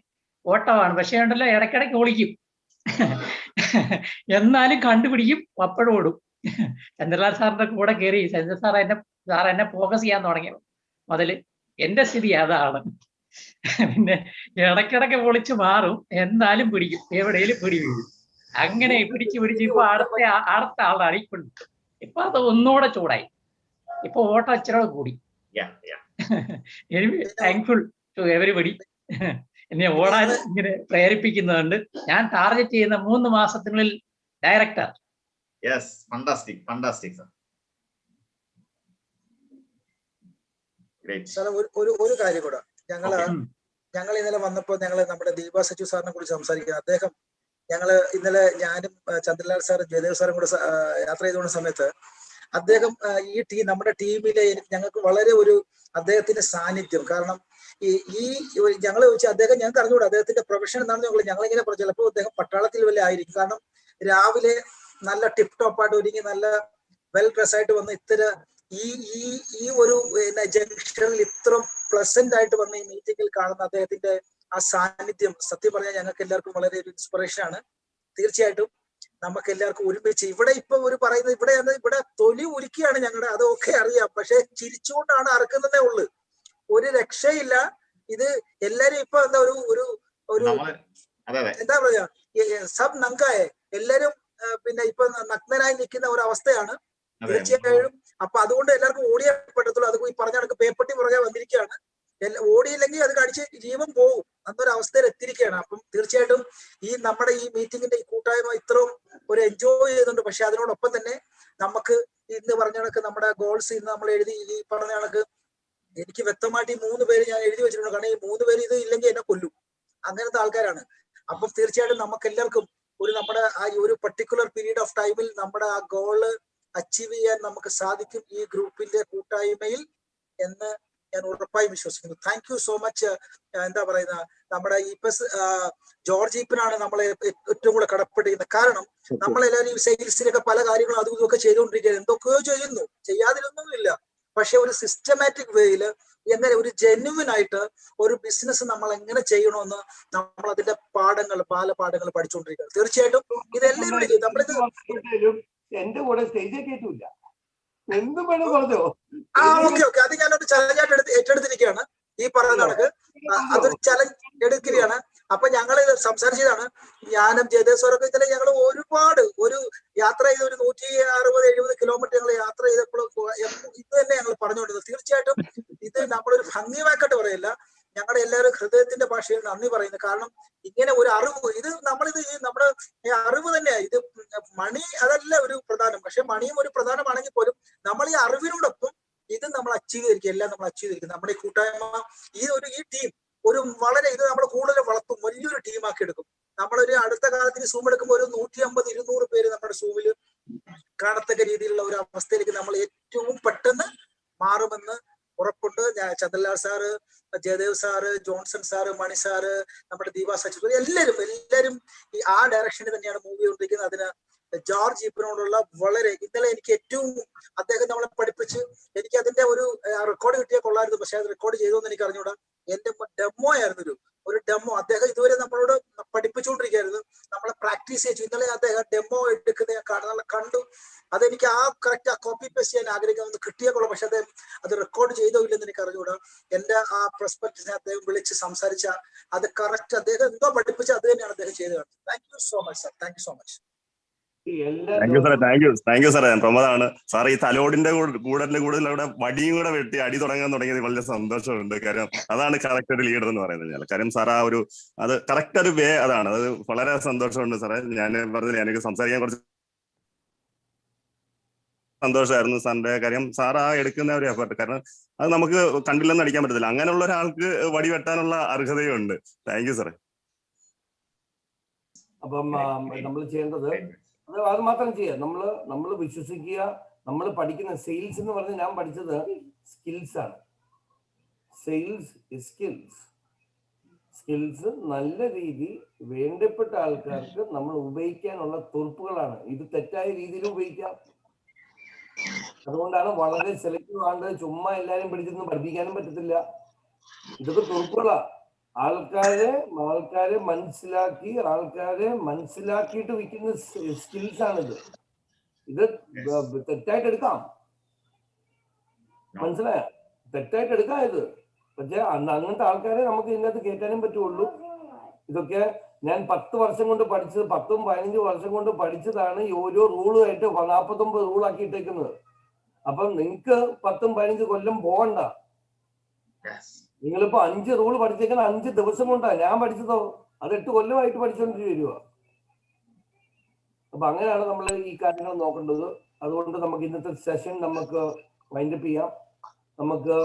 ഓട്ടമാണ്, പക്ഷേ ഉണ്ടല്ലോ ഇടയ്ക്കിടയ്ക്ക് ഒളിക്കും, എന്നാലും കണ്ടുപിടിക്കും, അപ്പോഴും ഓടും. ചന്ദ്രലാൽ സാറിന്റെ കൂടെ കയറി സാർ എന്നെ ഫോക്കസ് ചെയ്യാൻ തുടങ്ങി മുതല് എന്റെ സ്ഥിതി അതാണ്. പിന്നെ ഇടയ്ക്കിടയ്ക്ക് പൊളിച്ചു മാറും, എന്നാലും പിടിക്കും, എവിടെയും പിടി വീഴും. അങ്ങനെ പിടിച്ച് ഇപ്പൊ അടുത്ത ആളാണ് ഇപ്പൊ അത് ഒന്നുകൂടെ ചൂടായി. ഇപ്പൊ ഓട്ടം ഇച്ചിരി കൂടി. താങ്ക്ഫുൾ ടു എവരിബഡി എന്നെ ഓടാൻ ഇങ്ങനെ പ്രേരിപ്പിക്കുന്നതുകൊണ്ട്. ഞാൻ ടാർഗറ്റ് ചെയ്യുന്ന 3 മാസത്തിനുള്ളിൽ ഡയറക്ടർ. ഒരു കാര്യം കൂടെ, ഞങ്ങൾ ഇന്നലെ വന്നപ്പോൾ നമ്മുടെ ദീപ സച്ചു സാറിനെ കുറിച്ച് സംസാരിക്കുന്നത്. അദ്ദേഹം ഇന്നലെ ഞാനും ചന്ദ്രലാൽ സാറും ജയദേവ് സാറും കൂടെ യാത്ര ചെയ്തുകൊണ്ട സമയത്ത് അദ്ദേഹം ഈ നമ്മുടെ ടീമിലെ ഞങ്ങൾക്ക് വളരെ അദ്ദേഹത്തിന്റെ സാന്നിധ്യം, കാരണം ഈ ഞങ്ങൾ ചോദിച്ചാൽ അദ്ദേഹം ഞങ്ങൾക്ക് അറിഞ്ഞുകൂടാ അദ്ദേഹത്തിന്റെ പ്രൊഫഷൻ എന്താണെന്ന് ഞങ്ങളിങ്ങനെ പറഞ്ഞു. ചിലപ്പോൾ അദ്ദേഹം പട്ടാളത്തിൽ വല്ല ആയിരിക്കും. കാരണം രാവിലെ നല്ല ടിപ് ടോപ്പായിട്ട് ഒരുങ്ങി നല്ല വെൽ ഡ്രസ് ആയിട്ട് വന്ന് ഈ ഒരു ജംഗ്ഷനിൽ ഇത്രയും പ്ലസന്റ് ആയിട്ട് വന്ന ഈ മീറ്റിംഗിൽ കാണുന്ന അദ്ദേഹത്തിന്റെ ആ സാന്നിധ്യം സത്യം പറഞ്ഞാൽ ഞങ്ങൾക്ക് എല്ലാവർക്കും വളരെ ഒരു ഇൻസ്പിറേഷൻ ആണ്. തീർച്ചയായിട്ടും നമുക്ക് എല്ലാവർക്കും ഒരുമിച്ച് ഇവിടെ ഇപ്പൊ പറയുന്നത് ഇവിടെ തൊലി ഉരുക്കിയാണ് ഞങ്ങളുടെ, അതൊക്കെ അറിയാം, പക്ഷെ ചിരിച്ചുകൊണ്ടാണ് അറക്കുന്നതേ ഉള്ളു, ഒരു രക്ഷയില്ല. ഇത് എല്ലാരും ഇപ്പൊ എന്താ എന്താ പറയാ, സബ് നങ്കായ എല്ലാരും പിന്നെ ഇപ്പൊ നഗ്നരായി നിൽക്കുന്ന ഒരു അവസ്ഥയാണ് തീർച്ചയായും. അപ്പൊ അതുകൊണ്ട് എല്ലാവർക്കും ഓടിയേ പറ്റത്തുള്ളൂ. അത് ഈ പറഞ്ഞ കണക്ക് പേപ്പട്ടി പുറകെ വന്നിരിക്കുകയാണ്. ഓടിയില്ലെങ്കിൽ അത് കടിച്ച് ജീവൻ പോകും, അന്നൊരു അവസ്ഥയിൽ എത്തിയിരിക്കുകയാണ്. അപ്പം തീർച്ചയായിട്ടും നമ്മുടെ ഈ മീറ്റിംഗിന്റെ ഈ കൂട്ടായ്മ ഇത്രയും എൻജോയ് ചെയ്യുന്നുണ്ട്. പക്ഷെ അതിനോടൊപ്പം തന്നെ നമുക്ക് ഇന്ന് പറഞ്ഞ കണക്ക് നമ്മുടെ ഗോൾസ് ഇന്ന് നമ്മൾ എഴുതി ഈ പറഞ്ഞ കണക്ക് എനിക്ക് വ്യക്തമായിട്ട് ഈ 3 പേര് ഞാൻ എഴുതി വെച്ചിട്ടുണ്ട്. കാരണം ഈ 3 പേര് ഇത് ഇല്ലെങ്കിൽ എന്നെ കൊല്ലും, അങ്ങനത്തെ ആൾക്കാരാണ്. അപ്പം തീർച്ചയായിട്ടും നമുക്ക് എല്ലാവർക്കും നമ്മുടെ ആ ഒരു പർട്ടിക്കുലർ പീരീഡ് ഓഫ് ടൈമിൽ നമ്മുടെ ആ ഗോള് അച്ചീവ് ചെയ്യാൻ നമുക്ക് സാധിക്കും ഈ ഗ്രൂപ്പിന്റെ കൂട്ടായ്മയിൽ എന്ന് ഞാൻ ഉറപ്പായും വിശ്വസിക്കുന്നു. Thank you so much. എന്താ പറയുന്ന നമ്മുടെ ജോർജ് ഈപ്പനാണ് നമ്മളെ ഏറ്റവും കൂടെ കടപ്പെട്ടിരിക്കുന്നത്. കാരണം നമ്മളെല്ലാവരും ഈ സെയിൽസിലൊക്കെ പല കാര്യങ്ങളും അതും ഇതൊക്കെ ചെയ്തുകൊണ്ടിരിക്കുകയാണ്, എന്തൊക്കെയോ ചെയ്യുന്നു, ചെയ്യാതിരുന്നൊന്നുമില്ല. പക്ഷെ ഒരു സിസ്റ്റമാറ്റിക് വേയിൽ എങ്ങനെ ഒരു ജെന്യുവൻ ആയിട്ട് ഒരു ബിസിനസ് നമ്മൾ എങ്ങനെ ചെയ്യണമെന്ന് നമ്മൾ അതിന്റെ പാഠങ്ങൾ പഠിച്ചുകൊണ്ടിരിക്കുകയാണ്. തീർച്ചയായിട്ടും ഇതെല്ലാവരും നമ്മളിത് എന്റെ കൂടെ സ്റ്റേജിൽ കയറ്റൂല. എന്ത് വേണം പറഞ്ഞോ. ഓക്കെ അത് ഞാനൊരു ചലഞ്ചായിട്ട് ഏറ്റെടുത്തിരിക്കുകയാണ്. ഈ പറയുന്ന കണക്ക് അതൊരു ചലഞ്ച് എടുക്കുകയാണ്. അപ്പൊ ഞങ്ങൾ സംസാരിച്ചതാണ്. ഞാനും ജയദേവ് സാറൊക്കെ ഇന്നലെ ഞങ്ങൾ ഒരുപാട് യാത്ര ചെയ്ത് ഒരു 160-170 കിലോമീറ്റർ ഞങ്ങൾ യാത്ര ചെയ്തപ്പോൾ ഇത് തന്നെ ഞങ്ങൾ പറഞ്ഞുകൊണ്ടിരുന്നത്. തീർച്ചയായിട്ടും ഇത് നമ്മളൊരു ഭംഗിവാക്കായിട്ട് പറയില്ല, ഞങ്ങളുടെ എല്ലാവരും ഹൃദയത്തിന്റെ ഭാഷയിൽ നന്ദി പറയുന്നു. കാരണം ഇങ്ങനെ ഒരു അറിവ്, ഇത് നമ്മളിത് നമ്മുടെ അറിവ് തന്നെയാണ്. ഇത് മണി അതല്ല ഒരു പ്രധാനം, പക്ഷെ മണിയും ഒരു പ്രധാനമാണെങ്കിൽ പോലും നമ്മൾ ഈ അറിവിനോടൊപ്പം ഇത് നമ്മൾ അച്ചീവ് ചെയ്തിരിക്കും. എല്ലാം നമ്മൾ അച്ചീവ് ചെയ്തിരിക്കും. നമ്മുടെ ഈ കൂട്ടായ്മ, ഈ ടീം വളരെ ഇത് നമ്മൾ കൂടുതൽ വളർത്തും, വലിയൊരു ടീമാക്കി എടുക്കും. നമ്മളൊരു അടുത്ത കാലത്തിന് സൂം എടുക്കുമ്പോൾ ഒരു 150-200 പേര് നമ്മുടെ സൂമിൽ കാണത്തക്ക രീതിയിലുള്ള ഒരു അവസ്ഥയിലേക്ക് നമ്മൾ ഏറ്റവും പെട്ടെന്ന് മാറുമെന്ന് ഉറപ്പുണ്ട്. Chandralal sir, Jayadev sir, Johnson sir, Mani sir, നമ്മുടെ ദീപ സച്ചിൻ, എല്ലാവരും ആ ഡയറക്ഷനിൽ തന്നെയാണ് മൂവ് ചെയ്തുകൊണ്ടിരിക്കുന്നത്. അതിന് ജോർജ് ഈപ്പനോടുള്ള വളരെ ഇന്നലെ എനിക്ക് ഏറ്റവും അദ്ദേഹം നമ്മളെ പഠിപ്പിച്ച് എനിക്ക് അതിന്റെ ഒരു റെക്കോർഡ് കിട്ടിയാൽ കൊള്ളായിരുന്നു. പക്ഷെ അത് റെക്കോർഡ് ചെയ്തോന്ന് എനിക്ക് അറിഞ്ഞൂടാ. എന്റെ ഡെമോ ആയിരുന്നു ഒരു ഡെമോ. അദ്ദേഹം ഇതുവരെ നമ്മളോട് പഠിപ്പിച്ചുകൊണ്ടിരിക്കുകയായിരുന്നു, നമ്മളെ പ്രാക്ടീസ് ചെയ്യിച്ചു. ഇന്നലെ അദ്ദേഹം ഡെമോ എടുക്കുന്ന ഞാൻ കണ്ടു. അതെനിക്ക് കറക്റ്റ് കോപ്പി പേസ്റ്റ് ചെയ്യാൻ ആഗ്രഹിക്കുന്നത് കിട്ടിയാൽ കൊള്ളാം. പക്ഷെ അദ്ദേഹം അത് റെക്കോർഡ് ചെയ്തോ ഇല്ലെന്ന് എനിക്ക് അറിഞ്ഞൂടാ. എന്റെ ആ പെർസ്പെക്ടീവിനെ അദ്ദേഹം വിളിച്ച് സംസാരിച്ച അത് കറക്റ്റ് അദ്ദേഹം എന്തോ പഠിപ്പിച്ച അത് തന്നെയാണ് അദ്ദേഹം ചെയ്തത്. Thank you so much sir. Thank you so much. Thank you സാറേ. പ്രമോദാണ് സാർ. ഈ തലോടിന്റെ കൂടുതൽ അവിടെ വടിയും കൂടെ വെട്ടി അടി തുടങ്ങിയത് വളരെ സന്തോഷമുണ്ട്. കാര്യം അതാണ് കറക്റ്റ് ഒരു ലീഡർ എന്ന് പറയുന്നത്. കാര്യം സാർ അത് കറക്റ്റ് ഒരു വേ അതാണ്. അത് വളരെ സന്തോഷമുണ്ട് സാറേ. ഞാൻ പറഞ്ഞില്ല, എനിക്ക് സംസാരിക്കാൻ കുറച്ച് സന്തോഷമായിരുന്നു സാറിന്റെ കാര്യം. സാർ എടുക്കുന്ന ഒരു എഫർട്ട്, കാരണം അത് നമുക്ക് കണ്ടില്ലെന്ന് അടിക്കാൻ പറ്റത്തില്ല. അങ്ങനെയുള്ള ഒരാൾക്ക് വടി വെട്ടാനുള്ള അർഹതയുണ്ട്. താങ്ക് യു സാറേ. അപ്പം നമ്മൾ ചെയ്യേണ്ടത് അത് മാത്രം ചെയ്യാം. നമ്മൾ വിശ്വസിക്കുക. നമ്മൾ പഠിക്കുന്ന സെയിൽസ് എന്ന് പറഞ്ഞ് ഞാൻ പഠിച്ചത് സ്കിൽസ് ആണ്. സെയിൽസ് സ്കിൽസ് നല്ല രീതി വേണ്ടപ്പെട്ട ആൾക്കാർക്ക് നമ്മൾ ഉപയോഗിക്കാനുള്ള തുറപ്പുകളാണ്. ഇത് തെറ്റായ രീതിയിൽ ഉപയോഗിക്കാം. അതുകൊണ്ടാണ് വളരെ സെലക്റ്റീവ് ആണ്ട്. ചുമ്മാ എല്ലാരും പിടിച്ചിരുന്ന് പഠിപ്പിക്കാനും പറ്റത്തില്ല. ഇതൊക്കെ തുറപ്പുകളാ. ആൾക്കാരെ മനസ്സിലാക്കിയിട്ട് വിൽക്കുന്ന സ്കിൽസ് ആണിത്. ഇത് തെറ്റായിട്ട് എടുക്കാം, മനസ്സിലായ? തെറ്റായിട്ട് എടുക്കാം ഇത്. പക്ഷെ അങ്ങനത്തെ ആൾക്കാരെ നമുക്ക് ഇതിനകത്ത് കയറ്റാനും പറ്റുള്ളൂ. ഇതൊക്കെ ഞാൻ 10 വർഷം കൊണ്ട് പഠിച്ചത്, 10-15 വർഷം കൊണ്ട് പഠിച്ചതാണ്. ഈ ഓരോ റൂളുമായിട്ട് 49 റൂളാക്കി ഇട്ടേക്കുന്നത്. അപ്പം നിങ്ങൾക്ക് 10-15 കൊല്ലം പോകണ്ട. നിങ്ങളിപ്പോ 5 റൂള് പഠിച്ചേക്കുന്ന 5 ദിവസം കൊണ്ടാ. ഞാൻ പഠിച്ചതോ അത് 8 കൊല്ലമായിട്ട് പഠിച്ചുകൊണ്ട് വരിക. അപ്പൊ അങ്ങനെയാണ് നമ്മൾ ഈ കാര്യങ്ങൾ നോക്കേണ്ടത്. അതുകൊണ്ട് നമുക്ക് ഇന്നത്തെ സെഷൻ നമുക്ക് വൈൻഡപ്പ് ചെയ്യാം. നമുക്ക്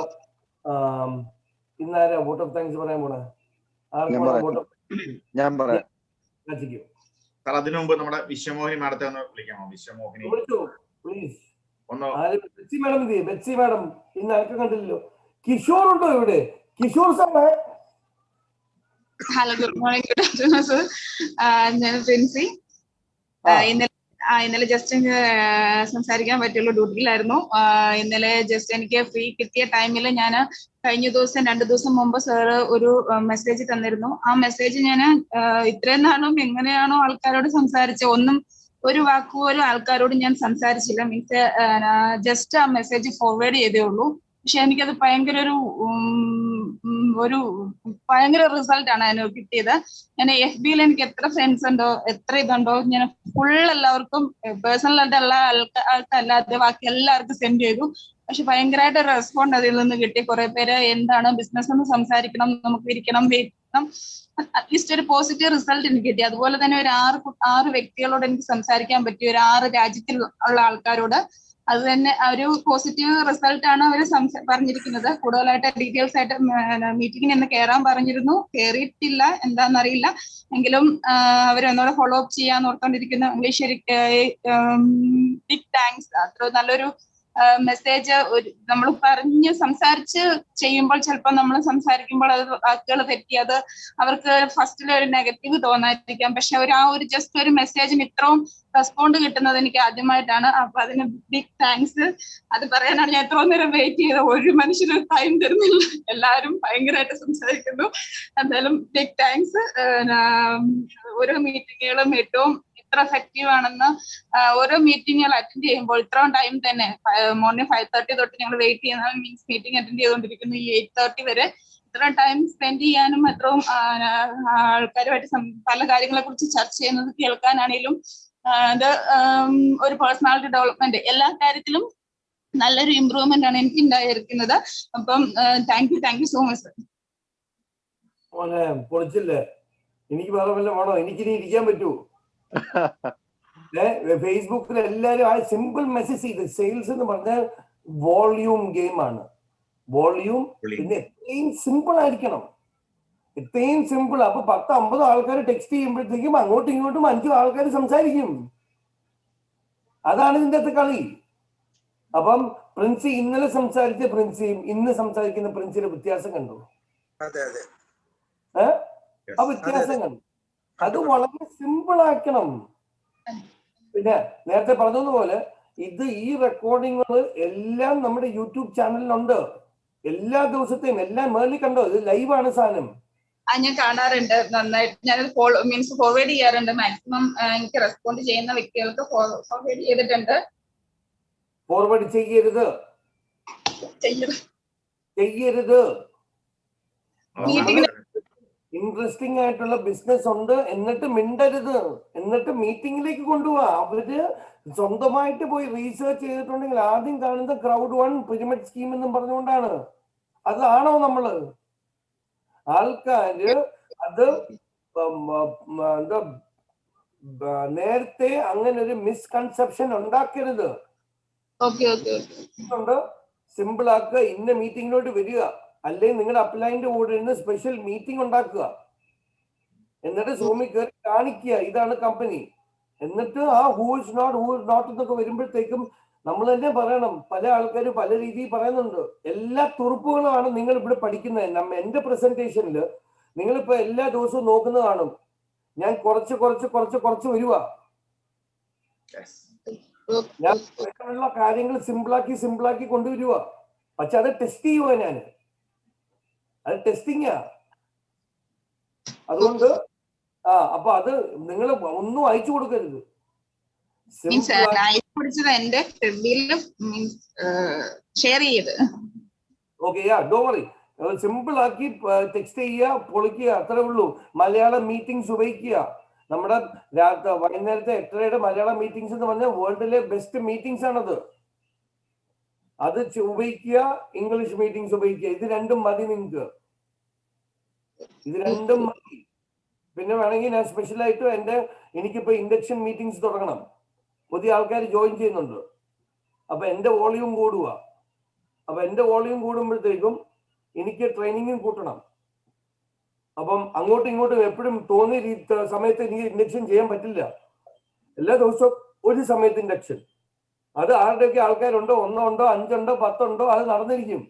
ഇന്നാരാ വോട്ട് ഓഫ് താങ്ക്സ് പറയാൻ പോണേ? ഞാൻ പറയാം. അതിനു മുമ്പ് നമ്മുടെ വിശ്വമോഹിനി മാഡത്തെ ഒന്ന് വിളിക്കാമോ? വിശ്വമോഹിനി പ്ലീസ്. ബെറ്റ്സി മാഡം ഇന്ന് ആർക്കും കണ്ടില്ലല്ലോ. കിഷോർ ഉണ്ടോ ഇവിടെ? കിഷോർ സാറേ. Hello, good morning, good afternoon sir. ഞാൻ പ്രിൻസി. ഇന്നലെ ജസ്റ്റ് സംസാരിക്കാൻ പറ്റുള്ളൂ, ഡ്യൂട്ടിയിലായിരുന്നു. ഇന്നലെ ജസ്റ്റ് എനിക്ക് ഫ്രീ കിട്ടിയ ടൈമിൽ ഞാൻ കഴിഞ്ഞ ദിവസം 2 ദിവസം മുമ്പ് സാറ് ഒരു മെസ്സേജ് തന്നിരുന്നു. ആ മെസ്സേജ് ഞാൻ ഇത്രയും നാളും എങ്ങനെയാണോ ആൾക്കാരോട് സംസാരിച്ച ഒരു വാക്കുപോലും ആൾക്കാരോട് ഞാൻ സംസാരിച്ചില്ല. മീൻസ് ജസ്റ്റ് ആ മെസ്സേജ് ഫോർവേഡ് ചെയ്തേ ഉള്ളൂ. പക്ഷെ എനിക്കത് ഭയങ്കര ഭയങ്കര റിസൾട്ടാണ് അതിന് കിട്ടിയത്. ഞാൻ FB-യിൽ എനിക്ക് എത്ര ഫ്രണ്ട്സ് ഉണ്ടോ, എത്ര ഇതുണ്ടോ, ഞാൻ ഫുൾ എല്ലാവർക്കും പേഴ്സണലായിട്ട് ഉള്ള ആൾക്കല്ലാതെ ബാക്കി എല്ലാവർക്കും സെൻഡ് ചെയ്തു. പക്ഷെ ഭയങ്കരമായിട്ട് റെസ്പോണ്ട് അതിൽ നിന്ന് കിട്ടി. കുറെ പേര് എന്താണ് ബിസിനസ് ഒന്ന് സംസാരിക്കണം, നമുക്ക് ഇരിക്കണം, വെയിറ്റ്, അറ്റ്ലീസ്റ്റ് ഒരു പോസിറ്റീവ് റിസൾട്ട് എനിക്ക് കിട്ടി. അതുപോലെ തന്നെ ഒരു 6 വ്യക്തികളോട് എനിക്ക് സംസാരിക്കാൻ പറ്റി, ഒരു 6 രാജ്യത്തിൽ ഉള്ള ആൾക്കാരോട്. അത് തന്നെ ഒരു പോസിറ്റീവ് റിസൾട്ട് ആണ് അവർ പറഞ്ഞിരിക്കുന്നത്. കൂടുതലായിട്ട് ഡീറ്റെയിൽസ് ആയിട്ട് മീറ്റിംഗിന് എന്ന് കയറാൻ പറഞ്ഞിരുന്നു, കയറിയിട്ടില്ല, എന്താണെന്നറിയില്ല. എങ്കിലും അവരൊന്നുകൂടെ ഫോളോ അപ്പ് ചെയ്യാന്ന് ഓർത്തോണ്ടിരിക്കുന്നു. English big thanks. അത്ര നല്ലൊരു മെസ്സേജ് നമ്മൾ പറഞ്ഞ് സംസാരിച്ച് ചെയ്യുമ്പോൾ ചിലപ്പോൾ നമ്മൾ സംസാരിക്കുമ്പോൾ അത് വാക്കുകൾ തെറ്റി അത് അവർക്ക് ഫസ്റ്റിൽ ഒരു നെഗറ്റീവ് തോന്നാതിരിക്കാം. പക്ഷെ ഒരു ജസ്റ്റ് ഒരു മെസ്സേജിന് ഇത്രയും റെസ്പോണ്ട് കിട്ടുന്നത് എനിക്ക് ആദ്യമായിട്ടാണ്. അപ്പൊ അതിന് ബിഗ് താങ്ക്സ്. അത് പറയാനാണ് ഞാൻ എത്രയും നേരം വെയിറ്റ് ചെയ്തത്. ഒരു മനുഷ്യന് ടൈം തരുന്നില്ല, എല്ലാവരും ഭയങ്കരമായിട്ട് സംസാരിക്കുന്നു. എന്തായാലും ബിഗ് താങ്ക്സ്. ഓരോ മീറ്റിങ്ങുകളും ഏറ്റവും ഇത്ര എഫക്റ്റീവ് ആണെന്ന് ഓരോ മീറ്റിങ്ങുകൾ അറ്റൻഡ് ചെയ്യുമ്പോൾ ഇത്രയും ടൈം തന്നെ മോർണിംഗ് 5:30 തൊട്ട് ഞങ്ങൾ വെയിറ്റ് ചെയ്യുന്ന മീൻസ് മീറ്റിംഗ് അറ്റൻഡ് ചെയ്തുകൊണ്ടിരിക്കുന്നു ഈ 8:30 വരെ. ഇത്രയും ടൈം സ്പെൻഡ് ചെയ്യാനും അത്രയും ആൾക്കാരുമായിട്ട് പല കാര്യങ്ങളെ കുറിച്ച് ചർച്ച ചെയ്യുന്നത് കേൾക്കാനാണെങ്കിലും അത് ഒരു പേഴ്സണാലിറ്റി ഡെവലപ്മെന്റ് എല്ലാ കാര്യത്തിലും നല്ലൊരു ഇമ്പ്രൂവ്മെന്റ് ആണ് എനിക്ക് ഉണ്ടായിരിക്കുന്നത്. അപ്പം താങ്ക് യു സോ മച്ച്. പൊളിച്ചില്ലേ? എനിക്ക് വേറെ വല്ല വേണോ? എനിക്കിനി ഇരിക്കാൻ പറ്റൂ? ഫേസ്ബുക്കിൽ എല്ലാരും ആ സിമ്പിൾ മെസ്സേജ് ചെയ്ത് സെയിൽസ് എന്ന് പറഞ്ഞാൽ വോള്യൂം ഗെയിം ആണ്. വോള്യൂം പിന്നെ എത്രയും സിമ്പിൾ ആയിരിക്കണം, എത്രയും സിമ്പിൾ. അപ്പൊ 10-50 ആൾക്കാർ ടെക്സ്റ്റ് ചെയ്യുമ്പോഴത്തേക്കും അങ്ങോട്ടും ഇങ്ങോട്ടും 5 ആൾക്കാർ സംസാരിക്കും. അതാണ് ഇതിന്റെ അകത്ത് കളി. അപ്പം പ്രിൻസി ഇന്നലെ സംസാരിച്ച പ്രിൻസിയും ഇന്ന് സംസാരിക്കുന്ന പ്രിൻസിയുടെ വ്യത്യാസം കണ്ടു. ആ വ്യത്യാസം കണ്ടു. അത് വളരെ സിമ്പിൾ ആക്കണം. പിന്നെ നേരത്തെ പറഞ്ഞതുപോലെ ഈ റെക്കോർഡിങ്ങുകൾ എല്ലാം നമ്മുടെ യൂട്യൂബ് ചാനലിലുണ്ട്. എല്ലാ ദിവസത്തെയും എല്ലാം മേളിൽ കണ്ടോ? ഇത് ലൈവാണ് സാധനം. ഞാൻ കാണാറുണ്ട് നന്നായിട്ട്. ഞാൻ മീൻസ് ഫോർവേഡ് ചെയ്യാറുണ്ട്. മാക്സിമം എനിക്ക് റെസ്പോണ്ട് ചെയ്യുന്ന വ്യക്തികൾക്ക് ഫോർവേഡ് ചെയ്തിട്ടുണ്ട്. ഫോർവേഡ് ചെയ്യരുത്. ഇൻട്രസ്റ്റിംഗ് ആയിട്ടുള്ള ബിസിനസ് ഉണ്ട് എന്നിട്ട് മിണ്ടരുത്, എന്നിട്ട് മീറ്റിംഗിലേക്ക് കൊണ്ടുപോവാ. അവര് സ്വന്തമായിട്ട് പോയി റീസെർച്ച് ചെയ്തിട്ടുണ്ടെങ്കിൽ ആദ്യം കാണുന്നത് ക്രൗഡ് 1 പിരമിഡ് സ്കീം എന്നും പറഞ്ഞുകൊണ്ടാണ്. അതാണോ നമ്മള്? ആൾക്കാര് അത് എന്താ നേരത്തെ അങ്ങനെ ഒരു മിസ്കൺസെപ്ഷൻ ഉണ്ടാക്കരുത്. സിമ്പിൾ ആക്കുക. ഇന്ന മീറ്റിംഗിലോട്ട് വരിക, അല്ലെങ്കിൽ നിങ്ങളുടെ അപ്ലൈൻ്റെ കൂടെ ഇരുന്ന് സ്പെഷ്യൽ മീറ്റിംഗ് ഉണ്ടാക്കുക, എന്നിട്ട് സൂമിൽ കയറി കാണിക്കുക ഇതാണ് കമ്പനി. എന്നിട്ട് ആ ഹൂ ഇസ് നോട്ട് എന്നൊക്കെ വരുമ്പോഴത്തേക്കും നമ്മൾ തന്നെ പറയണം. പല ആൾക്കാർ പല രീതിയിൽ പറയുന്നുണ്ട്. എല്ലാ തുറുപ്പുകളുമാണ് നിങ്ങൾ ഇവിടെ പഠിക്കുന്നത്. എന്റെ പ്രസന്റേഷനിൽ നിങ്ങളിപ്പോ എല്ലാ ദിവസവും നോക്കുന്നത് കാണും. ഞാൻ കുറച്ച് വരുക. ഞാൻ ഉള്ള കാര്യങ്ങൾ സിമ്പിളാക്കി കൊണ്ടുവരുക. പക്ഷെ അത് ടെസ്റ്റ് ചെയ്യുക. അത് ടെസ്റ്റിങ്ങാ. അതുകൊണ്ട് അപ്പൊ അത് നിങ്ങൾ ഒന്നും അയച്ചു കൊടുക്കരുത്. സിമ്പിൾ ആക്കി ടെക്സ്റ്റ് ചെയ്യുക, പൊളിക്കുക, അത്രേ ഉള്ളൂ. മലയാളം മീറ്റിംഗ്സ് ഉപയോഗിക്കുക. നമ്മുടെ വൈകുന്നേരത്തെ 8:30 മലയാളം മീറ്റിംഗ്സ് എന്ന് പറഞ്ഞാൽ വേൾഡിലെ ബെസ്റ്റ് മീറ്റിംഗ്സ് ആണത്. അത് ഉപയോഗിക്കുക. ഇംഗ്ലീഷ് മീറ്റിംഗ്സ് ഉപയോഗിക്കുക. ഇത് രണ്ടും മതി നിങ്ങൾക്ക്. ഇത് രണ്ടും മതി. പിന്നെ വേണമെങ്കിൽ ഞാൻ സ്പെഷ്യലായിട്ട് എനിക്കിപ്പോ ഇൻഡക്ഷൻ മീറ്റിംഗ്സ് തുടങ്ങണം. പുതിയ ആൾക്കാർ ജോയിൻ ചെയ്യുന്നുണ്ട്. അപ്പൊ എന്റെ വോളിയൂം കൂടുക. അപ്പൊ എന്റെ വോളിയൂം കൂടുമ്പോഴത്തേക്കും എനിക്ക് ട്രെയിനിങ്ങും കൂട്ടണം. അപ്പം അങ്ങോട്ടും ഇങ്ങോട്ടും എപ്പോഴും തോന്നിയ സമയത്ത് എനിക്ക് ഇൻഡക്ഷൻ ചെയ്യാൻ പറ്റില്ല. എല്ലാ ദിവസവും ഒരു സമയത്ത് ഇൻഡക്ഷൻ. അത് ആരുടെയൊക്കെ ആൾക്കാരുണ്ടോ, 1 ഉണ്ടോ 5 ഉണ്ടോ 10 ഉണ്ടോ അത് നടന്നിരിക്കും.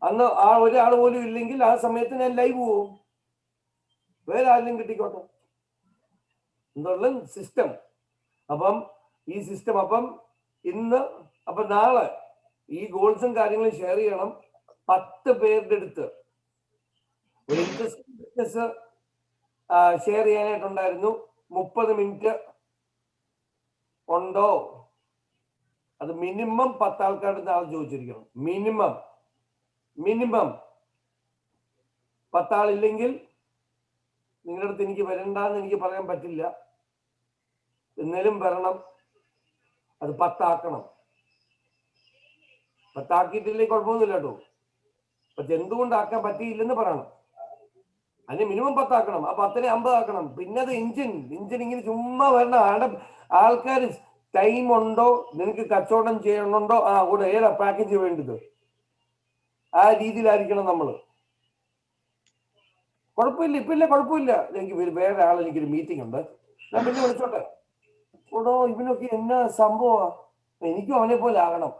അന്ന് ഒരാൾ പോലും ഇല്ലെങ്കിൽ ആ സമയത്ത് ഞാൻ ലൈവ് പോവും. വേറെ ആരെങ്കിലും കിട്ടിക്കോട്ടെ എന്നുള്ള സിസ്റ്റം. അപ്പം ഈ സിസ്റ്റം അപ്പം നാളെ ഈ ഗോൾസും കാര്യങ്ങളും ഷെയർ ചെയ്യണം. 10 പേരുടെ അടുത്ത് ഒരു ഇൻട്രസ്റ്റിംഗ് ബിസിനസ് ഷെയർ ചെയ്യാനായിട്ടുണ്ടായിരുന്നു. 30 മിനിറ്റ് ഉണ്ടോ? അത് മിനിമം 10 ആൾക്കാരുടെ നാളെ ചോദിച്ചിരിക്കണം. മിനിമം 10 ആളില്ലെങ്കിൽ നിങ്ങളുടെ അടുത്ത് എനിക്ക് വരണ്ടെന്ന് എനിക്ക് പറയാൻ പറ്റില്ല. എന്നാലും വരണം. അത് 10 ആക്കണം. 10 ആക്കിയിട്ടില്ലേ കുഴപ്പമൊന്നുമില്ല കേട്ടോ. പക്ഷെ എന്തുകൊണ്ടാക്കാൻ പറ്റിയില്ലെന്ന് പറയണം. അതിന് മിനിമം 10 ആക്കണം. ആ 10നെ 50 ആക്കണം. പിന്നെ അത് എഞ്ചിൻ ഇങ്ങനെ ചുമ്മാ വരണം. ആൾക്കാർ ടൈം ഉണ്ടോ, നിനക്ക് കച്ചവടം ചെയ്യണുണ്ടോ, കൂടെ ഏതാ പാക്കേജ് വേണ്ടത്, ആ രീതിയിലായിരിക്കണം നമ്മള്. കുഴപ്പമില്ല. എനിക്ക് വേറെ എനിക്കൊരു മീറ്റിംഗ് ഉണ്ട്, ഞാൻ പിന്നെ വിളിച്ചോട്ടെ. ഓടോ ഇവനൊക്കെ എന്നാ സംഭവ എനിക്കും അവനെ പോലെ ആകണം.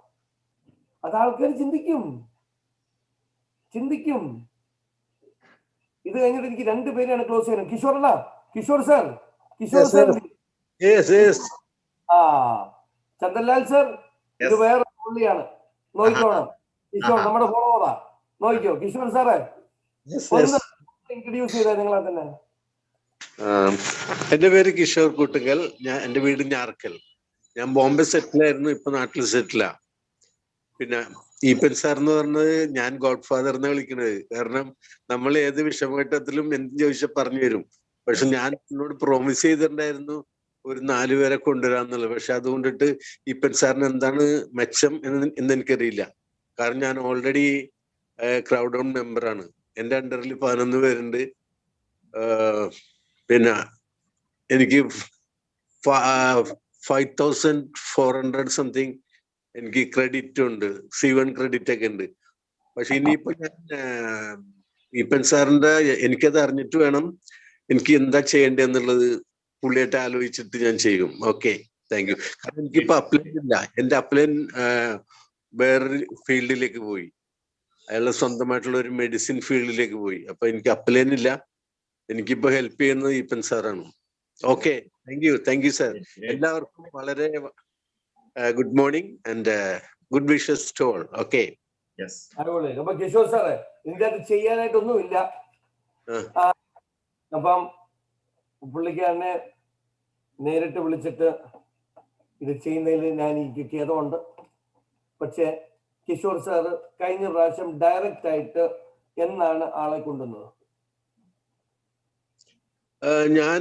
അത് ആൾക്കാർ ചിന്തിക്കും. ഇത് കഴിഞ്ഞിട്ട് എനിക്ക് 2 പേരെയാണ് ക്ലോസ് ചെയ്യണം. കിഷോർ അല്ല, Kishore sir, Kishore sir, Chandanlal sir, ഇത് വേറെ പുള്ളിയാണ്, നോക്കിക്കോണം. കിഷോർ നമ്മുടെ ഫോളോവറാ, നോക്കിക്കോ. കിഷോർ സാറേ ഒന്ന് ഇൻട്രൊഡ്യൂസ് ചെയ്താൽ നിങ്ങളെ തന്നെ. എന്റെ പേര് കിഷോർ കൂട്ടുകൽ. എന്റെ വീട് ഞാർക്കൽ. ഞാൻ ബോംബെ സെറ്റിലായിരുന്നു, ഇപ്പൊ നാട്ടിൽ സെറ്റിലാ. പിന്നെ ഈപ്പൻ സാർ എന്ന് പറഞ്ഞത് ഞാൻ ഗോഡ് ഫാദർ എന്ന് വിളിക്കുന്നത്. കാരണം നമ്മൾ ഏത് വിഷമഘട്ടത്തിലും എന്ത് ചോദിച്ചാൽ പറഞ്ഞു തരും. പക്ഷെ ഞാൻ എന്നോട് പ്രോമിസ് ചെയ്തിട്ടുണ്ടായിരുന്നു ഒരു 4 പേരെ കൊണ്ടുവരാന്നുള്ളത്. പക്ഷെ അതുകൊണ്ടിട്ട് ഈപ്പൻ സാറിന് എന്താണ് മെച്ചം എന്ന് എനിക്കറിയില്ല. കാരണം ഞാൻ ഓൾറെഡി ക്രൗഡ് ഓൺ മെമ്പറാണ്. എന്റെ അണ്ടറിൽ 11 പേരുണ്ട്. പിന്നെ എനിക്ക് 5400 സംതിങ് എനിക്ക് ക്രെഡിറ്റ് ഉണ്ട്, C1 ക്രെഡിറ്റ് ഒക്കെ ഉണ്ട്. പക്ഷെ ഇനിയിപ്പോ ഞാൻ ഈപ്പൻ സാറിന്റെ എനിക്കത് അറിഞ്ഞിട്ട് വേണം എനിക്ക് എന്താ ചെയ്യേണ്ടതെന്നുള്ളത് പുള്ളിയായിട്ട് ആലോചിച്ചിട്ട് ഞാൻ ചെയ്യും. Okay, thank U. കാരണം എനിക്കിപ്പോ അപ്ലൈൻ ഇല്ല. എന്റെ അപ്ലൈൻ വേറൊരു ഫീൽഡിലേക്ക് പോയി. അയാളുടെ സ്വന്തമായിട്ടുള്ള ഒരു മെഡിസിൻ ഫീൽഡിലേക്ക് പോയി. അപ്പൊ എനിക്ക് അപ്ലൈൻ ഇല്ല. എനിക്കിപ്പോ ഹെൽപ്പ് ചെയ്യുന്നത് ഈപ്പൻ സാറാണ്. Okay, thank you sir. എല്ലാവർക്കും വളരെ good morning and good wishes to all. Okay, അപ്പൊ കിഷോർ സാറേ ഇതിന്റെ അത് ചെയ്യാനായിട്ടൊന്നുമില്ല. അപ്പം പുള്ളിക്കാരനെ നേരിട്ട് വിളിച്ചിട്ട് ഇത് ചെയ്യുന്നതിൽ ഞാൻ എനിക്ക് ഖേദമുണ്ട്. പക്ഷെ കിഷോർ സാറ് കഴിഞ്ഞ പ്രാവശ്യം ഡയറക്റ്റ് ആയിട്ട് എന്നാണ് ആളെ കൊണ്ടുവന്നത്? ഞാൻ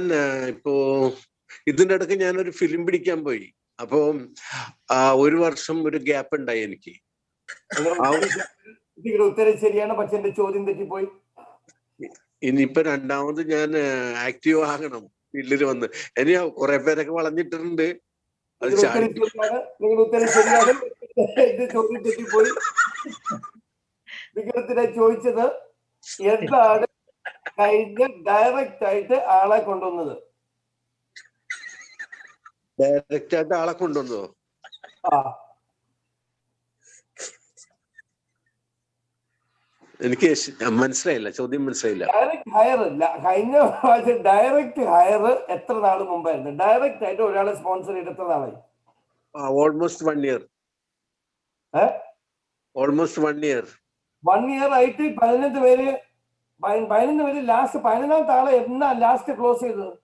ഇപ്പോ ഇതിന്റെ ഇടയ്ക്ക് ഞാനൊരു ഫിലിം പിടിക്കാൻ പോയി. അപ്പോ 1 വർഷം ഒരു ഗ്യാപ്പ് ഉണ്ടായി എനിക്ക്. ഉത്തരം ശരിയാണ്, പക്ഷെ എന്റെ ചോദ്യം തെറ്റിപ്പോയി. ഇനിയിപ്പോ രണ്ടാമത് ഞാൻ ആക്റ്റീവ് ആകണം ഫീൽഡിൽ വന്ന്. ഇനി കുറെ പേരൊക്കെ വളഞ്ഞിട്ടുണ്ട്. നിങ്ങളുടെ ഉത്തരം ശരിയാണ്, എന്റെ ചോദ്യം തെറ്റിപ്പോയി. നിങ്ങളെ ചോദിച്ചത് എന്താണ് കഴിഞ്ഞ ഡയറക്റ്റ് ആയിട്ട് ആളെ കൊണ്ടുവന്നത്? ഡയറക്റ്റ് ആയിട്ട് ആളെ കൊണ്ടുവന്നോ? എനിക്ക് മനസ്സിലായില്ല, ചോദ്യം മനസ്സിലായില്ല. ഡയറക്റ്റ് ഹയർ കഴിഞ്ഞ പ്രാവശ്യം ഡയറക്റ്റ് ഹയർ എത്ര നാൾ മുമ്പായിരുന്നു? ഡയറക്റ്റ് ആയിട്ട് ഒരാളെ സ്പോൺസർ ചെയ്ത് എത്ര നാളായി? Almost 1 year. Almost 1 year. 1 year ആയിട്ട് 15 പേര് ലാസ്റ്റ് 11ാമത്തെ ആളെ എന്നാ ലാസ്റ്റ് ക്ലോസ് ചെയ്തത്?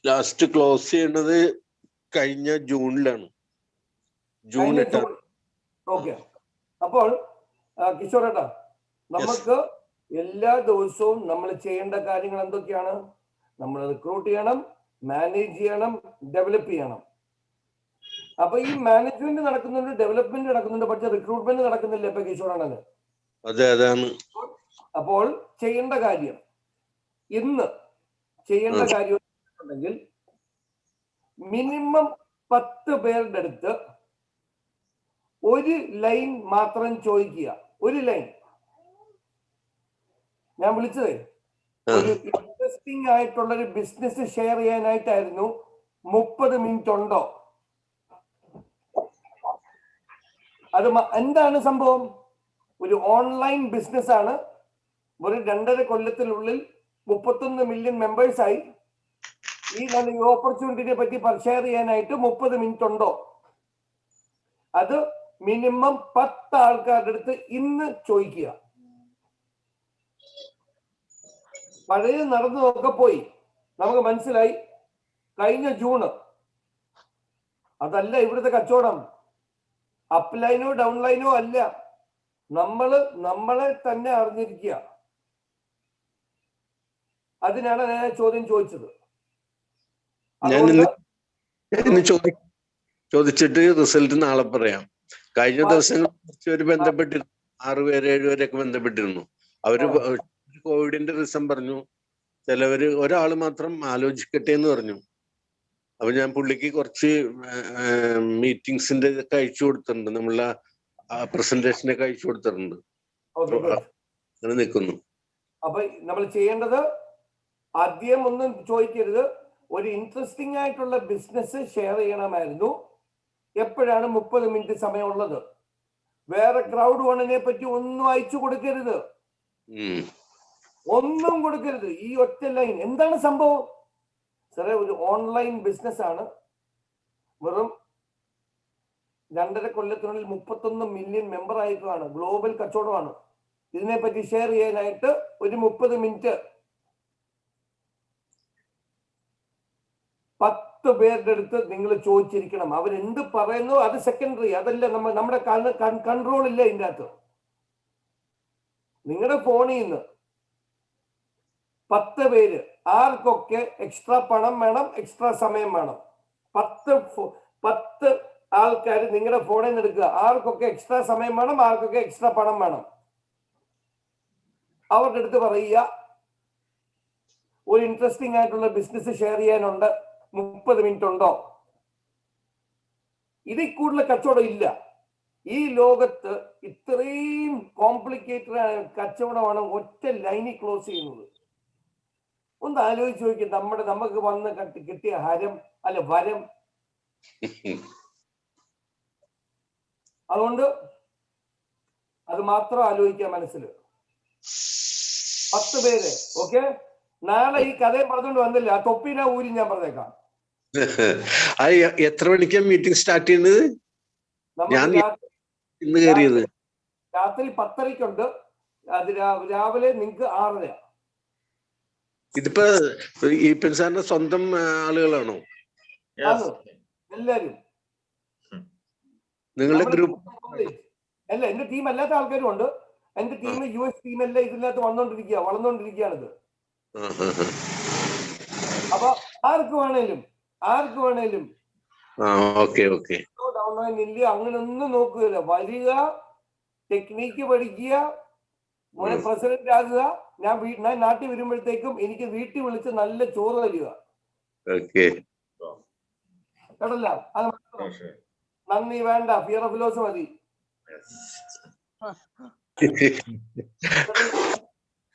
ലാസ്റ്റ് ക്ലോസ് ചെയ്യണത് കഴിഞ്ഞ ജൂണിലാണ്. ജൂൺ 8. ഓക്കെ. അപ്പോൾ കിഷോറേട്ടാ, നമുക്ക് എല്ലാ ദിവസവും നമ്മൾ ചെയ്യേണ്ട കാര്യങ്ങൾ എന്തൊക്കെയാണ്? നമ്മൾ റിക്രൂട്ട് ചെയ്യണം, മാനേജ് ചെയ്യണം, ഡെവലപ്പ് ചെയ്യണം. അപ്പൊ ഈ മാനേജ്മെന്റ് നടക്കുന്നുണ്ട്, ഡെവലപ്മെന്റ് നടക്കുന്നുണ്ട്, പക്ഷെ റിക്രൂട്ട്മെന്റ് നടക്കുന്നില്ല ഇപ്പൊ കിഷോറാണത്. അതാണ്. അപ്പോൾ ചെയ്യേണ്ട കാര്യം, ഇന്ന് ചെയ്യേണ്ട കാര്യം ഉണ്ടെങ്കിൽ മിനിമം 10 പേരുടെ അടുത്ത് ഒരു ലൈൻ മാത്രം ചോദിക്കുക. ഒരു ലൈൻ. ഞാൻ വിളിച്ചതേ ഒരു ഇൻട്രസ്റ്റിംഗ് ആയിട്ടുള്ള ഒരു ബിസിനസ് ഷെയർ ചെയ്യാനായിട്ടായിരുന്നു. 30 മിനിറ്റ് ഉണ്ടോ? അത് എന്താണ് സംഭവം? ഒരു ഓൺലൈൻ ബിസിനസ് ആണ്. ഒരു 2.5 കൊല്ലത്തിനുള്ളിൽ 31 മില്യൺ മെമ്പേഴ്സായി. ഈ ഓപ്പർച്യൂണിറ്റിയെ പറ്റി ഷെയർ ചെയ്യാനായിട്ട് 30 മിനിറ്റ് ഉണ്ടോ? അത് മിനിമം 10 ആൾക്കാരുടെ അടുത്ത് ഇന്ന് ചോദിക്കുക. പഴയ നടന്നതൊക്കെ പോയി. നമുക്ക് മനസ്സിലായി കഴിഞ്ഞ ജൂണ്. അതല്ല ഇവിടുത്തെ കച്ചവടം. അപ്ലൈനോ ഡൗൺലൈനോ അല്ല. നമ്മളെ തന്നെ അറിഞ്ഞിരിക്കുക. അതിനാണ് ഞാൻ ചോദ്യം ചോദിച്ചത്. ചോദിച്ചിട്ട് റിസൾട്ട് നാളെ പറയാം. കഴിഞ്ഞ ദിവസങ്ങൾ ബന്ധപ്പെട്ടിരുന്നു. 6 പേര് 7 പേരൊക്കെ ബന്ധപ്പെട്ടിരുന്നു. അവര് കോവിഡിന്റെ റിസൾട്ട് പറഞ്ഞു. ചിലവര് ഒരാള് മാത്രം ആലോചിക്കട്ടെ എന്ന് പറഞ്ഞു. അപ്പൊ ഞാൻ പുള്ളിക്ക് കുറച്ച് മീറ്റിംഗ്സിന്റെ ഇതൊക്കെ അയച്ചു കൊടുത്തിട്ടുണ്ട്. നമ്മളെ പ്രസന്റേഷനൊക്കെ അയച്ചു കൊടുത്തിട്ടുണ്ട്. അങ്ങനെ നിൽക്കുന്നു. അപ്പൊ നമ്മൾ ചെയ്യേണ്ടത് ആദ്യം ഒന്നും ചോദിക്കരുത്. ഒരു ഇൻട്രസ്റ്റിംഗ് ആയിട്ടുള്ള ബിസിനസ് ഷെയർ ചെയ്യണമായിരുന്നു. എപ്പോഴാണ് 30 മിനിറ്റ് സമയമുള്ളത്? വേറെ ക്രൗഡ് വണ്ണിനെ പറ്റി ഒന്നും അയച്ചു കൊടുക്കരുത്, ഒന്നും കൊടുക്കരുത്. ഈ ഒറ്റ ലൈൻ എന്താണ് സംഭവം? സാറേ, ഒരു ഓൺലൈൻ ബിസിനസ് ആണ്. വെറും 2.5 കൊല്ലത്തിനുള്ളിൽ 31 മില്യൺ മെമ്പർ ആയിട്ടുള്ളതാണ്. ഗ്ലോബൽ കച്ചവടമാണ്. ഇതിനെപ്പറ്റി ഷെയർ ചെയ്യാനായിട്ട് ഒരു 30 മിനിറ്റ് 10 പേരുടെ അടുത്ത് നിങ്ങൾ ചോദിച്ചിരിക്കണം. അവരെന്ത് പറയുന്നു അത് സെക്കൻഡറി, അതല്ല നമ്മുടെ കൺട്രോൾ ഇല്ല ഇതിൻ്റെ അകത്ത്. നിങ്ങളുടെ ഫോണിൽ നിന്ന് 10 പേര്, ആർക്കൊക്കെ എക്സ്ട്രാ പണം വേണം, എക്സ്ട്രാ സമയം വേണം, 10 ആൾക്കാർ നിങ്ങളുടെ ഫോണിൽ നിന്ന് എടുക്കുക. ആർക്കൊക്കെ എക്സ്ട്രാ സമയം വേണം, ആർക്കൊക്കെ എക്സ്ട്രാ പണം വേണം, അവരുടെ അടുത്ത് പറയുക ഒരു ഇൻട്രസ്റ്റിംഗ് ആയിട്ടുള്ള ബിസിനസ് ഷെയർ ചെയ്യാനുണ്ട്, 30 മിനിറ്റ് ഉണ്ടോ? ഇതിൽ കൂടുതൽ കച്ചവടം ഇല്ല ഈ ലോകത്ത്. ഇത്രയും കോംപ്ലിക്കേറ്റഡ് ആയ കച്ചവടമാണ് ഒറ്റ ലൈനിൽ ക്ലോസ് ചെയ്യുന്നത്. ഒന്ന് ആലോചിച്ച് നോക്കി, നമുക്ക് വന്ന് കിട്ടിയ ഹരം അല്ല വരം. അതുകൊണ്ട് അത് മാത്രം ആലോചിക്കാൻ മനസ്സിൽ. 10 പേര്. ഓക്കെ, നാളെ ഈ കഥയും പറഞ്ഞുകൊണ്ട് വന്നില്ല, ആ തൊപ്പിനാ ഊരി ഞാൻ പറഞ്ഞേക്കാം. എത്ര മണിക്കാണ് മീറ്റിംഗ് സ്റ്റാർട്ട് ചെയ്യുന്നത്? ഞാൻ ഇന്ന് കയറിയത് രാത്രി 10:30 അത് രാവിലെ നിങ്ങൾക്ക് 6:30. ഇതിപ്പോ ഈപ്പൻ സാറിന്റെ സ്വന്തം ആളുകളാണോ? എല്ലാരും നിങ്ങളുടെ ഗ്രൂപ്പ് അല്ല, എന്റെ ടീം അല്ലാത്ത ആൾക്കാരും ഉണ്ട്. എന്റെ ടീം US ടീം എല്ലാം ഇതിനകത്ത് വളർന്നുകൊണ്ടിരിക്കുകയാണിത്. അപ്പൊ ആർക്ക് വേണേലും അങ്ങനൊന്നും നോക്കുകയില്ല. വരിക, ടെക്നിക്ക് പഠിക്കുക, മോനെ പ്രസിഡന്റ് ആകുക. ഞാൻ നാട്ടിൽ വരുമ്പോഴത്തേക്കും എനിക്ക് വീട്ടിൽ വിളിച്ച് നല്ല ചോറ് തരിക. കേട്ടല്ല? അത് നന്ദി വേണ്ട, ഫിയർ ഓഫ് ലോസ് മതി.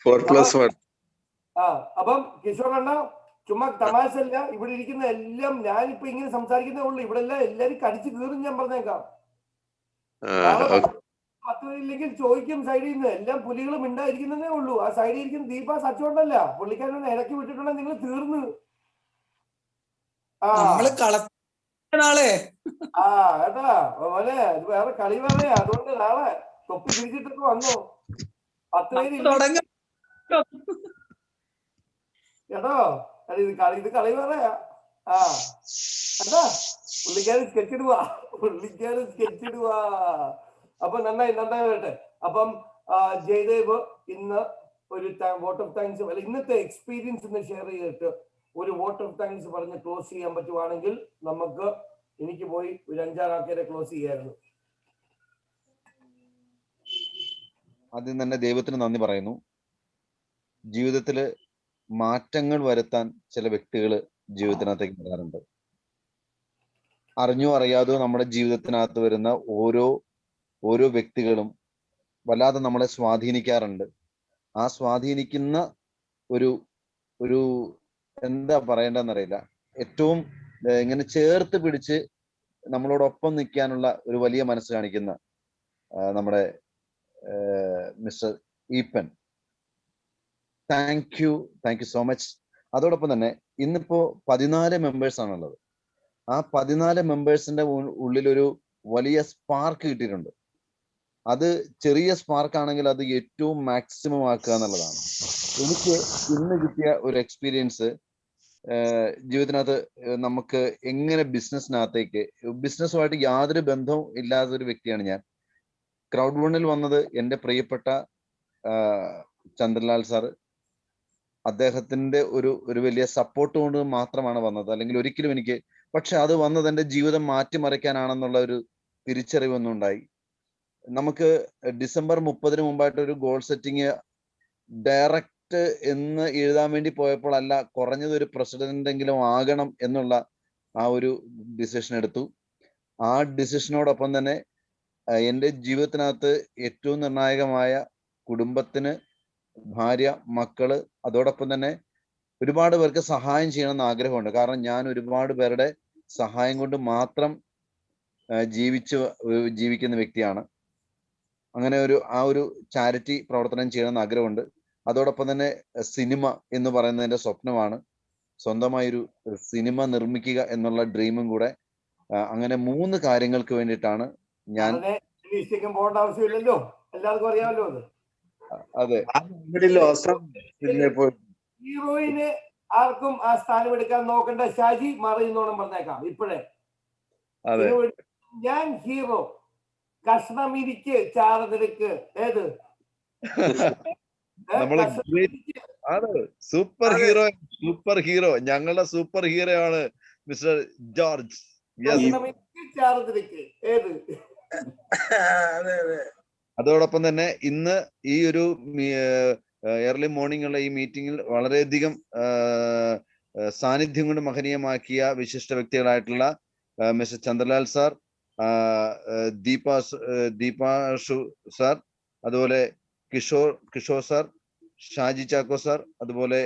4+1. അപ്പം കിഷോർ അണ്ണ ചുമ്മാ തമാശല്ല. ഇവിടെ ഇരിക്കുന്ന എല്ലാം ഞാനിപ്പോ ഇങ്ങനെ സംസാരിക്കുന്നേ ഉള്ളൂ. ഇവിടെ എല്ലാം എല്ലാരും കടിച്ചു കീറും. ഞാൻ പറഞ്ഞേക്കാം, 10 ഇല്ലെങ്കിൽ ചോദിക്കും സൈഡിൽ നിന്ന്. എല്ലാം പുലികളും മിണ്ടായിരിക്കുന്നതേ ഉള്ളൂ. ആ സൈഡിൽ ഇരിക്കുന്ന ദീപ സച്ചോണ്ടല്ല, പുള്ളിക്കാരൻ ഇറക്കി വിട്ടിട്ടുണ്ടെങ്കിൽ നിങ്ങൾ തീർന്ന്. ഏട്ടാ മോനെ, ഇത് വേറെ കളി പറയാ. അതുകൊണ്ട് നാളെ തൊപ്പി തിരിച്ചിട്ടൊക്കെ വന്നു. 10 പേര് കേട്ടോ. ഇത് കളി പറയാ. എന്താ പുള്ളിക്കാരൻ സ്കെച്ച് ഇടുവാ. അപ്പൊ നന്നായി വരട്ടെ. അപ്പം ജയദേവ് ഇന്ന് ഒരു വോട്ട് ഓഫ് താങ്ക്സ്, അല്ല ഇന്നത്തെ എക്സ്പീരിയൻസ് ഇന്ന് ഷെയർ ചെയ്തിട്ട് ഒരു വോട്ട് ഓഫ് താങ്ക്സ് പറഞ്ഞ് ക്ലോസ് ചെയ്യാൻ പറ്റുവാണെങ്കിൽ എനിക്ക് പോയി ഒരു 5-6 ആൾക്കാരെ ക്ലോസ് ചെയ്യായിരുന്നു. ആദ്യം തന്നെ ദൈവത്തിന് നന്ദി പറയുന്നു. ജീവിതത്തില് മാറ്റങ്ങൾ വരുത്താൻ ചില വ്യക്തികൾ ജീവിതത്തിനകത്തേക്ക് വരാറുണ്ട്. അറിഞ്ഞോ അറിയാതോ നമ്മുടെ ജീവിതത്തിനകത്ത് വരുന്ന ഓരോ വ്യക്തികളും വല്ലാതെ നമ്മളെ സ്വാധീനിക്കാറുണ്ട്. ആ സ്വാധീനിക്കുന്ന ഒരു എന്താ പറയേണ്ടതെന്നറിയില്ല, ഏറ്റവും ഇങ്ങനെ ചേർത്ത് പിടിച്ച് നമ്മളോടൊപ്പം നിൽക്കാനുള്ള ഒരു വലിയ മനസ്സ് കാണിക്കുന്ന നമ്മുടെ mister Eapen, thank you so much. അതോടൊപ്പം തന്നെ ഇന്നിപ്പോ 14 മെമ്പേഴ്സ് ആണുള്ളത്. ആ 14 മെമ്പേഴ്സിന്റെ ഉള്ളിലൊരു വലിയ സ്പാർക്ക് കിട്ടിയിട്ടുണ്ട്. അത് ചെറിയ സ്പാർക്ക് ആണെങ്കിൽ അത് ഏറ്റവും മാക്സിമം ആക്കുക എന്നുള്ളതാണ്. എനിക്ക് ഇന്ന് കിട്ടിയ ഒരു എക്സ്പീരിയൻസ്, ജീവിതത്തിനകത്ത് നമുക്ക് എങ്ങനെ ബിസിനസ്സുമായിട്ട് യാതൊരു ബന്ധവും ഇല്ലാത്ത ഒരു വ്യക്തിയാണ് ഞാൻ. ക്രൗഡ് വണ്ണിൽ വന്നത് എൻ്റെ പ്രിയപ്പെട്ട ചന്ദ്രലാൽ സാറ്, അദ്ദേഹത്തിന്റെ ഒരു വലിയ സപ്പോർട്ട് കൊണ്ട് മാത്രമാണ് വന്നത്. അല്ലെങ്കിൽ ഒരിക്കലും എനിക്ക്, പക്ഷെ അത് വന്നത് എൻ്റെ ജീവിതം മാറ്റിമറിക്കാനാണെന്നുള്ള ഒരു തിരിച്ചറിവൊന്നും ഉണ്ടായി. നമുക്ക് ഡിസംബർ 30 മുമ്പായിട്ട് ഒരു ഗോൾ സെറ്റിങ് ഡയറക്റ്റ് എന്ന് എഴുതാൻ വേണ്ടി പോയപ്പോൾ അല്ല, കുറഞ്ഞത് ഒരു പ്രസിഡന്റെങ്കിലും ആകണം എന്നുള്ള ആ ഒരു ഡിസിഷൻ എടുത്തു. ആ ഡിസിഷനോടൊപ്പം തന്നെ എൻ്റെ ജീവിതത്തിനകത്ത് ഏറ്റവും നിർണായകമായ കുടുംബത്തിന്, ഭാര്യ, മക്കള്, അതോടൊപ്പം തന്നെ ഒരുപാട് പേർക്ക് സഹായം ചെയ്യണമെന്ന് ആഗ്രഹമുണ്ട്. കാരണം ഞാൻ ഒരുപാട് പേരുടെ സഹായം കൊണ്ട് മാത്രം ജീവിക്കുന്ന വ്യക്തിയാണ്. അങ്ങനെ ആ ഒരു ചാരിറ്റി പ്രവർത്തനം ചെയ്യണമെന്ന് ആഗ്രഹമുണ്ട്. അതോടൊപ്പം തന്നെ സിനിമ എന്ന് പറയുന്നത് എൻ്റെ സ്വപ്നമാണ്. സ്വന്തമായൊരു സിനിമ നിർമ്മിക്കുക എന്നുള്ള ഡ്രീമും കൂടെ. അങ്ങനെ 3 കാര്യങ്ങൾക്ക് വേണ്ടിയിട്ടാണ് ഞാൻ. പോകേണ്ട ആവശ്യമില്ലല്ലോ, എല്ലാവർക്കും അറിയാമല്ലോ അത്. അതെ, ഹീറോയിന് ആർക്കും ആ സ്ഥാനം എടുക്കാൻ നോക്കണ്ട. ഷാജി മാറിയെന്നോണം പറഞ്ഞേക്കാം ഇപ്പോഴേ. ഞാൻ ഹീറോ, കഷ്ണമിരിക്ക് ചാർന്നിരിക്ക്. ഏത് സൂപ്പർ ഹീറോ ഞങ്ങളുടെ സൂപ്പർ ഹീറോ ആണ് മിസ്റ്റർ ജോർജ്. ചാർന്നിരിക്ക്. ഏത് അതോടൊപ്പം തന്നെ ഇന്ന് ഈ ഒരു ഏർലി മോർണിംഗ് ഉള്ള ഈ മീറ്റിംഗിൽ വളരെയധികം സാന്നിധ്യം കൊണ്ട് മഹനീയമാക്കിയ വിശിഷ്ട വ്യക്തികളായിട്ടുള്ള mister Chandralal sir, Deepashu sir, അതുപോലെ കിഷോർ സാർ, ഷാജി ചാക്കോ സാർ, അതുപോലെ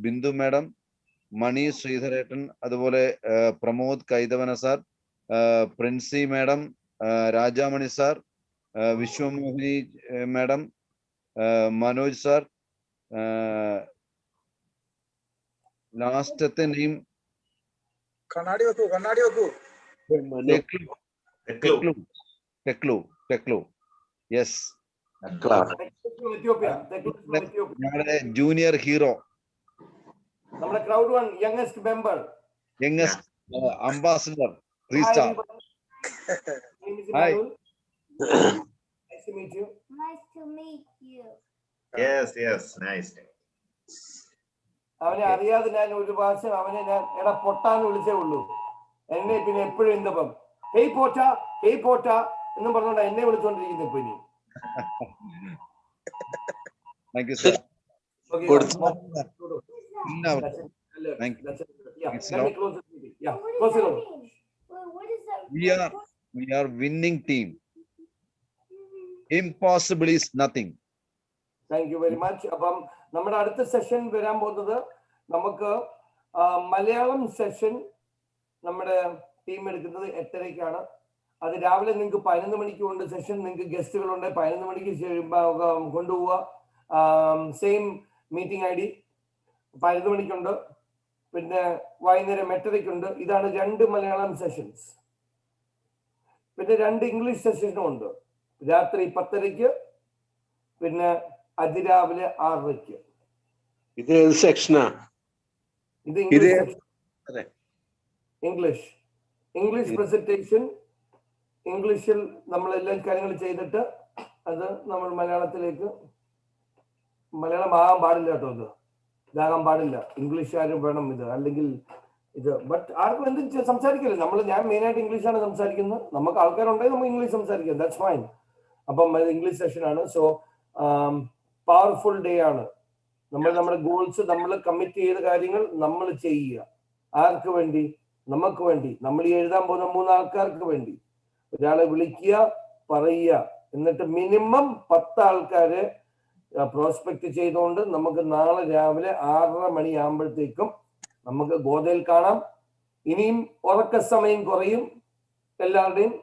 ബിന്ദു മാഡം, മണി ശ്രീധരേട്ടൻ, അതുപോലെ Pramod Kaithavana sir, Princy madam, Rajamani sir, Vishwamohini madam, Manoj sir, ലാസ്റ്റത്തെ നെയിം കണ്ണാടി വെക്കൂ. ടെക്ലു. യെസ്, ഞങ്ങളുടെ ജൂനിയർ ഹീറോ, നമ്മുടെ Crowd One youngest member, youngest ambassador, 3 star. Hi. Nice to meet you. Nice to meet you. Yes, nice. അവനെ അറിയാതെ ഞാൻ ഒരു പ്രാവശ്യം അവനെ ഞാൻ എടാ പൊട്ടാന്ന് വിളിച്ചേ ഉള്ളൂ. എന്നെ പിന്നെ എപ്പോഴും എന്തപ്പം ഹേയ് പോറ്റ എന്നും പറഞ്ഞോണ്ടാ എന്നെ വിളിച്ചോണ്ടിരിക്കുന്നത് ഇപ്പൊ ഇനി. Thank you, sir. Okay, Thank you. Let me close the meeting. Yeah, close it. What is that? We are winning team. Impossible is nothing. Thank you very much. അപ്പം നമ്മുടെ അടുത്ത സെഷൻ വരാൻ പോകുന്നത് നമുക്ക് മലയാളം സെഷൻ നമ്മുടെ ടീം എടുക്കുന്നത് 8:30-ക്കാണ്. അത് രാവിലെ നിങ്ങൾക്ക് 11 മണിക്ക് ഉണ്ട് സെഷൻ. നിങ്ങൾക്ക് ഗസ്റ്റുകളുണ്ട്, 11 മണിക്ക് കൊണ്ടുപോവുക. Same meeting ID 11 മണിക്കുണ്ട്. പിന്നെ വൈകുന്നേരം 8:30-ക്കുണ്ട്. ഇതാണ് 2 മലയാളം സെഷൻസ്. പിന്നെ 2 ഇംഗ്ലീഷ് സെഷനും ഉണ്ട്. രാത്രി 10:30-ക്ക്, പിന്നെ അതിരാവിലെ 6:00-ക്ക്. ഇത് ഏത് സെക്ഷനാ? ഇത് ഇംഗ്ലീഷ് പ്രസന്റേഷൻ. ഇംഗ്ലീഷിൽ നമ്മൾ എല്ലാ കാര്യങ്ങളും ചെയ്തിട്ട് അത് നമ്മൾ മലയാളത്തിലേക്ക്. മലയാളം ആകാൻ പാടില്ല കേട്ടോ, ഇതാകാൻ പാടില്ല. ഇംഗ്ലീഷുകാരും വേണം ഇത്, അല്ലെങ്കിൽ ഇത്. ബട്ട് ആർക്കും എന്തും സംസാരിക്കില്ല. ഞാൻ മെയിനായിട്ട് ഇംഗ്ലീഷാണ് സംസാരിക്കുന്നത്. നമുക്ക് ആൾക്കാരുണ്ടെങ്കിൽ നമുക്ക് ഇംഗ്ലീഷ് സംസാരിക്കാം, ദാറ്റ്സ് ഫൈൻ. അപ്പം അത് ഇംഗ്ലീഷ് സെഷനാണ്. സോ പവർഫുൾ ഡേ ആണ്. നമ്മുടെ ഗോൾസ്, നമ്മൾ കമ്മിറ്റ് ചെയ്ത കാര്യങ്ങൾ നമ്മൾ ചെയ്യുക. ആർക്ക് വേണ്ടി? നമുക്ക് വേണ്ടി. നമ്മൾ ഈ എഴുതാൻ പോകുന്ന 3 ആൾക്കാർക്ക് വേണ്ടി. ഒരാളെ വിളിക്കുക, പറയുക, എന്നിട്ട് മിനിമം 10 ആൾക്കാരെ പ്രോസ്പെക്ട് ചെയ്തുകൊണ്ട് നമുക്ക് നാളെ രാവിലെ 6:30 മണിയാകുമ്പോഴത്തേക്കും നമുക്ക് ഗോതയിൽ കാണാം. ഇനിയും ഉറക്ക സമയം കുറയും എല്ലാവരുടെയും.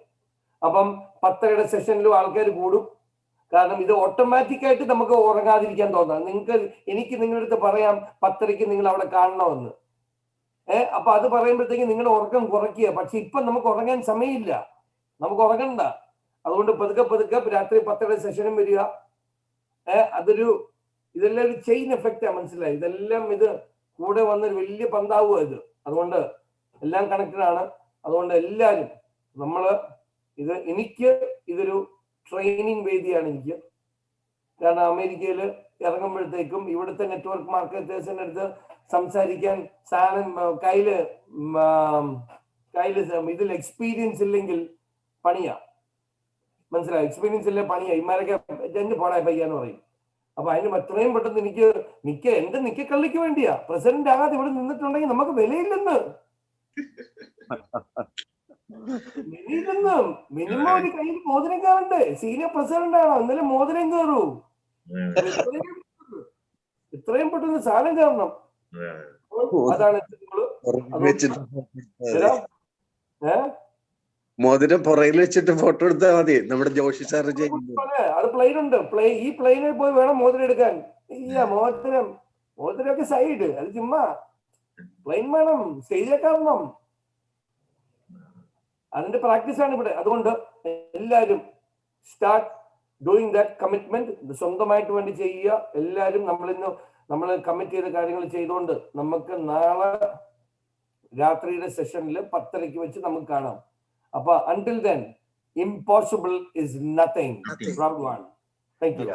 അപ്പം 10:30-യുടെ സെഷനിലും ആൾക്കാർ കൂടും. കാരണം ഇത് ഓട്ടോമാറ്റിക് ആയിട്ട് നമുക്ക് ഉറങ്ങാതിരിക്കാൻ തോന്നാം. എനിക്ക് നിങ്ങളുടെ അടുത്ത് പറയാം 10:30-ക്ക് നിങ്ങൾ അവിടെ കാണണമെന്ന്. അപ്പൊ അത് പറയുമ്പോഴത്തേക്ക് നിങ്ങളുടെ ഉറക്കം കുറയ്ക്കുക. പക്ഷെ ഇപ്പൊ നമുക്ക് ഉറങ്ങാൻ സമയമില്ല, നമുക്ക് ഉറങ്ങണ്ട. അതുകൊണ്ട് പതുക്കെ രാത്രി 10:30 സെഷനും വരിക. ഇതെല്ലാം ഒരു ചെയിൻ എഫക്റ്റാ, മനസ്സിലായി? ഇതെല്ലാം ഇത് കൂടെ വന്നൊരു വലിയ പന്താവുക ഇത്. അതുകൊണ്ട് എല്ലാം കണക്റ്റഡ് ആണ്. അതുകൊണ്ട് എല്ലാവരും ഇതൊരു ട്രെയിനിങ് വേദിയാണ് എനിക്ക്. കാരണം അമേരിക്കയിൽ ഇറങ്ങുമ്പോഴത്തേക്കും ഇവിടുത്തെ നെറ്റ്വർക്ക് മാർക്കറ്റേഴ്സിന്റെ അടുത്ത് സംസാരിക്കാൻ കയ്യില് ഇതിൽ എക്സ്പീരിയൻസ് ഇല്ലെങ്കിൽ പണിയാ, മനസ്സിലായി? എക്സ്പീരിയൻസ് ഇല്ലേ പണിയാ. ഇമാരൊക്കെ എന്റെ പോടാ പയ്യാന്ന് പറയും. അപ്പൊ അതിന് എത്രയും പെട്ടെന്ന് എന്റെ നിക്കക്കള്ളിക്ക് വേണ്ടിയാ. പ്രസിഡന്റ് ആകാതെ ഇവിടെ നിന്നിട്ടുണ്ടെങ്കിൽ നമുക്ക് വിലയില്ലെന്ന്. മിനിമം ഒരു കയ്യിൽ മോതിരം കയറണ്ടേ? സീനിയർ പ്രസിഡന്റ് ആണോ, ഇന്നലെ മോതിരം കയറൂ. ഇത്രയും പെട്ടെന്ന് സാധനം കയറണം. അതാണ് മോതിരം പുറകിൽ വെച്ചിട്ട് ഫോട്ടോ എടുത്താൽ മതി. നമ്മുടെ ജോഷി സാർ അത് പ്ലെയിൻ ഉണ്ട്. ഈ പ്ലെയിനിൽ പോയി വേണം മോതിരം എടുക്കാൻ. ഇല്ല, മോതിരമൊക്കെ സൈഡ്, അത് ചുമ്മാ പ്ലെയിൻ വേണം, സ്റ്റേജിൽ കാണണം. അതിന്റെ പ്രാക്ടീസ് ആണ് ഇവിടെ. അതുകൊണ്ട് എല്ലാവരും സ്റ്റാർട്ട് ഡൂയിങ് ദാറ്റ് കമ്മിറ്റ്മെന്റ്. സ്വന്തമായിട്ട് വേണ്ടി ചെയ്യുക. എല്ലാവരും നമ്മൾ കമ്മിറ്റ് ചെയ്ത കാര്യങ്ങൾ ചെയ്തുകൊണ്ട് നമുക്ക് നാളെ രാത്രിയുടെ സെഷനിൽ 10:30 വെച്ച് നമുക്ക് കാണാം. അപ്പൊ until then, impossible is nothing. Round one. Thank you.